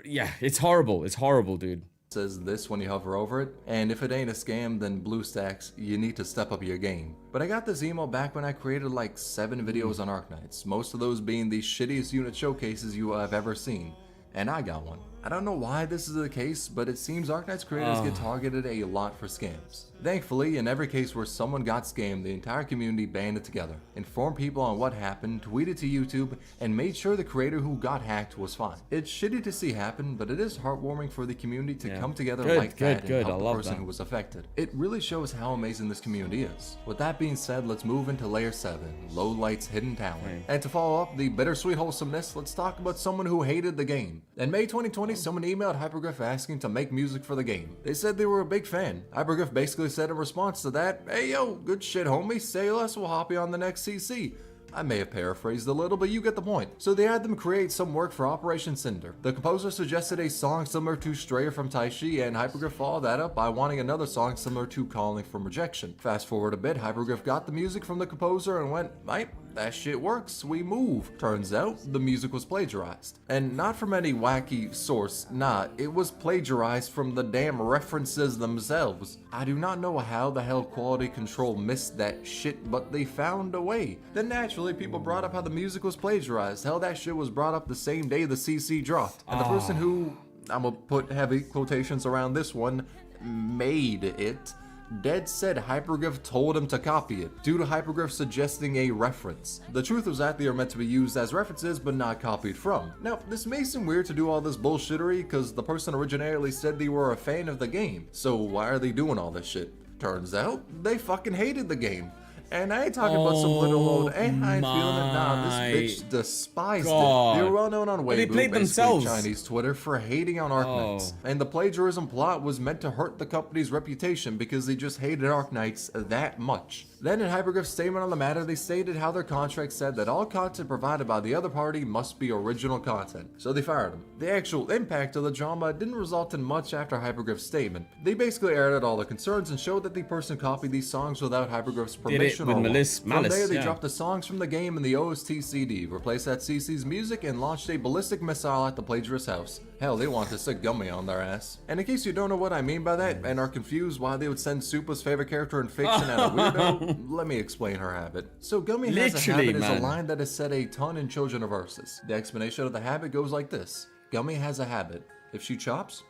[SPEAKER 1] yeah, it's horrible. It's horrible, dude.
[SPEAKER 2] Says this when you hover over it, and if it ain't a scam, then BlueStacks, you need to step up your game. But I got this email back when I created like 7 videos on Arknights, most of those being the shittiest unit showcases you have ever seen. And I got one. I don't know why this is the case, but it seems Arknights creators get targeted a lot for scams. Thankfully, in every case where someone got scammed, the entire community banded together, informed people on what happened, tweeted to YouTube, and made sure the creator who got hacked was fine. It's shitty to see happen, but it is heartwarming for the community to come together like that and help the person who was affected. It really shows how amazing this community is. With that being said, let's move into Layer 7, Low Light's Hidden Talent. And to follow up the bittersweet wholesomeness, let's talk about someone who hated the game. In May 2020, someone emailed Hypergriff asking to make music for the game. They said they were a big fan. Hypergriff basically said in response to that, "Hey yo, good shit homie, say less, we'll hop you on the next CC." I may have paraphrased a little, but you get the point. So they had them create some work for Operation Cinder. The composer suggested a song similar to Strayer from Taishi, and Hypergriff followed that up by wanting another song similar to Calling from Rejection. Fast forward a bit, Hypergriff got the music from the composer and went, "Mate, that shit works, we move." Turns out, the music was plagiarized. And not from any wacky source, nah, it was plagiarized from the damn references themselves. I do not know how the hell quality control missed that shit, but they found a way. Then naturally, people brought up how the music was plagiarized. Hell, that shit was brought up the same day the CC dropped. And the person who, I'm gonna put heavy quotations around this one, made it, dead said Hypergriff told him to copy it, due to Hypergriff suggesting a reference. The truth was that they are meant to be used as references, but not copied from. Now, this may seem weird to do all this bullshittery, because the person originally said they were a fan of the game, so why are they doing all this shit? Turns out, they fucking hated the game. And I ain't talking about some little old, I ain't feeling it, nah, this bitch despised it. They were well known on Weibo, basically Chinese Twitter, for hating on Arknights. And the plagiarism plot was meant to hurt the company's reputation because they just hated Arknights that much. Then in Hypergriff's statement on the matter, they stated how their contract said that all content provided by the other party must be original content, so they fired him. The actual impact of the drama didn't result in much after Hypergriff's statement. They basically aired out all the concerns and showed that the person copied these songs without Hypergriff's permission. From there, they dropped the songs from the game in the OST CD, replaced that CC's music, and launched a ballistic missile at the plagiarist's house. Hell, they want to stick Gummy on their ass. And in case you don't know what I mean by that, and are confused why they would send Supa's favorite character in fiction at a weirdo, let me explain her habit. So Gummy has a habit is a line that is said a ton in Children of Ursus. The explanation of the habit goes like this. Gummy has a habit. If she chops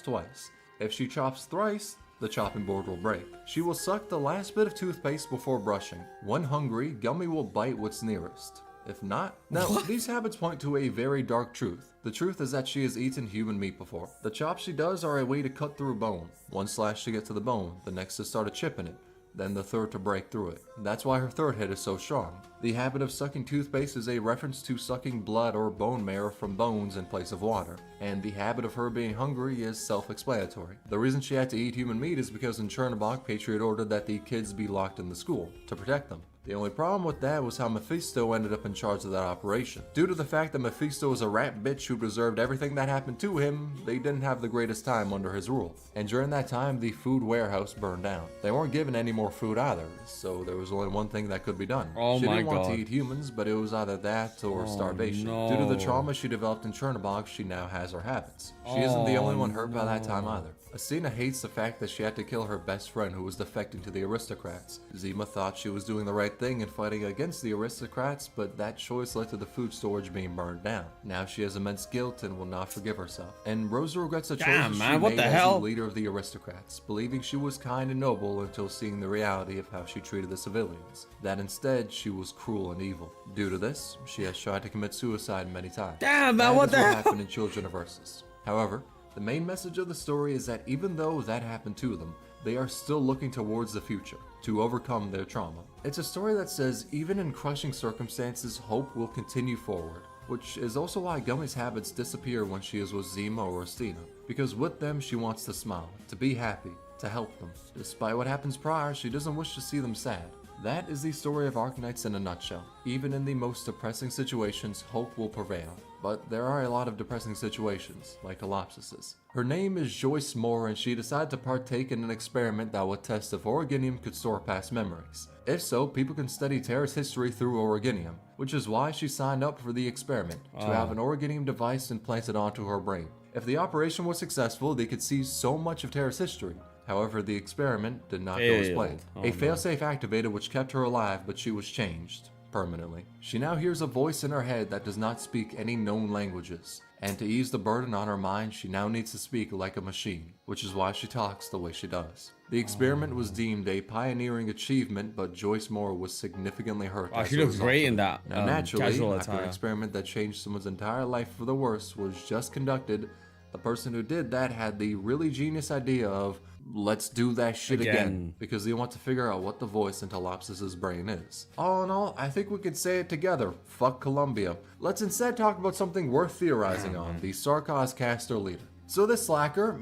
[SPEAKER 2] twice. If she chops thrice, the chopping board will break. She will suck the last bit of toothpaste before brushing. When hungry, Gummy will bite what's nearest. If not, now these habits point to a very dark truth. The truth is that she has eaten human meat before. The chops she does are a way to cut through bone. One slash to get to the bone, the next to start a chip in it, then the third to break through it. That's why her third hit is so strong. The habit of sucking toothpaste is a reference to sucking blood or bone marrow from bones in place of water. And the habit of her being hungry is self-explanatory. The reason she had to eat human meat is because in Chernobog, Patriot ordered that the kids be locked in the school to protect them. The only problem with that was how Mephisto ended up in charge of that operation. Due to the fact that Mephisto was a rat bitch who deserved everything that happened to him, they didn't have the greatest time under his rule. And during that time, the food warehouse burned down. They weren't given any more food either, so there was only one thing that could be done. She didn't want to eat humans, but it was either that or starvation. Due to the trauma she developed in Chernobog, she now has her habits. She isn't the only one hurt by that time either. Asina hates the fact that she had to kill her best friend who was defecting to the aristocrats. Zima thought she was doing the right thing in fighting against the aristocrats, but that choice led to the food storage being burned down. Now she has immense guilt and will not forgive herself. And Rosa regrets the choice she made as the leader of the aristocrats, believing she was kind and noble until seeing the reality of how she treated the civilians. That instead, she was cruel and evil. Due to this, she has tried to commit suicide many times.
[SPEAKER 1] Damn, man, what the hell?
[SPEAKER 2] Happened in Children of Ursus. However, the main message of the story is that even though that happened to them, they are still looking towards the future. to overcome their trauma. It's a story that says even in crushing circumstances, hope will continue forward, which is also why Gummy's habits disappear when she is with Zima or Stina, because with them she wants to smile, to be happy, to help them. Despite what happens prior, she doesn't wish to see them sad. That is the story of Arknights in a nutshell. Even in the most depressing situations, hope will prevail. But there are a lot of depressing situations, like Collapsises. Her name is Joyce Moore, and she decided to partake in an experiment that would test if Originium could store past memories. If so, people can study Terra's history through Originium, which is why she signed up for the experiment, to have an Originium device implanted onto her brain. If the operation was successful, they could see so much of Terra's history. However, the experiment did not go as planned. A failsafe activated which kept her alive, but she was changed permanently. She now hears a voice in her head that does not speak any known languages, and to ease the burden on her mind, she now needs to speak like a machine, which is why she talks the way she does. The experiment was deemed a pioneering achievement, but Joyce Moore was significantly hurt.
[SPEAKER 1] She looks great in that.
[SPEAKER 2] Now, naturally, after an experiment that changed someone's entire life for the worse was just conducted, the person who did that had the really genius idea of, let's do that shit again, because they want to figure out what the voice in Tolopsis' brain is. All in all, I think we could say it together. Fuck Columbia. Let's instead talk about something worth theorizing on, the Sarkaz caster leader. So this slacker,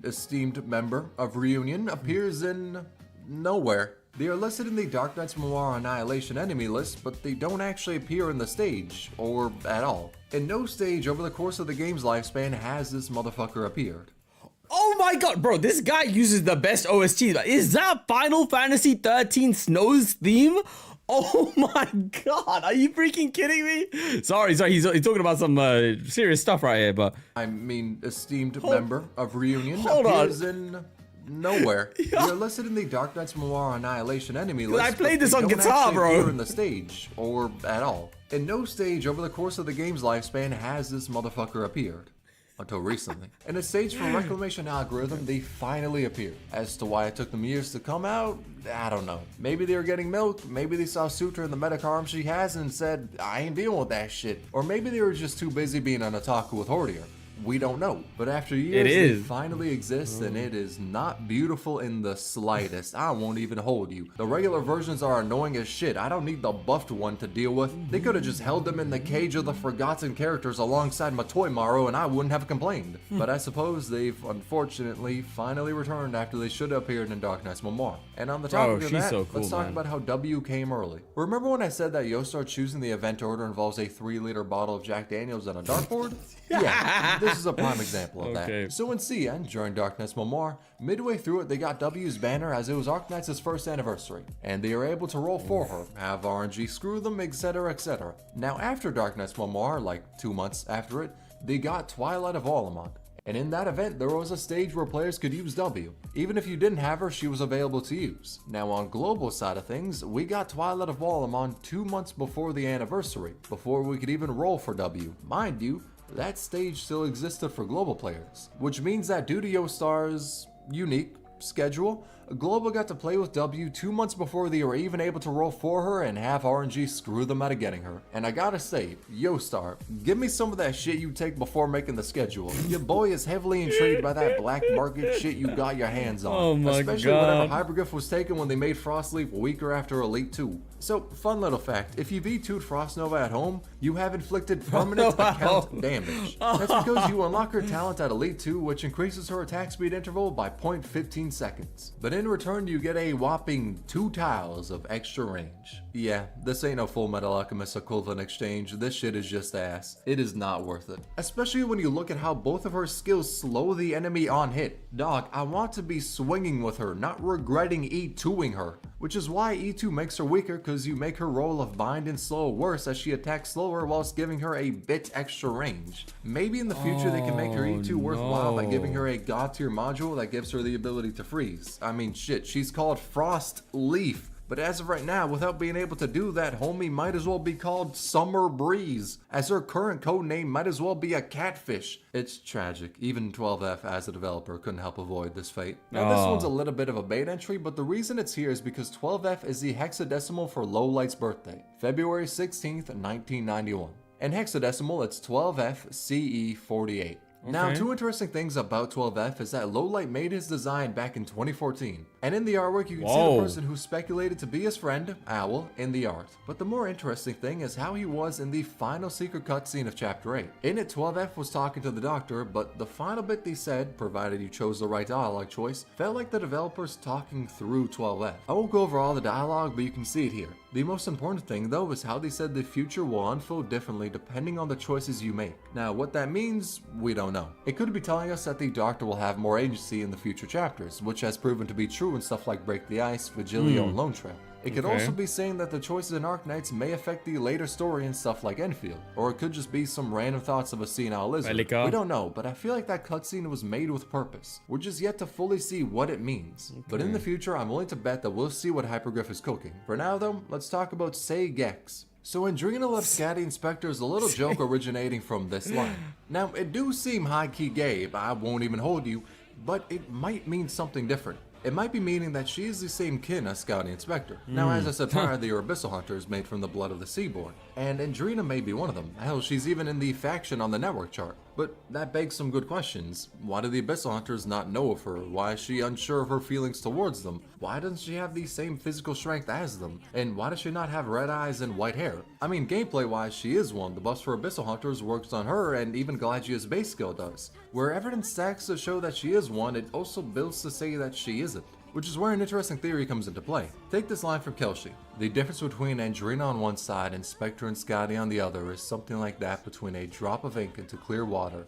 [SPEAKER 2] esteemed member of Reunion, appears in nowhere. They are listed in the Arknights Memoir Annihilation enemy list, but they don't actually appear in the stage, or at all. In no stage over the course of the game's lifespan has this motherfucker appeared.
[SPEAKER 1] Oh my god, bro, this guy uses the best OST. Is that Final Fantasy 13 Snow's theme? Oh my god, are you freaking kidding me? Sorry, he's talking about some serious stuff right here, but...
[SPEAKER 2] esteemed member of Reunion appears in nowhere. You're listed in the Arknights Memoir Annihilation enemy list.
[SPEAKER 1] I played this on
[SPEAKER 2] don't
[SPEAKER 1] guitar, bro.
[SPEAKER 2] Appear in the stage, or at all. In no stage over the course of the game's lifespan has this motherfucker appeared. Until recently. In a stage for Reclamation Algorithm, they finally appeared. As to why it took them years to come out, I don't know. Maybe they were getting milk, maybe they saw Sutra in the medic arm she has and said, I ain't dealing with that shit. Or maybe they were just too busy being an otaku with Hordier. We don't know. But after years, they finally exist, and it is not beautiful in the slightest. I won't even hold you. The regular versions are annoying as shit. I don't need the buffed one to deal with. They could have just held them in the cage of the forgotten characters alongside Matoi Maru, and I wouldn't have complained. But I suppose they've unfortunately finally returned after they should have appeared in Arknights Memoir. And on the topic of that, let's talk about how W came early. Remember when I said that Yostar choosing the event order involves a 3-liter bottle of Jack Daniels and a dartboard? Yeah, this is a prime example of that. So in CN, during Arknights Memoir, midway through it they got W's banner as it was Arknights' first anniversary, and they were able to roll for her, have RNG screw them, etc, etc. Now after Arknights Memoir, like 2 months after it, they got Twilight of Olamont. And in that event, there was a stage where players could use W. Even if you didn't have her, she was available to use. Now on global side of things, we got Twilight of Walamon 2 months before the anniversary, before we could even roll for W. Mind you, that stage still existed for global players, which means that due to Yostar's unique schedule, Global got to play with W 2 months before they were even able to roll for her and have RNG screw them out of getting her. And I gotta say, Yostar, give me some of that shit you take before making the schedule. Your boy is heavily intrigued by that black market shit you got your hands on.
[SPEAKER 1] Oh my
[SPEAKER 2] Especially
[SPEAKER 1] god.
[SPEAKER 2] whenever Hyperglyph was taken when they made Frostleaf weaker after Elite 2. So, fun little fact, if you V2'd Frostnova at home, you have inflicted permanent account damage. That's because you unlock her talent at Elite 2, which increases her attack speed interval by 0.15 seconds. But in return, you get a whopping 2 tiles of extra range. Yeah, this ain't no Full Metal Alchemist equivalent exchange, this shit is just ass. It is not worth it. Especially when you look at how both of her skills slow the enemy on hit. Dog, I want to be swinging with her, not regretting E2ing her. Which is why E2 makes her weaker, because you make her roll of bind and slow worse as she attacks slower whilst giving her a bit extra range. Maybe in the future they can make her E2 worthwhile by giving her a god tier module that gives her the ability to freeze. I mean shit, she's called Frost Leaf. But as of right now, without being able to do that, homie might as well be called Summer Breeze, as her current code name might as well be a catfish. It's tragic. Even 12F as a developer couldn't help avoid this fate. Now this one's a little bit of a bait entry, but the reason it's here is because 12F is the hexadecimal for Lowlight's birthday, February 16th, 1991. In hexadecimal, it's 12F CE48. Now, 2 interesting things about 12F is that Lowlight made his design back in 2014, And in the artwork, you can see the person who's speculated to be his friend, Owl, in the art. But the more interesting thing is how he was in the final secret cutscene of Chapter 8. In it, 12F was talking to the Doctor, but the final bit they said, provided you chose the right dialogue choice, felt like the developers talking through 12F. I won't go over all the dialogue, but you can see it here. The most important thing, though, is how they said the future will unfold differently depending on the choices you make. Now, what that means, we don't know. It could be telling us that the Doctor will have more agency in the future chapters, which has proven to be true in stuff like Break the Ice, Vigilio, and Lone Trail. It could also be saying that the choices in Arknights may affect the later story and stuff like Enfield, or it could just be some random thoughts of a senile lizard. We don't know, but I feel like that cutscene was made with purpose. We're just yet to fully see what it means. But in the future, I'm willing to bet that we'll see what Hypergriff is cooking. For now though, let's talk about Say Gex. So Andrina left Scatty Inspector is a little joke originating from this line. Now, it do seem high-key gay, but I won't even hold you, but it might mean something different. It might be meaning that she is the same kin as Scouty Inspector. Now, as I said prior, they are Abyssal Hunters made from the blood of the Seaborn, and Andrina may be one of them. Hell, she's even in the faction on the network chart. But that begs some good questions. Why do the Abyssal Hunters not know of her? Why is she unsure of her feelings towards them? Why doesn't she have the same physical strength as them? And why does she not have red eyes and white hair? I mean, gameplay-wise, she is one. The buffs for Abyssal Hunters works on her, and even Galagia's base skill does. Where evidence stacks to show that she is one, it also builds to say that she isn't. Which is where an interesting theory comes into play. Take this line from Kelshi. The difference between Andrina on one side and Spectre and Scotty on the other is something like that between a drop of ink into clear water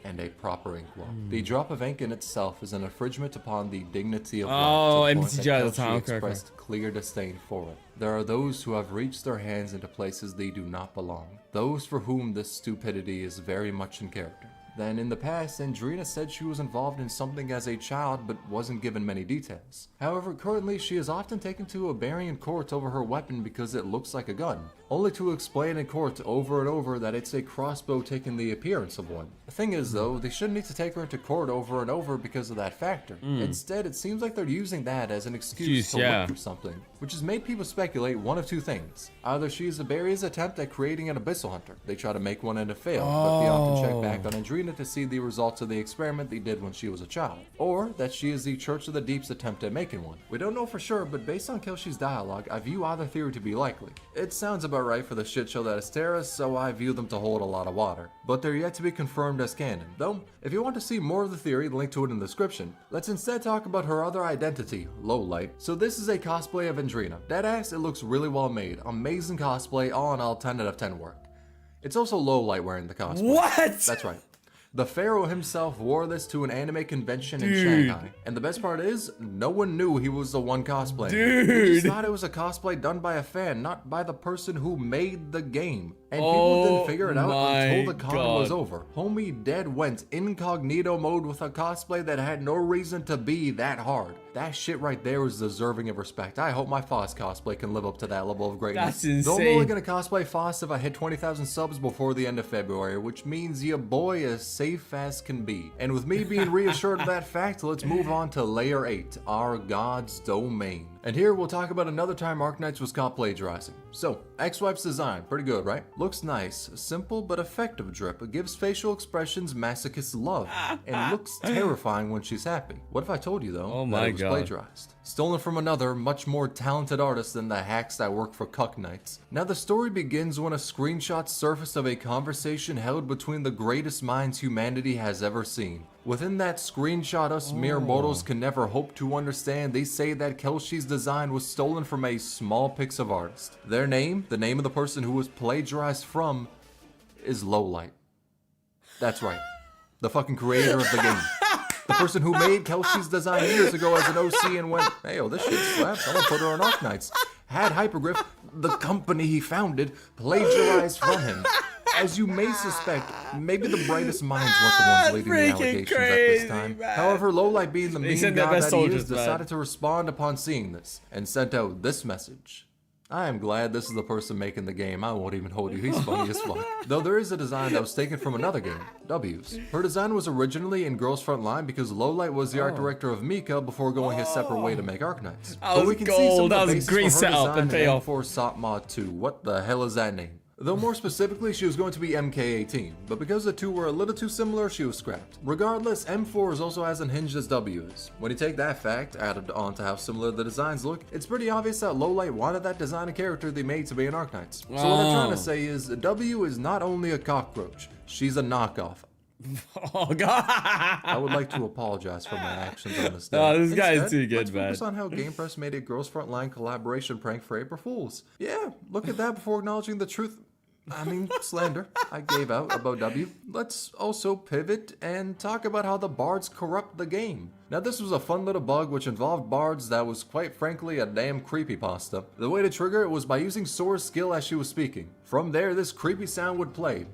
[SPEAKER 2] and a proper inkwell. The drop of ink in itself is an infringement upon the dignity of life. Kelshi expressed clear disdain for it. There are those who have reached their hands into places they do not belong. Those for whom this stupidity is very much in character. Then in the past, Andrina said she was involved in something as a child but wasn't given many details. However, currently she is often taken to a Barian court over her weapon because it looks like a gun, only to explain in court over and over that it's a crossbow taking the appearance of one. The thing is though, they shouldn't need to take her into court over and over because of that factor. Instead, it seems like they're using that as an excuse to look for something, which has made people speculate one of two things. Either she is Aberia's attempt at creating an Abyssal Hunter. They try to make one and it failed, but they often check back on Andrina to see the results of the experiment they did when she was a child. Or that she is the Church of the Deep's attempt at making one. We don't know for sure, but based on Kelshi's dialogue, I view either theory to be likely. It sounds about right for the shit show that is Terra, so I view them to hold a lot of water. But they're yet to be confirmed as canon. Though, if you want to see more of the theory, link to it in the description. Let's instead talk about her other identity, Lowlight. So this is a cosplay of Andrina. Deadass, it looks really well made. Amazing cosplay, all in all 10 out of 10 work. It's also Lowlight wearing the cosplay.
[SPEAKER 1] What?
[SPEAKER 2] That's right. The Pharaoh himself wore this to an anime convention in Shanghai. And the best part is, no one knew he was the one cosplaying. They just thought it was a cosplay done by a fan, not by the person who made the game. And people didn't figure it out until the con was over. Homie dead went incognito mode with a cosplay that had no reason to be that hard. That shit right there was deserving of respect. I hope my Foss cosplay can live up to that level of greatness.
[SPEAKER 1] That's insane.
[SPEAKER 2] Though I'm only gonna cosplay Foss if I hit 20,000 subs before the end of February, which means your boy is safe as can be. And with me being reassured of that fact, let's move on to Layer 8, our God's Domain. And here we'll talk about another time Arknights was caught plagiarizing. So, X-Wife's design, pretty good, right? Looks nice, simple but effective drip. It gives facial expressions masochists love, and looks terrifying when she's happy. What if I told you though, that it was plagiarized? Stolen from another, much more talented artist than the hacks that work for Arknights. Now the story begins when a screenshot surfaced of a conversation held between the greatest minds humanity has ever seen. Within that screenshot, us mere mortals can never hope to understand. They say that Kelshi's design was stolen from a small Pixar artist. Their name, the name of the person who was plagiarized from, is Lowlight. That's right. The fucking creator of the game. The person who made Kelshi's design years ago as an OC and went, hey, yo, this shit slaps, I'm gonna put her on Arknights. Had Hypergriff, the company he founded, plagiarized from him. As you may suspect, maybe the brightest minds weren't the ones leading the allegations at this time. However, Lowlight being the mean god that he is, decided to respond upon seeing this, and sent out this message. I am glad this is the person making the game. I won't even hold you, he's funny as fuck. Though there is a design that was taken from another game, W's. Her design was originally in Girls Front Line because Lowlight was the art director of Mika before going his separate way to make Arknights.
[SPEAKER 1] That was gold, that was a great setup and payoff.
[SPEAKER 2] For SOP Mod 2, what the hell is that name? Though more specifically, she was going to be MK18, but because the two were a little too similar, she was scrapped. Regardless, M4 is also as unhinged as W is. When you take that fact, added on to how similar the designs look, it's pretty obvious that Lowlight wanted that design and character they made to be an Arknights. So what I'm trying to say is, W is not only a cockroach, she's a knockoff.
[SPEAKER 1] Oh god!
[SPEAKER 2] I would like to apologize for my actions on this day.
[SPEAKER 1] Oh, this guy is
[SPEAKER 2] Instead,
[SPEAKER 1] too good,
[SPEAKER 2] let's
[SPEAKER 1] man.
[SPEAKER 2] focus on how Game Press made a Girls Frontline collaboration prank for April Fools. Yeah, look at that before acknowledging the truth. I mean, slander I gave out about W. Let's also pivot and talk about how the bards corrupt the game. Now this was a fun little bug which involved bards that was quite frankly a damn creepypasta. The way to trigger it was by using Sora's skill as she was speaking. From there, this creepy sound would play.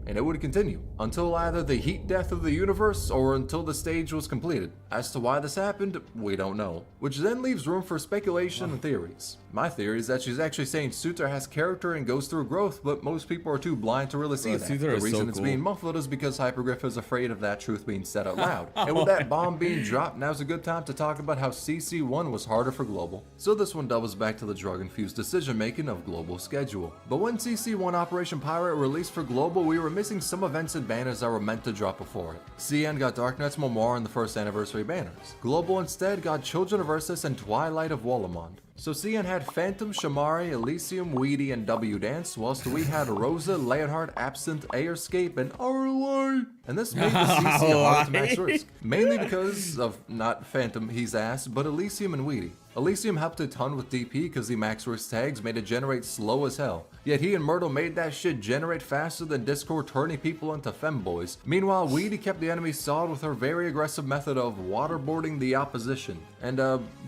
[SPEAKER 2] And it would continue until either the heat death of the universe or until the stage was completed. As to why this happened, we don't know, which then leaves room for speculation and theories. My theory is that she's actually saying Suter has character and goes through growth, but most people are too blind to really see that. The reason it's being muffled is because Hypergriff is afraid of that truth being said out loud. And with that bomb being dropped, now's a good time to talk about how CC1 was harder for Global. So this one doubles back to the drug-infused decision-making of Global's schedule. But when CC1 Operation Pirate released for Global, we were missing some events and banners that were meant to drop before it. CN got Arknights Memoir and the first anniversary banners. Global instead got Children of Ursus and Twilight of Wallamond. So CN had Phantom, Shamari, Elysium, Weedy, and W Dance, whilst we had Rosa, Leonhardt, Absinthe, Airscape, and Arlight. And this made the CC hard to max risk. Mainly because of not Phantom, he's ass, but Elysium and Weedy. Elysium helped a ton with DP because the max risk tags made it generate slow as hell. Yet he and Myrtle made that shit generate faster than Discord, turning people into femboys. Meanwhile, Weedy kept the enemy solid with her very aggressive method of waterboarding the opposition. And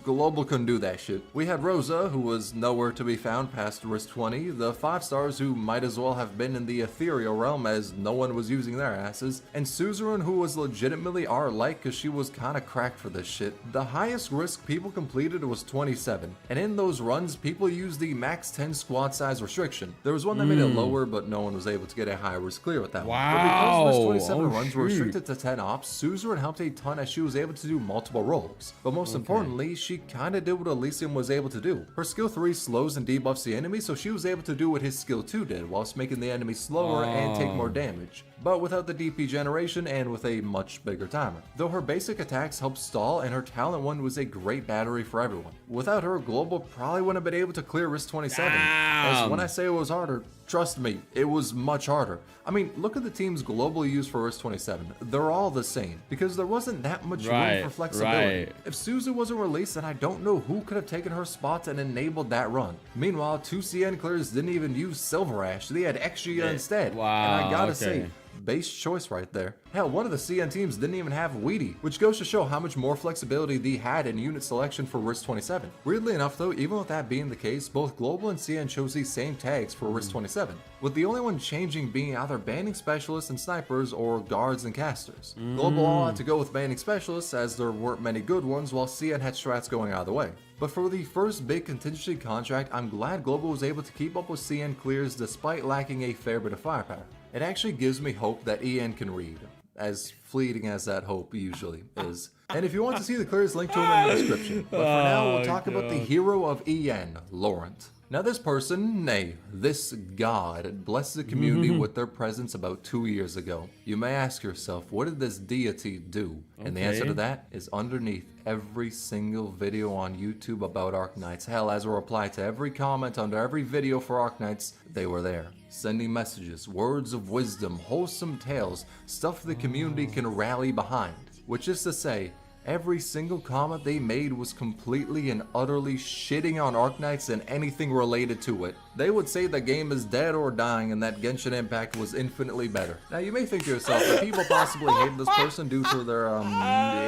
[SPEAKER 2] Global couldn't do that shit. We had Rosa, who was nowhere to be found past risk 20, the 5 stars who might as well have been in the ethereal realm as no one was using their asses, and Suzerain, who was legitimately R-like because she was kinda cracked for this shit. The highest risk people completed was 27, and in those runs, people used the max 10 squad size restriction. There was one that made it lower, but no one was able to get a high risk clear with that one. But because risk 27 runs were restricted to 10 ops, Suzerain helped a ton as she was able to do multiple roles. But most importantly, she kinda did what Elysium was able to do. Her skill 3 slows and debuffs the enemy, so she was able to do what his skill 2 did, whilst making the enemy slower and take more damage, but without the DP generation and with a much bigger timer. Though her basic attacks helped stall, and her talent 1 was a great battery for everyone. Without her, Global probably wouldn't have been able to clear risk 27. As when I say it was harder, trust me, it was much harder. I mean, look at the teams Global used for risk 27. They're all the same, because there wasn't that much room for flexibility. If Suzu wasn't released, then I don't know who could have taken her spot and enabled that run. Meanwhile, 2 CN clears didn't even use Silver Ash, they had Exia instead. And I gotta say, base choice right there. Hell, one of the CN teams didn't even have Weedy, which goes to show how much more flexibility they had in unit selection for risk 27. Weirdly enough though, even with that being the case, both Global and CN chose these same tags for risk 27, with the only one changing being either banning specialists and snipers or guards and casters. Global all had to go with banning specialists as there weren't many good ones, while CN had strats going either way. But for the first big contingency contract, I'm glad Global was able to keep up with CN clears despite lacking a fair bit of firepower. It actually gives me hope that EN can read, as fleeting as that hope usually is. And if you want to see the clears, link to him in the description. But for now, we'll talk about the hero of EN, Laurent. Now this person, nay, this god, blessed the community with their presence about 2 years ago. You may ask yourself, what did this deity do? And the answer to that is underneath every single video on YouTube about Arknights. Hell, as a reply to every comment under every video for Arknights, they were there. Sending messages, words of wisdom, wholesome tales, stuff the community can rally behind. Which is to say, every single comment they made was completely and utterly shitting on Arknights and anything related to it. They would say the game is dead or dying and that Genshin Impact was infinitely better. Now you may think to yourself that people possibly hated this person due to their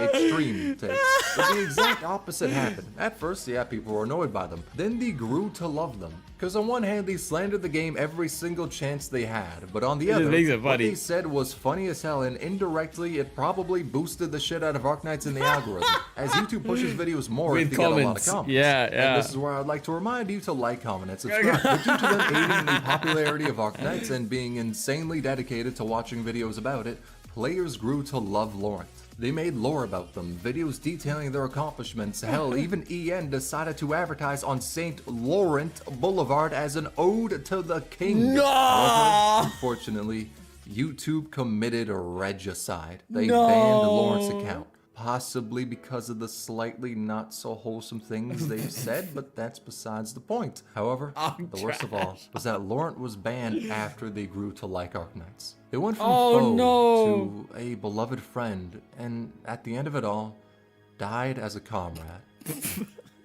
[SPEAKER 2] extreme takes, but the exact opposite happened. At first, yeah, people were annoyed by them. Then they grew to love them. Because on one hand, they slandered the game every single chance they had, but on the other, what they said was funny as hell, and indirectly, it probably boosted the shit out of Arknights in the algorithm, as YouTube pushes videos more if they get a lot of comments. And this is where I'd like to remind you to like, comment, and subscribe. But due to them aiding the popularity of Arknights and being insanely dedicated to watching videos about it, players grew to love Laurent. They made lore about them, videos detailing their accomplishments. Hell, even EN decided to advertise on St. Laurent Boulevard as an ode to the king.
[SPEAKER 1] No!
[SPEAKER 2] However, unfortunately, YouTube committed a regicide. They banned Lawrent's account. Possibly because of the slightly not so wholesome things they've said, but that's besides the point. However, the worst of all was that Laurent was banned after they grew to like Arknights. They went from foe to a beloved friend, and at the end of it all, died as a comrade.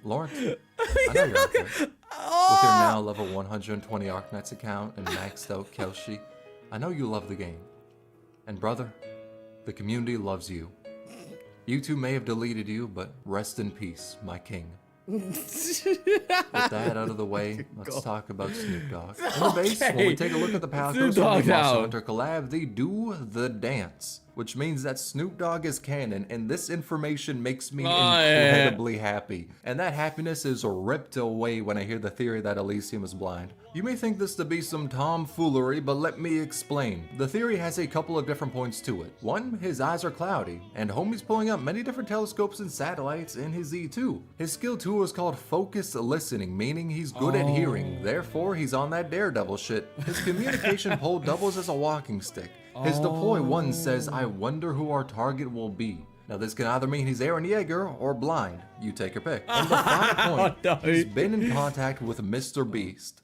[SPEAKER 2] Laurent, I know you're out there. With your now level 120 Arknights account and maxed out Kelshi, I know you love the game. And brother, the community loves you. YouTube may have deleted you, but rest in peace, my king. With that out of the way, let's talk about Snoop Dogg. In the base, when we take a look at the Palcos from the Monster Hunter collab, they do the dance, which means that Snoop Dogg is canon, and this information makes me incredibly happy. And that happiness is ripped away when I hear the theory that Elysium is blind. You may think this to be some tomfoolery, but let me explain. The theory has a couple of different points to it. One, his eyes are cloudy, and homie's pulling up many different telescopes and satellites in his Z2. His skill 2 is called focused listening, meaning he's good at hearing, therefore he's on that daredevil shit. His communication pole doubles as a walking stick. His deploy 1 says, I wonder who our target will be. Now this can either mean he's Aaron Yeager or blind. You take your pick. And the final point, he's been in contact with Mr. Beast.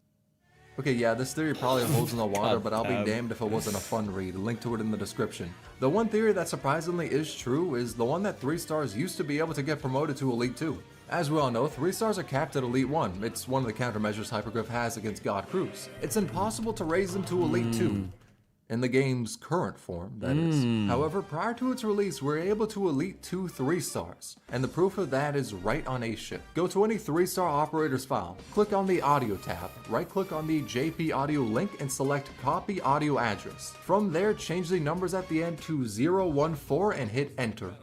[SPEAKER 2] Okay, yeah, this theory probably holds in the water, but I'll be damned if it wasn't a fun read. Link to it in the description. The one theory that surprisingly is true is the one that 3 stars used to be able to get promoted to Elite 2. As we all know, 3 stars are capped at Elite 1. It's one of the countermeasures Hypergriff has against God Cruz. It's impossible to raise them to Elite 2. In the game's current form, that is. However, prior to its release, we were able to Elite 2 3 stars, and the proof of that is right on a ship. Go to any 3-star operator's file, click on the audio tab, right-click on the JP audio link, and select copy audio address. From there, change the numbers at the end to 014 and hit enter.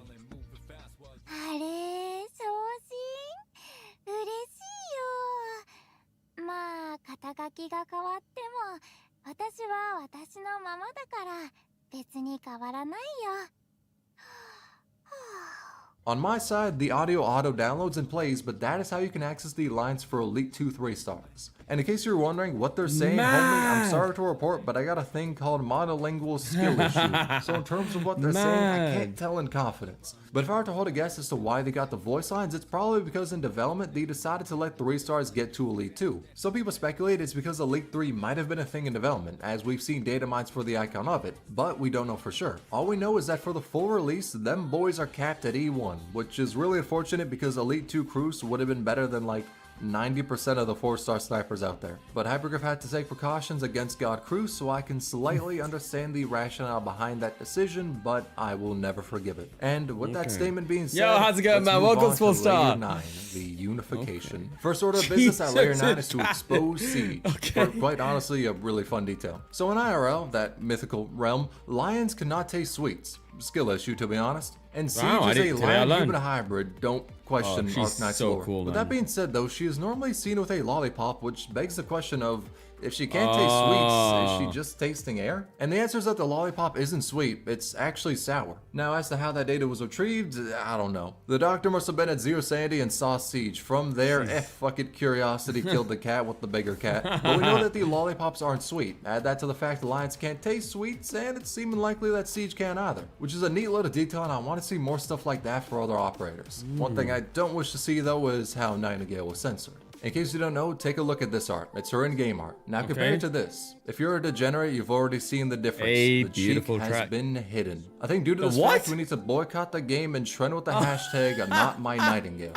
[SPEAKER 2] On my side, the audio auto downloads and plays, but that is how you can access the lines for Elite 2 3 stars. And in case you're wondering what they're saying, homie, I'm sorry to report, but I got a thing called monolingual skill issue. So in terms of what they're saying, I can't tell in confidence. But if I were to hold a guess as to why they got the voice lines, it's probably because in development, they decided to let 3 stars get to Elite 2. Some people speculate it's because Elite 3 might have been a thing in development, as we've seen data mines for the icon of it, but we don't know for sure. All we know is that for the full release, them boys are capped at E1, which is really unfortunate because Elite 2 Cruise would have been better than like 90% of the 4-star snipers out there. But Hypergriff had to take precautions against God Cruz, so I can slightly understand the rationale behind that decision, but I will never forgive it. And with that statement being said,
[SPEAKER 1] yo, how's it going, man? Welcome to 4-star.
[SPEAKER 2] Layer 9, the unification. First order of business at Layer 9 is to expose Siege. For quite honestly, a really fun detail. So in IRL, that mythical realm, lions cannot taste sweets. Skill issue, to be honest. And Siege is a lion-human hybrid. Don't question Arknights lore.
[SPEAKER 1] Cool,
[SPEAKER 2] with that being said, though, she is normally seen with a lollipop, which begs the question of, if she can't taste sweets, is she just tasting air? And the answer is that the lollipop isn't sweet, it's actually sour. Now, as to how that data was retrieved, I don't know. The doctor must have been at Zero Sanity and saw Siege. From there, fuck it, curiosity killed the cat with the bigger cat. But we know that the lollipops aren't sweet. Add that to the fact the lions can't taste sweets, and it's seeming likely that Siege can't either. Which is a neat load of detail, and I want to see more stuff like that for other operators. One thing I don't wish to see, though, is how Nightingale was censored. In case you don't know, take a look at this art. It's her in-game art. Now compare it to this. If you're a degenerate, you've already seen the difference. The cheek has been hidden. I think due to this fact, we need to boycott the game and trend with the hashtag not my Nightingale.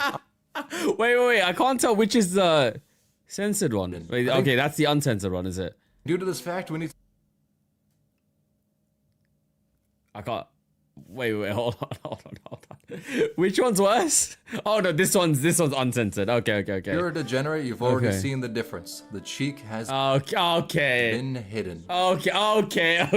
[SPEAKER 1] Wait. I can't tell which is the censored one. Wait, okay, that's the uncensored one, is it?
[SPEAKER 2] Due to this fact, we need to...
[SPEAKER 1] I can't... Wait, hold on. Which one's worse? Oh no, this one's uncensored. Okay.
[SPEAKER 2] You're a degenerate, you've already seen the difference. The cheek has been hidden.
[SPEAKER 1] Okay.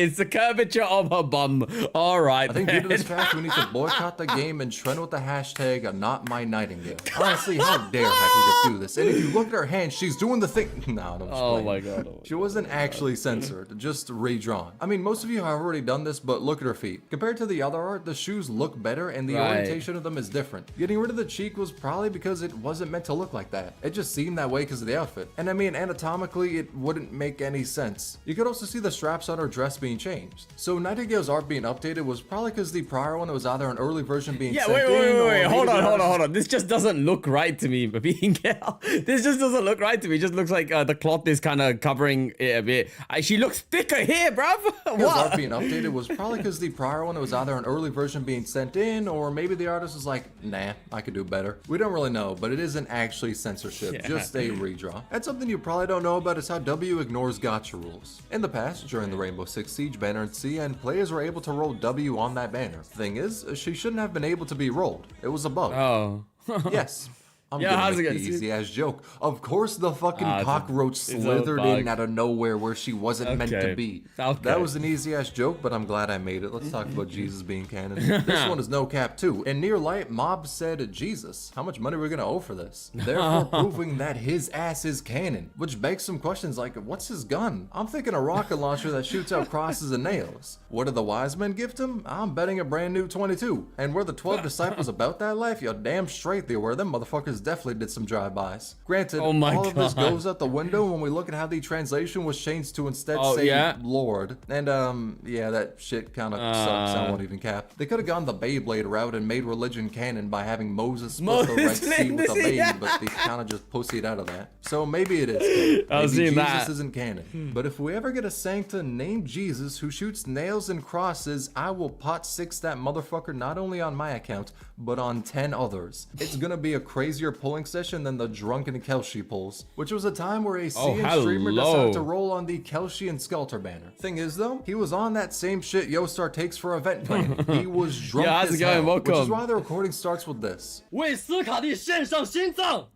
[SPEAKER 1] It's the curvature of her bum. Alright.
[SPEAKER 2] I think due to this fact, we need to boycott the game and trend with the hashtag not my Nightingale. Honestly, how dare Hypergriff do this? And if you look at her hand, she's doing the thing. No, don't
[SPEAKER 1] Oh my god.
[SPEAKER 2] She wasn't actually censored, just redrawn. I mean, most of you have already done this, but look at her feet. Compare Compared to the other art, the shoes look better and the orientation of them is different. Getting rid of the cheek was probably because it wasn't meant to look like that. It just seemed that way because of the outfit. And I mean, anatomically, it wouldn't make any sense. You could also see the straps on her dress being changed. So Nightingale's art being updated was probably because the prior one was either an early version being sent
[SPEAKER 1] wait, hold on. This just doesn't look right to me, Miguel. This just doesn't look right to me. It just looks like the cloth is kind of covering it a bit. She looks thicker here, bruv. What?
[SPEAKER 2] Art being updated was probably because the prior one was either an early version being sent in, or maybe the artist was like, nah, I could do better. We don't really know, but it isn't actually censorship, just a redraw. And something you probably don't know about is how W ignores gacha rules. In the past, during the Rainbow Six Siege banner in CN, players were able to roll W on that banner. Thing is, she shouldn't have been able to be rolled. It was a bug.
[SPEAKER 1] Oh.
[SPEAKER 2] Yes. I'm gonna make the easy ass joke. Of course the fucking cockroach slithered in out of nowhere where she wasn't meant to be. That was an easy ass joke, but I'm glad I made it. Let's talk about Jesus being canon. This one is no cap too. In Near Light, Mob said, Jesus, how much money are we gonna owe for this? Therefore proving that his ass is canon. Which begs some questions like, what's his gun? I'm thinking a rocket launcher that shoots out crosses and nails. What did the wise men gift him? I'm betting a brand new 22. And were the 12 disciples about that life? You're damn straight they were. Them motherfuckers definitely did some drive-bys. Granted, all of this goes out the window when we look at how the translation was changed to instead say Lord. And yeah, that shit kind of sucks. I won't even cap. They could have gone the Beyblade route and made religion canon by having Moses split the Red Sea with a baby, but they kind of just pussied out of that. So maybe it is. Maybe Jesus isn't canon. But if we ever get a sancta named Jesus who shoots nails and crosses, I will pot six that motherfucker not only on my account, but on 10 others. It's gonna be a crazier pulling session than the drunken Kelshi pulls, which was a time where a CN streamer decided to roll on the Kelshi and Skelter banner. Thing is though, he was on that same shit Yostar takes for event planning. He was drunk as hell, which is why the recording starts with this.
[SPEAKER 3] 为斯卡利献上心脏。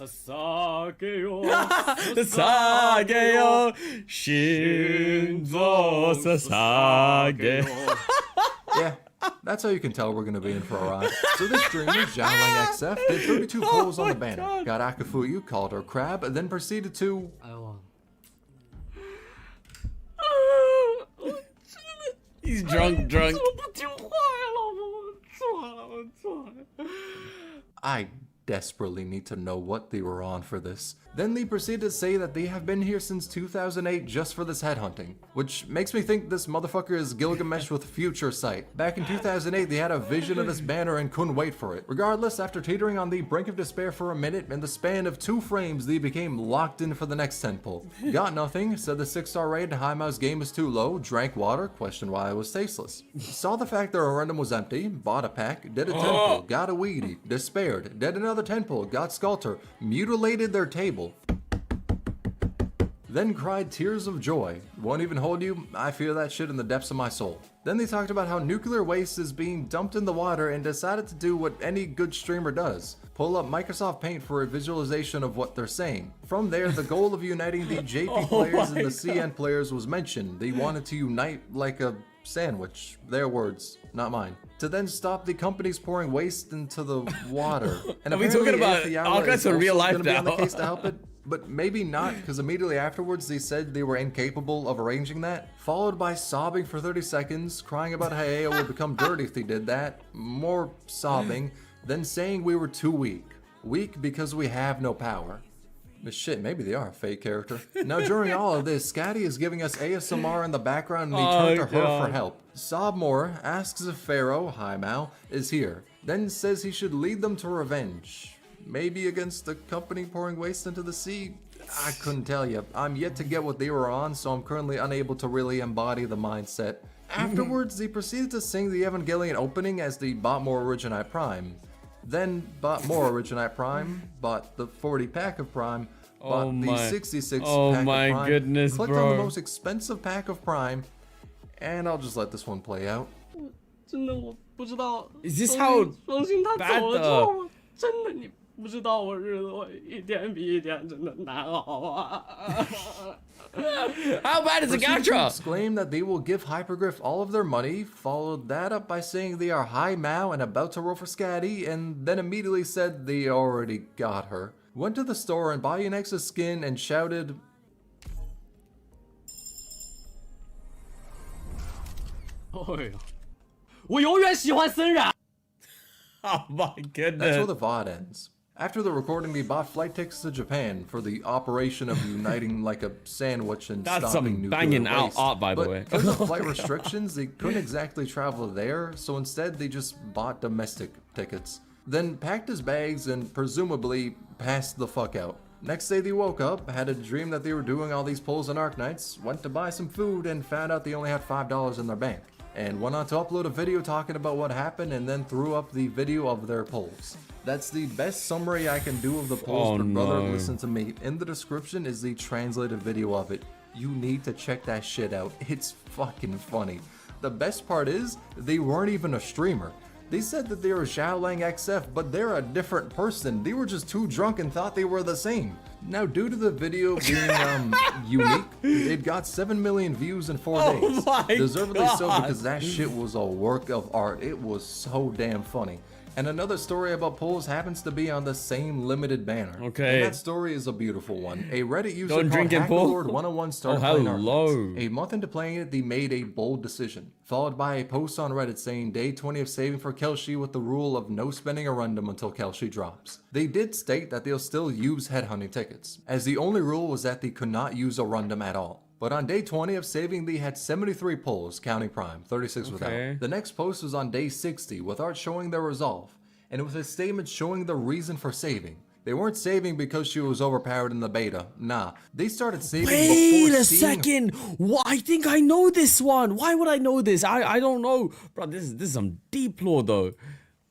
[SPEAKER 3] 撒给我，
[SPEAKER 1] 撒给我，心脏撒给我。
[SPEAKER 2] Yeah. That's how you can tell we're going to be in for a ride. So this streamer, Jiaolang XF, did 32 pulls on the banner. Got Akafuyu, called her crab, and then proceeded to...
[SPEAKER 1] He's drunk.
[SPEAKER 2] I desperately need to know what they were on for this. Then they proceeded to say that they have been here since 2008 just for this headhunting, which makes me think this motherfucker is Gilgamesh with future sight. Back in 2008, they had a vision of this banner and couldn't wait for it. Regardless, after teetering on the brink of despair for a minute, in the span of 2 frames, they became locked in for the next 10 pull. Got nothing, said the 6-star rated high mouse game is too low, drank water, questioned why it was tasteless. Saw the fact their random was empty, bought a pack, did a 10 pull, got a weedy, despaired, did another 10 pull, got Sculptor, mutilated their table. Then cried tears of joy. Won't even hold you, I feel that shit in the depths of my soul. Then they talked about how nuclear waste is being dumped in the water and decided to do what any good streamer does. Pull up Microsoft Paint for a visualization of what they're saying. From there, the goal of uniting the JP players and the CN players was mentioned. They wanted to unite like a sandwich. Their words, not mine. To then stop the companies pouring waste into the water. And
[SPEAKER 1] are we talking about Arknights in real life now?
[SPEAKER 2] On the case to help it. But maybe not, because immediately afterwards they said they were incapable of arranging that, followed by sobbing for 30 seconds, crying about how AO would become dirty if they did that, more sobbing, then saying we were too weak. Weak because we have no power. But shit, maybe they are a fake character. Now during all of this, Scatty is giving us ASMR in the background and he turned to her for help. Sob more, asks if Pharaoh, hi Mal, is here, then says he should lead them to revenge. Maybe against the company pouring waste into the sea? I couldn't tell you. I'm yet to get what they were on, so I'm currently unable to really embody the mindset. Afterwards, they proceeded to sing the Evangelion opening as the bought more Originite Prime. Then bought more Originite Prime, bought the 40 pack of Prime, bought the 66 pack of Prime,
[SPEAKER 1] goodness,
[SPEAKER 2] clicked on the most expensive pack of Prime, and I'll just let this one play out.
[SPEAKER 1] Is this how bad the...
[SPEAKER 3] 不知道我日子会一天比一天真的难熬啊
[SPEAKER 1] How bad is the gacha?
[SPEAKER 2] Exclaim that they will give Hypergriff all of their money, followed that up by saying they are high Mao and about to roll for Scatty, and then immediately said they already got her. Went to the store and bought an extra skin and shouted,
[SPEAKER 3] 我永远喜欢森然。
[SPEAKER 1] Oh my
[SPEAKER 2] That's
[SPEAKER 1] goodness.
[SPEAKER 2] where the VOD ends. After the recording, they bought flight tickets to Japan for the operation of uniting like a sandwich and
[SPEAKER 1] That's
[SPEAKER 2] stopping
[SPEAKER 1] some
[SPEAKER 2] nuclear
[SPEAKER 1] banging
[SPEAKER 2] waste.
[SPEAKER 1] art, by the
[SPEAKER 2] But
[SPEAKER 1] way.
[SPEAKER 2] because of flight restrictions, they couldn't exactly travel there, so instead they just bought domestic tickets. Then packed his bags and presumably passed the fuck out. Next day they woke up, had a dream that they were doing all these pulls in Arknights, went to buy some food and found out they only had $5 in their bank, and went on to upload a video talking about what happened and then threw up the video of their pulls. That's the best summary I can do of the pulls, but brother, listen to me. In the description is the translated video of it. You need to check that shit out. It's fucking funny. The best part is, they weren't even a streamer. They said that they were Xiaolang XF, but they're a different person. They were just too drunk and thought they were the same. Now, due to the video being unique, it got 7 million views in 4 days.
[SPEAKER 1] my
[SPEAKER 2] Deservedly so,
[SPEAKER 1] God.
[SPEAKER 2] because that shit was a work of art. It was so damn funny. And another story about pulls happens to be on the same limited banner.
[SPEAKER 1] Okay.
[SPEAKER 2] And that story is a beautiful one. A Reddit user
[SPEAKER 1] Don't
[SPEAKER 2] called
[SPEAKER 1] drink and pull?
[SPEAKER 2] HackerLord101 started
[SPEAKER 1] Oh,
[SPEAKER 2] playing
[SPEAKER 1] hello.
[SPEAKER 2] Arknights. A month into playing it, they made a bold decision, followed by a post on Reddit saying day 20 of saving for Kelshi with the rule of no spending a random until Kelshi drops. They did state that they'll still use headhunting tickets, as the only rule was that they could not use a random at all. But on day 20 of saving, they had 73 pulls, counting Prime, 36 without. The next post was on day 60, with art showing their resolve, and with a statement showing the reason for saving. They weren't saving because she was overpowered in the beta. Nah, they started saving
[SPEAKER 1] Wait
[SPEAKER 2] before
[SPEAKER 1] a
[SPEAKER 2] seeing
[SPEAKER 1] second. What? I think I know this one. Why would I know this? I don't know. Bro, this is some deep lore though.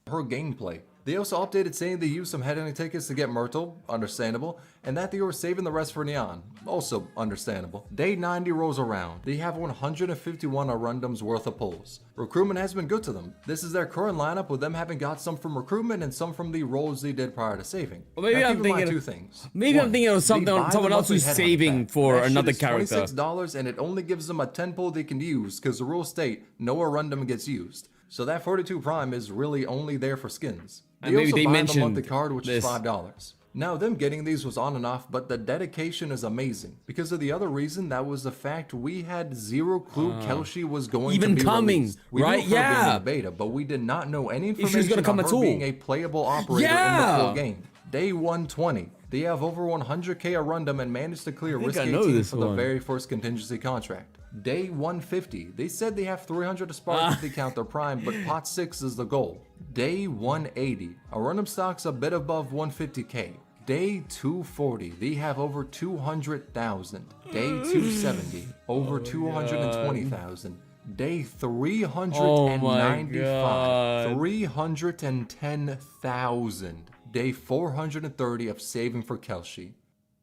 [SPEAKER 2] her gameplay. They also updated saying they used some headhunting tickets to get Myrtle, understandable, and that they were saving the rest for Neon, also understandable. Day 90 rolls around. They have 151 Arundums worth of pulls. Recruitment has been good to them. This is their current lineup, with them having got some from recruitment and some from the rolls they did prior to saving.
[SPEAKER 1] Well, maybe
[SPEAKER 2] Now,
[SPEAKER 1] I'm
[SPEAKER 2] keep in mind
[SPEAKER 1] thinking
[SPEAKER 2] two things.
[SPEAKER 1] maybe I'm
[SPEAKER 2] One,
[SPEAKER 1] thinking of
[SPEAKER 2] they
[SPEAKER 1] something
[SPEAKER 2] buy the
[SPEAKER 1] someone else
[SPEAKER 2] monthly
[SPEAKER 1] who's
[SPEAKER 2] headhunting
[SPEAKER 1] saving
[SPEAKER 2] pack.
[SPEAKER 1] for
[SPEAKER 2] That shit
[SPEAKER 1] another
[SPEAKER 2] is
[SPEAKER 1] character.
[SPEAKER 2] $26 and it only gives them a 10 pull they can use because the rules state no Arundum gets used. So that 42 Prime is really only there for skins.
[SPEAKER 1] And maybe
[SPEAKER 2] also
[SPEAKER 1] they
[SPEAKER 2] buy the
[SPEAKER 1] mentioned
[SPEAKER 2] monthly card, which
[SPEAKER 1] this.
[SPEAKER 2] is $5. Now, them getting these was on and off, but the dedication is amazing. Because of the other reason, that was the fact we had zero clue Kelshi was going
[SPEAKER 1] Even
[SPEAKER 2] to be
[SPEAKER 1] coming,
[SPEAKER 2] released. We
[SPEAKER 1] right?
[SPEAKER 2] knew of her being
[SPEAKER 1] Yeah.
[SPEAKER 2] in the beta, but we did not know any
[SPEAKER 1] she was
[SPEAKER 2] information
[SPEAKER 1] gonna come
[SPEAKER 2] on
[SPEAKER 1] at
[SPEAKER 2] her
[SPEAKER 1] all.
[SPEAKER 2] being a playable operator in the
[SPEAKER 1] Yeah.
[SPEAKER 2] full game. Day 120. They have over 100k Arundum and managed to clear Risk
[SPEAKER 1] I know
[SPEAKER 2] 18
[SPEAKER 1] this
[SPEAKER 2] for the
[SPEAKER 1] one.
[SPEAKER 2] very first contingency contract. Day 150. They said they have 300 to spark if they count their prime, but pot 6 is the goal. Day 180. Arundum stocks a bit above 150k. Day 240, they have over 200,000. Day 270, over 220,000. Day 395, 310,000. Day 430 of saving for Kelshi.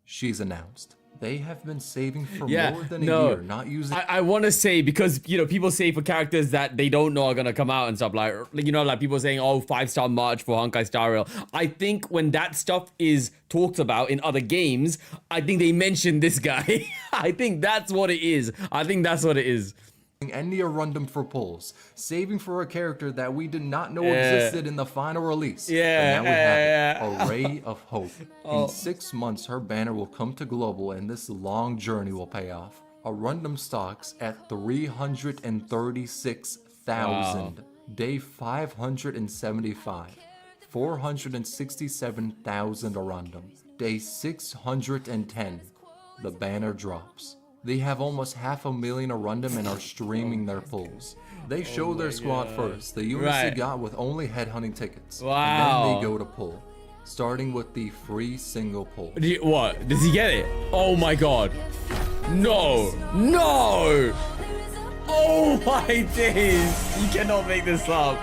[SPEAKER 2] She's announced. They have been saving for more than a year, not using.
[SPEAKER 1] I want to say, because people say for characters that they don't know are gonna come out and stuff, like people saying, oh, 5-star March for Honkai Star Rail. I think when that stuff is talked about in other games, I think they mention this guy. I think that's what it is.
[SPEAKER 2] Any Arundum for pulls, saving for a character that we did not know existed in the final release.
[SPEAKER 1] Yeah,
[SPEAKER 2] but now we have it, a ray of hope. In 6 months, her banner will come to global and this long journey will pay off. Arundum stocks at 336,000. Day 575, 467,000 Arundum. Day 610, the banner drops. They have almost 500,000 Arundum and are streaming their pulls. They show their squad first, the units they got with only headhunting tickets. And then they go to pull, starting with the free single pull.
[SPEAKER 1] What? Does he get it? Oh my god. No. No. Oh my days. You cannot make this up.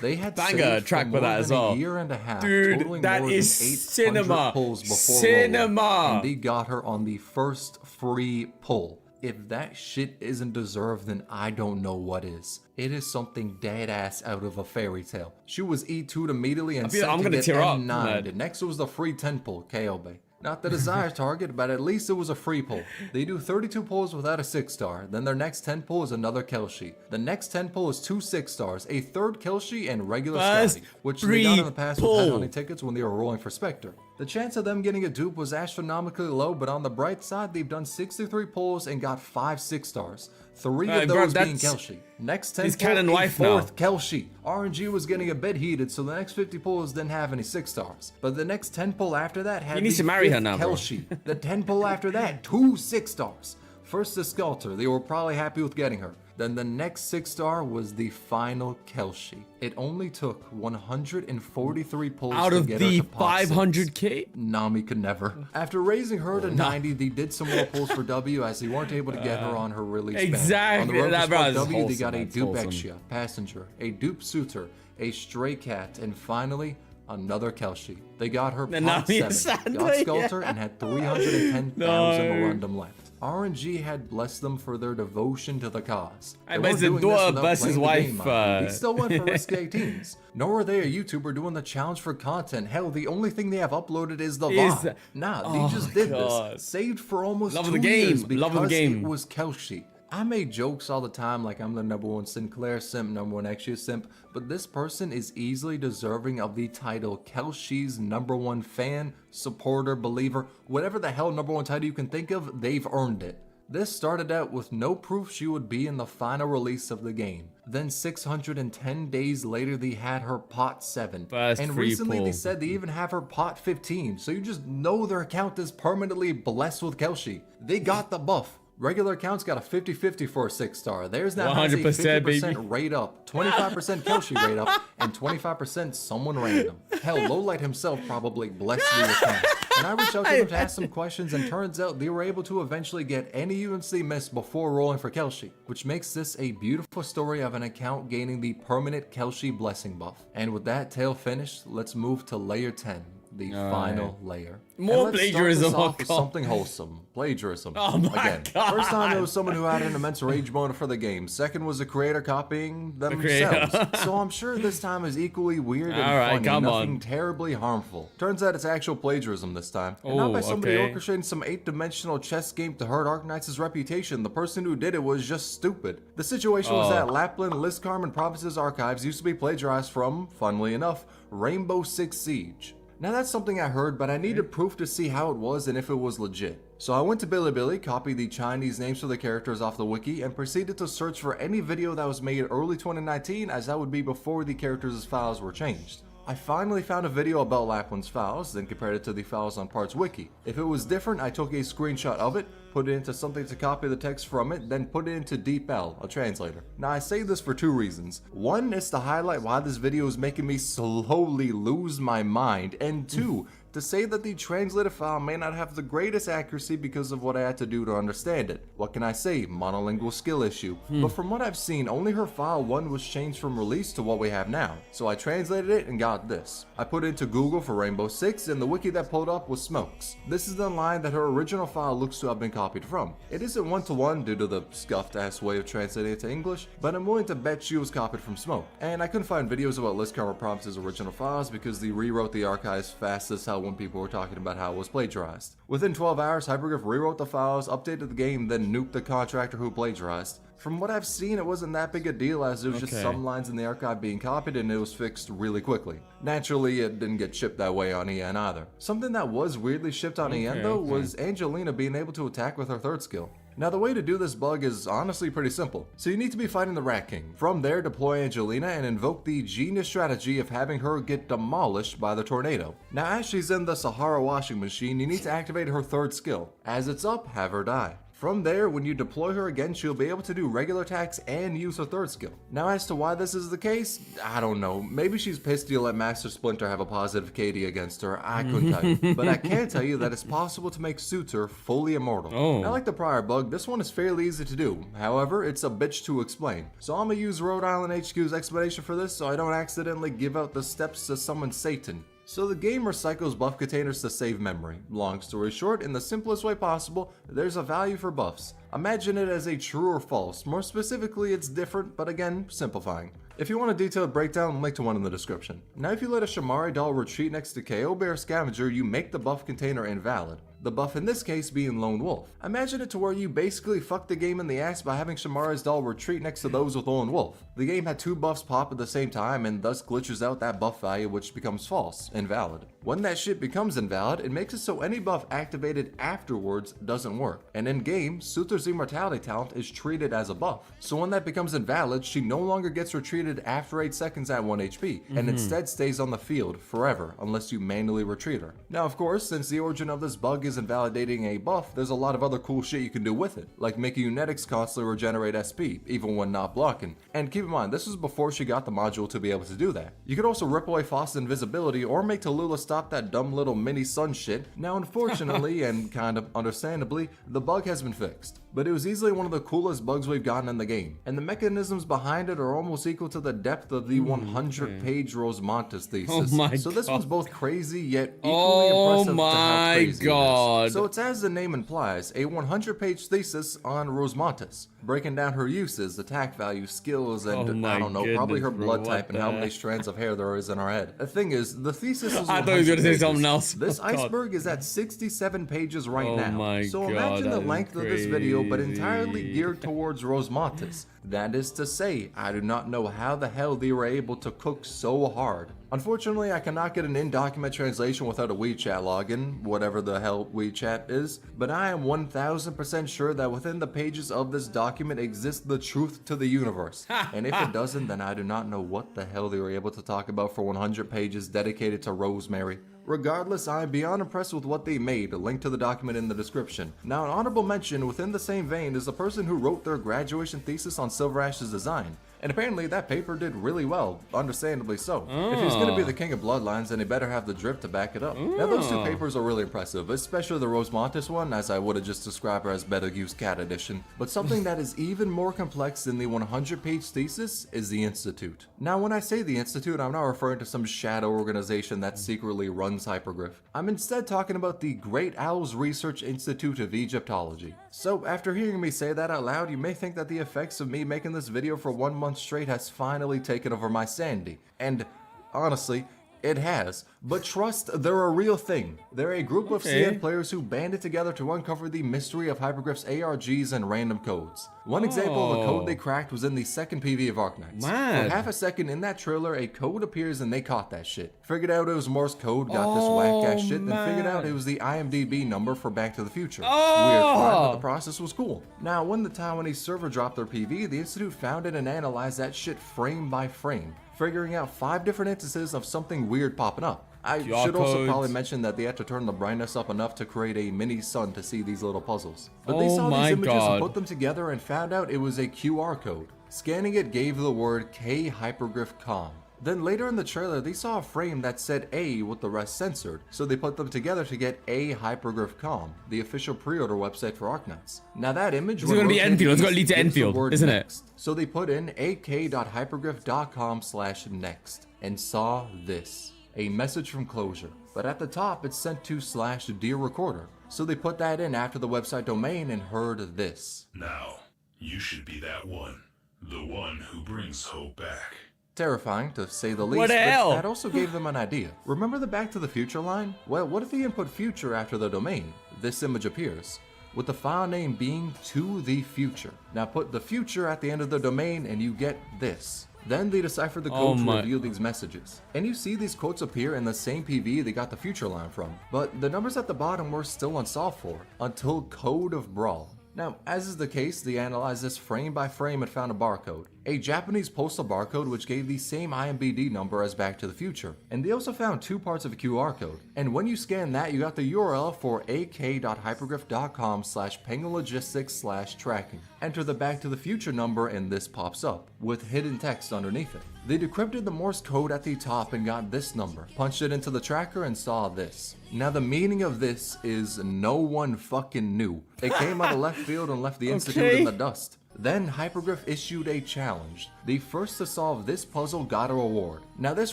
[SPEAKER 2] They had
[SPEAKER 1] Banger
[SPEAKER 2] saved
[SPEAKER 1] track
[SPEAKER 2] for
[SPEAKER 1] for
[SPEAKER 2] more
[SPEAKER 1] that as
[SPEAKER 2] than
[SPEAKER 1] well.
[SPEAKER 2] a year and a half,
[SPEAKER 1] Dude,
[SPEAKER 2] totaling
[SPEAKER 1] that
[SPEAKER 2] more
[SPEAKER 1] is
[SPEAKER 2] than 800
[SPEAKER 1] cinema.
[SPEAKER 2] pulls before
[SPEAKER 1] Cinema.
[SPEAKER 2] rolling, and they got her on the first free pull. If that shit isn't deserved, then I don't know what is. It is something dead ass out of a fairy tale. She was E2'd immediately and
[SPEAKER 1] feel
[SPEAKER 2] sent
[SPEAKER 1] I'm
[SPEAKER 2] to
[SPEAKER 1] gonna
[SPEAKER 2] get
[SPEAKER 1] tear up,
[SPEAKER 2] M9'd. Next was the free 10 pull, KOB. Not the desired target, but at least it was a free pull. They do 32 pulls without a 6-star, then their next 10 pull is another Kelshi. The next 10 pull is 2 6-stars, a third Kelshi, and regular Scouty, which they got in the past with headhunting tickets when they were rolling for Spectre. The chance of them getting a dupe was astronomically low, but on the bright side, they've done 63 pulls and got 5 6-stars. 3 of those being Kelshi. Next 10 pull, a fourth Kelshi. RNG was getting a bit heated, so the next 50 pulls didn't have any 6-stars. But the next 10 pull after that had the 5th Kelshi. The 10 pull after that, 2 6-stars. First the Sculptor, they were probably happy with getting her. Then the next 6-star was the final Kelshi. It only took 143 pulls
[SPEAKER 1] out
[SPEAKER 2] to
[SPEAKER 1] of
[SPEAKER 2] get
[SPEAKER 1] the
[SPEAKER 2] her to pot
[SPEAKER 1] 500k.
[SPEAKER 2] Nami could never. After raising her to 90, they did some more pulls for W as they weren't able to get her on her release.
[SPEAKER 1] Exactly.
[SPEAKER 2] On the road to
[SPEAKER 1] That
[SPEAKER 2] W, they got a dupe Exia, Passenger, a dupe Suitor, a Stray Cat, and finally another Kelshi. They got her pot 7, got Sculptor, and had 310,000 Morundum left. RNG had blessed them for their devotion to the cause.
[SPEAKER 1] I bet the door bless his wife.
[SPEAKER 2] They still went for risky 18s. Nor are they a YouTuber doing the challenge for content. Hell, the only thing they have uploaded is the VOD. Nah, they just did this. Saved for almost 2 years because it was Kelshi. I make jokes all the time like I'm the #1 Sinclair simp, #1 Exia simp, but this person is easily deserving of the title Kelshi's #1 fan, supporter, believer, whatever the hell #1 title you can think of, they've earned it. This started out with no proof she would be in the final release of the game. Then 610 days later they had her pot 7. And recently they said they even have her pot 15, so you just know their account is permanently blessed with Kelshi. They got the buff. Regular accounts got a 50-50 for a 6-star. Theirs now has a 50% rate up, 25% Kelshi rate up, and 25% someone random. Hell, Lowlight himself probably blessed the account. And I reached out to them to ask some questions, and turns out they were able to eventually get any units they missed before rolling for Kelshi, which makes this a beautiful story of an account gaining the permanent Kelshi blessing buff. And with that tale finished, let's move to layer 10. The final layer.
[SPEAKER 1] More plagiarism.
[SPEAKER 2] Off with something wholesome. Plagiarism. Again, first time it was someone who had an immense rage motive for the game. Second was the creator copying themselves. So I'm sure this time is equally weird and funny. Nothing terribly harmful. Turns out it's actual plagiarism this time. And not by somebody orchestrating some 8-dimensional chess game to hurt Arknights' reputation. The person who did it was just stupid. The situation was that Lapland, Liskarm, and Province's archives used to be plagiarized from, funnily enough, Rainbow Six Siege. Now that's something I heard, but I needed proof to see how it was and if it was legit. So I went to Bilibili, copied the Chinese names for the characters off the wiki, and proceeded to search for any video that was made early 2019, as that would be before the characters' files were changed. I finally found a video about Lapland's files, then compared it to the files on Parts Wiki. If it was different, I took a screenshot of it, put it into something to copy the text from it, then put it into DeepL, a translator. Now I say this for 2 reasons. One is to highlight why this video is making me slowly lose my mind, and 2, to say that the translated file may not have the greatest accuracy because of what I had to do to understand it. What can I say? Monolingual skill issue. But from what I've seen, only her file 1 was changed from release to what we have now. So I translated it and got this. I put it into Google for Rainbow Six, and the wiki that pulled up was Smokes. This is the line that her original file looks to have been copied from. It isn't one-to-one due to the scuffed ass way of translating it to English, but I'm willing to bet she was copied from Smoke. And I couldn't find videos about Liskarm or Province's original files because they rewrote the archives fast as hell when people were talking about how it was plagiarized. Within 12 hours, Hypergriff rewrote the files, updated the game, then nuked the contractor who plagiarized. From what I've seen, it wasn't that big a deal, as it was just some lines in the archive being copied and it was fixed really quickly. Naturally, it didn't get shipped that way on EN either. Something that was weirdly shipped on EN though was Angelina being able to attack with her 3rd skill. Now the way to do this bug is honestly pretty simple. So you need to be fighting the Rat King. From there, deploy Angelina and invoke the genius strategy of having her get demolished by the tornado. Now as she's in the Sahara washing machine, you need to activate her 3rd skill. As it's up, have her die. From there, when you deploy her again, she'll be able to do regular attacks and use her 3rd skill. Now as to why this is the case, I don't know. Maybe she's pissed you let Master Splinter have a positive KD against her, I couldn't tell you. But I can tell you that it's possible to make Suitor fully immortal. Now like the prior bug, this one is fairly easy to do. However, it's a bitch to explain. So I'm gonna use Rhode Island HQ's explanation for this so I don't accidentally give out the steps to summon Satan. So the game recycles buff containers to save memory. Long story short, in the simplest way possible, there's a value for buffs. Imagine it as a true or false. More specifically, it's different, but again, simplifying. If you want a detailed breakdown, link to one in the description. Now if you let a Shamari doll retreat next to KO Bear Scavenger, you make the buff container invalid. The buff in this case being Lone Wolf. Imagine it to where you basically fuck the game in the ass by having Shamari's doll retreat next to those with Lone Wolf. The game had two buffs pop at the same time and thus glitches out that buff value, which becomes false, invalid. When that shit becomes invalid, it makes it so any buff activated afterwards doesn't work. And in game, Suter's immortality talent is treated as a buff. So when that becomes invalid, she no longer gets retreated after 8 seconds at 1 HP, and instead stays on the field forever unless you manually retreat her. Now of course, since the origin of this bug is invalidating a buff, there's a lot of other cool shit you can do with it, like making Unetics constantly regenerate SP, even when not blocking. And keep in mind, this was before she got the module to be able to do that. You could also rip away Faust's invisibility or make Tallulah stop that dumb little mini sun shit. Now unfortunately, and kind of understandably, the bug has been fixed. But it was easily one of the coolest bugs we've gotten in the game, and the mechanisms behind it are almost equal to the depth of the 100-page Rosemontis thesis. So this one's both crazy yet equally impressive to how crazy it is. So it's as the name implies, a 100-page thesis on Rosemontis, breaking down her uses, attack value, skills, and I don't know, probably her blood type and how many strands of hair there is in her head. The thing is, the thesis is
[SPEAKER 1] I thought he was gonna say something else.
[SPEAKER 2] This iceberg is at 67 pages right now. So imagine the length of this video, but entirely geared towards Rosemontis. That is to say, I do not know how the hell they were able to cook so hard. Unfortunately, I cannot get an in-document translation without a WeChat login, whatever the hell WeChat is, but I am 1000% sure that within the pages of this document exists the truth to the universe. And if it doesn't, then I do not know what the hell they were able to talk about for 100 pages dedicated to Rosemary. Regardless, I am beyond impressed with what they made, a link to the document in the description. Now, an honorable mention within the same vein is the person who wrote their graduation thesis on Silver Ash's design. And apparently that paper did really well, understandably so. If he's gonna be the king of bloodlines, then he better have the drip to back it up. Now those two papers are really impressive, especially the Rosemontis one, as I would have just described her as Betelgeuse Cat Edition. But something that is even more complex than the 100-page thesis is the Institute. Now when I say the Institute, I'm not referring to some shadow organization that secretly runs Hypergriff. I'm instead talking about the Great Owls Research Institute of Egyptology. So after hearing me say that out loud, you may think that the effects of me making this video for 1 month straight has finally taken over my sanity. And honestly, it has. But trust, they're a real thing. They're a group of CN players who banded together to uncover the mystery of Hypergriff's ARGs and random codes. One example of a code they cracked was in the second PV of Arknights. For half a second in that trailer, a code appears and they caught that shit. Figured out it was Morse code, got this whack-ass shit, then figured out it was the IMDb number for Back to the Future. Weird fun, but the process was cool. Now, when the Taiwanese server dropped their PV, the Institute found it and analyzed that shit frame by frame, figuring out 5 different instances of something weird popping up. I should also probably mention that they had to turn the brightness up enough to create a mini sun to see these little puzzles. But they saw these images and put them together and found out it was a QR code. Scanning it gave the word K Hypergriff Com. Then later in the trailer, they saw a frame that said A with the rest censored, so they put them together to get A Hypergriff Com, the official pre-order website for Arknights. Now that image
[SPEAKER 1] is going to be Enfield, it's going to lead to Enfield, isn't it?
[SPEAKER 2] So they put in ak.hypergriff.com/next and saw this. A message from Closure, but at the top it's sent to /Dear Recorder. So they put that in after the website domain and heard this.
[SPEAKER 4] Now, you should be that one. The one who brings hope back.
[SPEAKER 2] Terrifying, to say the least,
[SPEAKER 1] What the hell?
[SPEAKER 2] But that also gave them an idea. Remember the Back to the Future line? Well, what if they input future after the domain? This image appears, with the file name being To The Future. Now put the future at the end of the domain and you get this. Then they deciphered the code to reveal these messages. And you see these quotes appear in the same PV they got the future line from. But the numbers at the bottom were still unsolved for, until Code of Brawl. Now, as is the case, they analyzed this frame by frame and found a barcode. A Japanese postal barcode which gave the same IMDb number as Back to the Future. And they also found 2 parts of a QR code. And when you scan that, you got the URL for ak.hypergriff.com/pengalogistics/tracking. Enter the Back to the Future number and this pops up, with hidden text underneath it. They decrypted the Morse code at the top and got this number, punched it into the tracker and saw this. Now the meaning of this is no one fucking knew. It came out of left field and left the Institute in the dust. Then Hypergriff issued a challenge. The first to solve this puzzle got a reward. Now this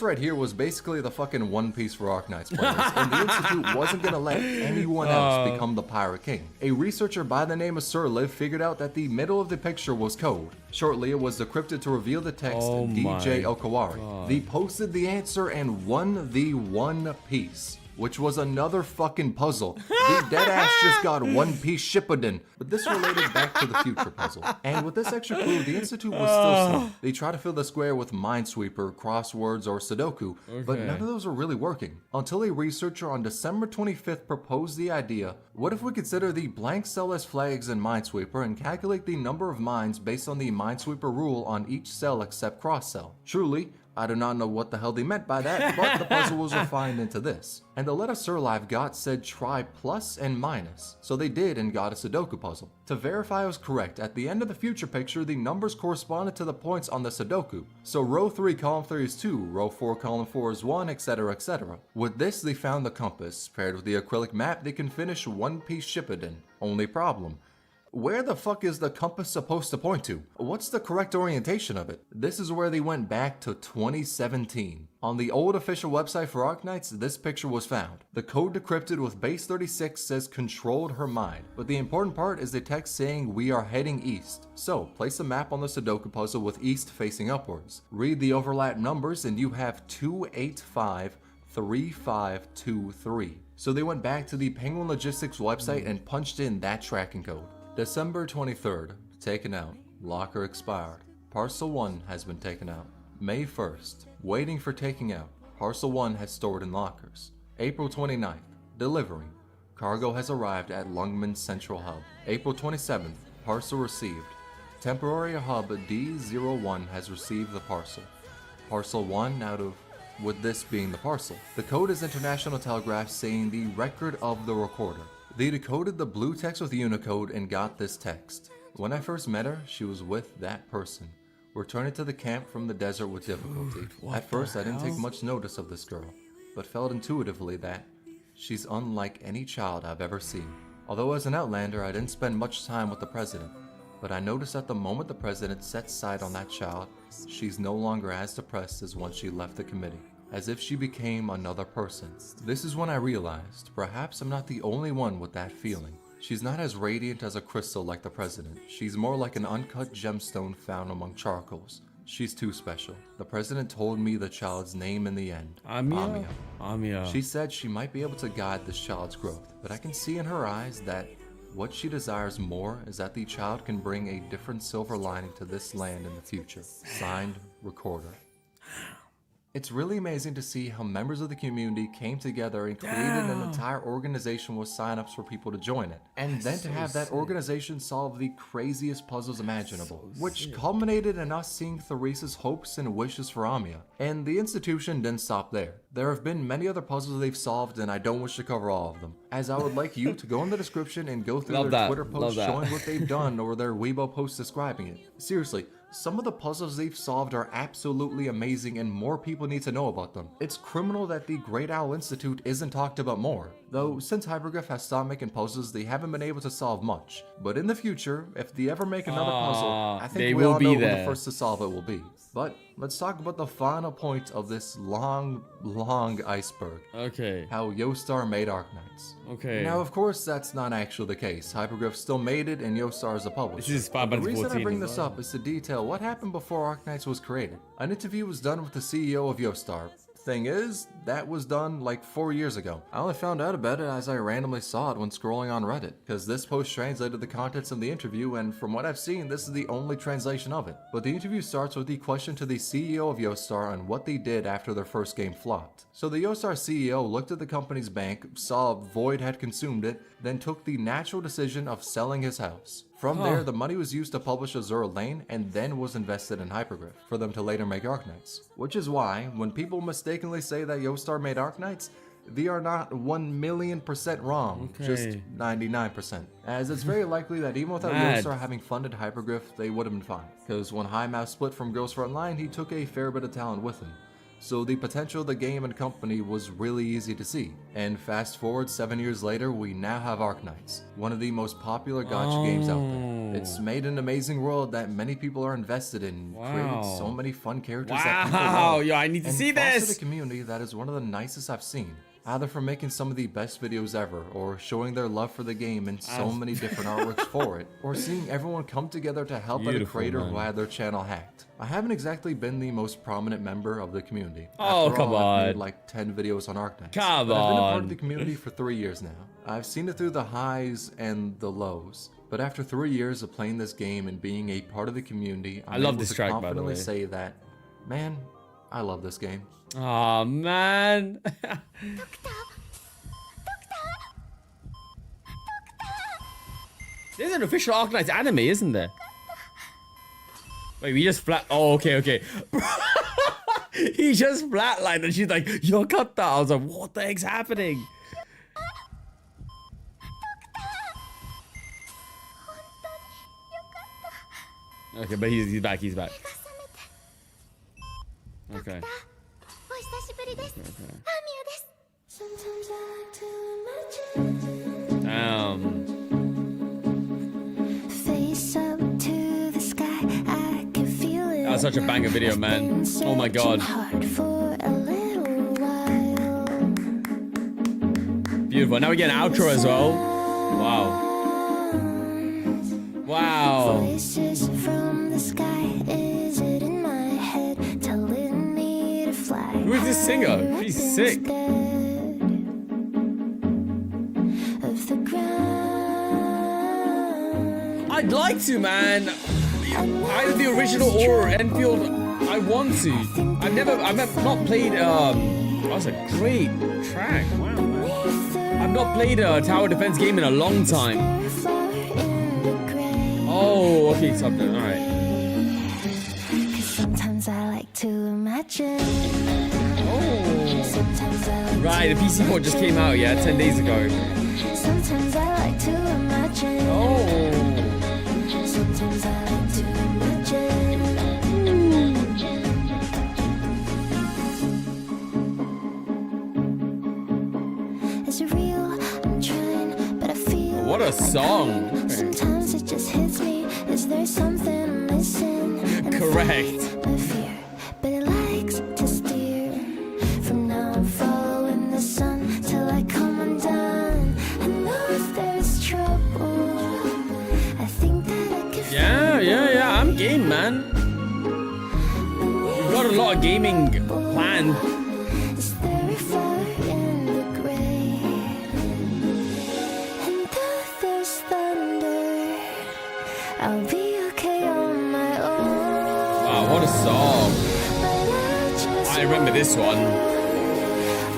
[SPEAKER 2] right here was basically the fucking One Piece for Arknights players, and the Institute wasn't gonna let anyone else become the Pirate King. A researcher by the name of Sir Liv figured out that the middle of the picture was code. Shortly, it was decrypted to reveal the text DJ Okawari. They posted the answer and won the One Piece, which was another fucking puzzle. The deadass just got One Piece Shippuden, but this related back to the future puzzle. And with this extra clue, the Institute was still slow. They tried to fill the square with Minesweeper, crosswords, or Sudoku, but none of those were really working. Until a researcher on December 25th proposed the idea, what if we consider the blank cell as flags in Minesweeper and calculate the number of mines based on the Minesweeper rule on each cell except cross cell? Truly, I do not know what the hell they meant by that, but the puzzle was refined into this. And the letter Sir Live got said try plus and minus, so they did and got a Sudoku puzzle. To verify I was correct, at the end of the future picture, the numbers corresponded to the points on the Sudoku. So row 3 column 3 is 2, row 4 column 4 is 1, etc, etc. With this, they found the compass. Paired with the acrylic map, they can finish One Piece Shippuden. Only problem: where the fuck is the compass supposed to point to? What's the correct orientation of it? This is where they went back to 2017. On the old official website for Arknights, this picture was found. The code decrypted with base 36 says controlled her mind, but the important part is the text saying we are heading east. So place a map on the Sudoku puzzle with east facing upwards. Read the overlap numbers and you have 2853523. So they went back to the Penguin Logistics website and punched in that tracking code. December 23rd, taken out, locker expired. Parcel 1 has been taken out. May 1st, waiting for taking out. Parcel 1 has stored in lockers. April 29th, delivery. Cargo has arrived at Lungman Central Hub. April 27th, parcel received. Temporary hub D01 has received the parcel. Parcel 1 out of, with this being the parcel. The code is International Telegraph saying the record of the recorder. They decoded the blue text with Unicode and got this text. When I first met her, she was with that person. Returning to the camp from the desert with difficulty. At first, I didn't take much notice of this girl, but felt intuitively that she's unlike any child I've ever seen. Although as an Outlander, I didn't spend much time with the president, but I noticed that the moment the president set sight on that child, she's no longer as depressed as when she left the committee. As if she became another person. This is when I realized, perhaps I'm not the only one with that feeling. She's not as radiant as a crystal like the president. She's more like an uncut gemstone found among charcoals. She's too special. The president told me the child's name in the end. Amia. She said she might be able to guide this child's growth, but I can see in her eyes that what she desires more is that the child can bring a different silver lining to this land in the future. Signed, Recorder. It's really amazing to see how members of the community came together and created an entire organization with signups for people to join it. And then to have that organization solve the craziest puzzles imaginable, which culminated in us seeing Theresa's hopes and wishes for Amia. And the institution didn't stop there. There have been many other puzzles they've solved and I don't wish to cover all of them, as I would like you to go in the description and go through their Twitter posts showing what they've done or their Weibo posts describing it. Seriously, some of the puzzles they've solved are absolutely amazing and more people need to know about them. It's criminal that the Great Owl Institute isn't talked about more. Though since Hypergriff has stopped making puzzles, they haven't been able to solve much. But in the future, if they ever make another puzzle, I think we all know who the first to solve it will be. But let's talk about the final point of this long iceberg.
[SPEAKER 1] Okay.
[SPEAKER 2] How Yostar made Arknights.
[SPEAKER 1] Okay.
[SPEAKER 2] Now, of course, that's not actually the case. Hypergriff still made it, and Yostar is a publisher.
[SPEAKER 1] This is
[SPEAKER 2] the reason I bring this up is to detail what happened before Arknights was created. An interview was done with the CEO of Yostar. Thing is, that was done like 4 years ago. I only found out about it as I randomly saw it when scrolling on Reddit, because this post translated the contents of the interview, and from what I've seen, this is the only translation of it. But the interview starts with the question to the CEO of Yostar on what they did after their first game flopped. So the Yostar CEO looked at the company's bank, saw Void had consumed it, then took the natural decision of selling his house. From there, the money was used to publish Azure Lane and then was invested in Hypergriff for them to later make Arknights. Which is why, when people mistakenly say that Yostar made Arknights, they are not 1,000,000% wrong, just 99%. As it's very likely that even without Yostar having funded Hypergriff, they would have been fine. Because when High Mouse split from Girls Front Line, he took a fair bit of talent with him. so the potential of the game and company was really easy to see. And fast forward 7 years later, we now have Arknights, one of the most popular gacha games out there. It's made an amazing world that many people are invested in, created so many fun characters that people love,
[SPEAKER 1] yo, I need to see
[SPEAKER 2] fostered
[SPEAKER 1] this.
[SPEAKER 2] a community that is one of the nicest I've seen. Either from making some of the best videos ever, or showing their love for the game in so many different artworks for it, or seeing everyone come together to help out a creator who had their channel hacked. I haven't exactly been the most prominent member of the community.
[SPEAKER 1] Oh,
[SPEAKER 2] After
[SPEAKER 1] come
[SPEAKER 2] all, I've
[SPEAKER 1] on.
[SPEAKER 2] made like 10 videos on Arknights.
[SPEAKER 1] Come
[SPEAKER 2] but I've been a part
[SPEAKER 1] on.
[SPEAKER 2] of the community for 3 years now. I've seen it through the highs and the lows. But after 3 years of playing this game and being a part of the community,
[SPEAKER 1] I love
[SPEAKER 2] able
[SPEAKER 1] this
[SPEAKER 2] to
[SPEAKER 1] track, by the
[SPEAKER 2] confidently
[SPEAKER 1] way.
[SPEAKER 2] say that, man, I love this game.
[SPEAKER 1] Oh man. There's an official Arknights anime, isn't there? Wait, we just flat. Oh, okay. He just flatlined and she's like, yo, cut that. I was like, what the heck's happening? Okay, but he's back. Okay. Damn. That was such a banger video, man. Oh my god. Beautiful. Now we get an outro as well. Wow. Wow. Who is this singer? She's sick. I'd like to, man. Either the original or Enfield. I want to. I've not played. That was a great track. Wow, man. I've not played a tower defense game in a long time. Oh, okay, it's up there. All right.
[SPEAKER 5] Sometimes I like to imagine.
[SPEAKER 1] Oh. Right, the PC port just came out, yeah, 10 days ago.
[SPEAKER 5] Sometimes I like to imagine.
[SPEAKER 1] Oh.
[SPEAKER 5] Sometimes I like to imagine. Is it real? I'm trying, but I feel.
[SPEAKER 1] What a song.
[SPEAKER 5] Sometimes it just hits me. Is there something I'm missing?
[SPEAKER 1] Correct.
[SPEAKER 5] My fear, but it likes to steer. From now I'm following the sun till I come undone. I know if there's trouble, I think that I can.
[SPEAKER 1] Yeah, I'm game, man. We've got a lot of gaming planned.
[SPEAKER 5] Is there a fire in the gray? And though there's thunder, I'll be okay on my own.
[SPEAKER 1] Wow, what a song.
[SPEAKER 5] But I just
[SPEAKER 1] I remember this one.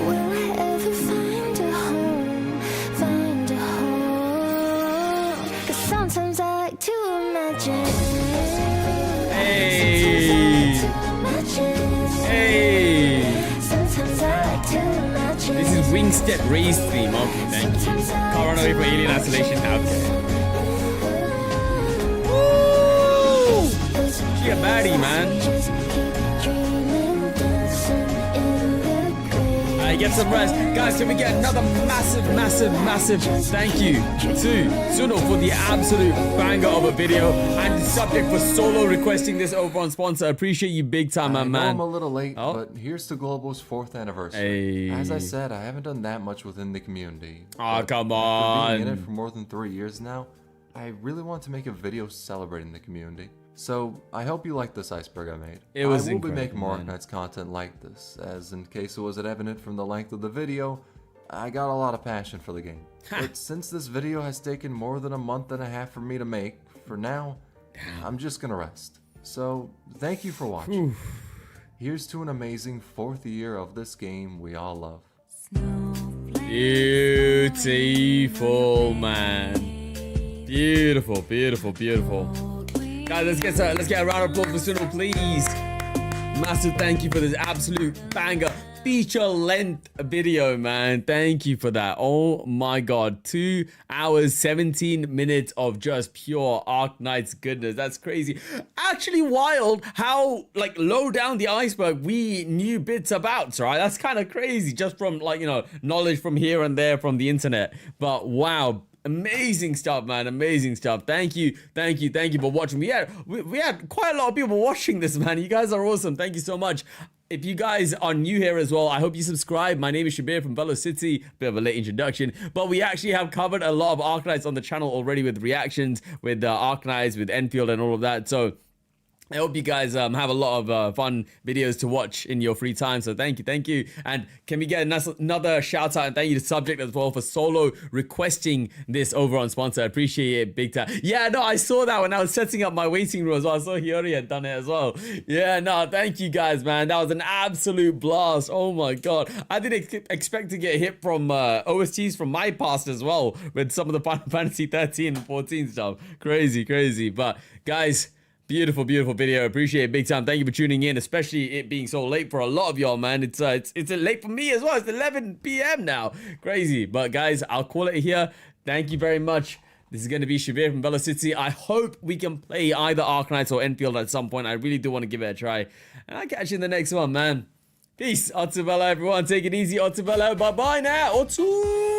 [SPEAKER 5] will I ever find a home? Find a home? 'Cause sometimes I like to imagine.
[SPEAKER 1] Hey. Hey.
[SPEAKER 5] Sometimes I like to imagine.
[SPEAKER 1] This is Wingstep Raised theme. Okay, thank you. Can't run away from Alien Isolation out there. Woo! She a baddie, man.
[SPEAKER 5] Just keep dreaming, dancing in the gray.
[SPEAKER 1] Alright, get some rest. Guys, can we get another massive thank you to Suno for the absolute banger of a video and subject for solo requesting this over on sponsor. I appreciate you big time,
[SPEAKER 2] I know
[SPEAKER 1] man.
[SPEAKER 2] I'm a little late,
[SPEAKER 1] Oh.
[SPEAKER 2] but here's to Global's 4th anniversary.
[SPEAKER 1] Hey.
[SPEAKER 2] As I said, I haven't done that much within the community.
[SPEAKER 1] Oh,
[SPEAKER 2] but
[SPEAKER 1] come
[SPEAKER 2] after being in it
[SPEAKER 1] on.
[SPEAKER 2] for more than 3 years now, I really want to make a video celebrating the community. So, I hope you like this iceberg I made.
[SPEAKER 1] It was
[SPEAKER 2] I will be
[SPEAKER 1] incredible,
[SPEAKER 2] making more
[SPEAKER 1] man.
[SPEAKER 2] Arknights content like this, as in case it wasn't evident from the length of the video, I got a lot of passion for the game. But since this video has taken more than a month and a half for me to make, for now, I'm just gonna rest. So, thank you for watching. Here's to an amazing 4th year of this game we all love.
[SPEAKER 1] Beautiful, man. Beautiful. Guys, let's get a round of applause for Suno, please. Massive thank you for this absolute banger. feature-length video, man. Thank you for that. Oh my god, 2 hours 17 minutes of just pure Arknights goodness. That's crazy. Actually wild how like low down the iceberg we knew bits about, right? That's kind of crazy just from like, you know, knowledge from here and there from the internet. But wow, amazing stuff, man. Amazing stuff. Thank you for watching. We had quite a lot of people watching this, man. You guys are awesome. Thank you so much. If you guys are new here as well, I hope you subscribe. My name is Shabir from Velo City. Bit of a late introduction, but we actually have covered a lot of Arknights on the channel already with reactions, with Arknights, with Enfield and all of that. So I hope you guys have a lot of fun videos to watch in your free time. So thank you. And can we get another shout out and thank you to Subject as well for solo requesting this over on Sponsor. I appreciate it big time. Yeah, no, I saw that when I was setting up my waiting room as well. I saw Hiyori had done it as well. Yeah, no, thank you guys, man. That was an absolute blast. Oh my god. I didn't expect to get hit from OSTs from my past as well with some of the Final Fantasy 13 and 14 stuff. Crazy. But guys, beautiful video. Appreciate it big time. Thank you for tuning in, especially it being so late for a lot of y'all, man. It's late for me as well. It's 11 p.m. now. Crazy. But guys, I'll call it here. Thank you very much. This is going to be Shabir from Velo City. I hope we can play either Arknights or Enfield at some point. I really do want to give it a try. And I'll catch you in the next one, man. Peace. Otsubella, everyone. Take it easy. Otsubella. Bye-bye now. Otsu.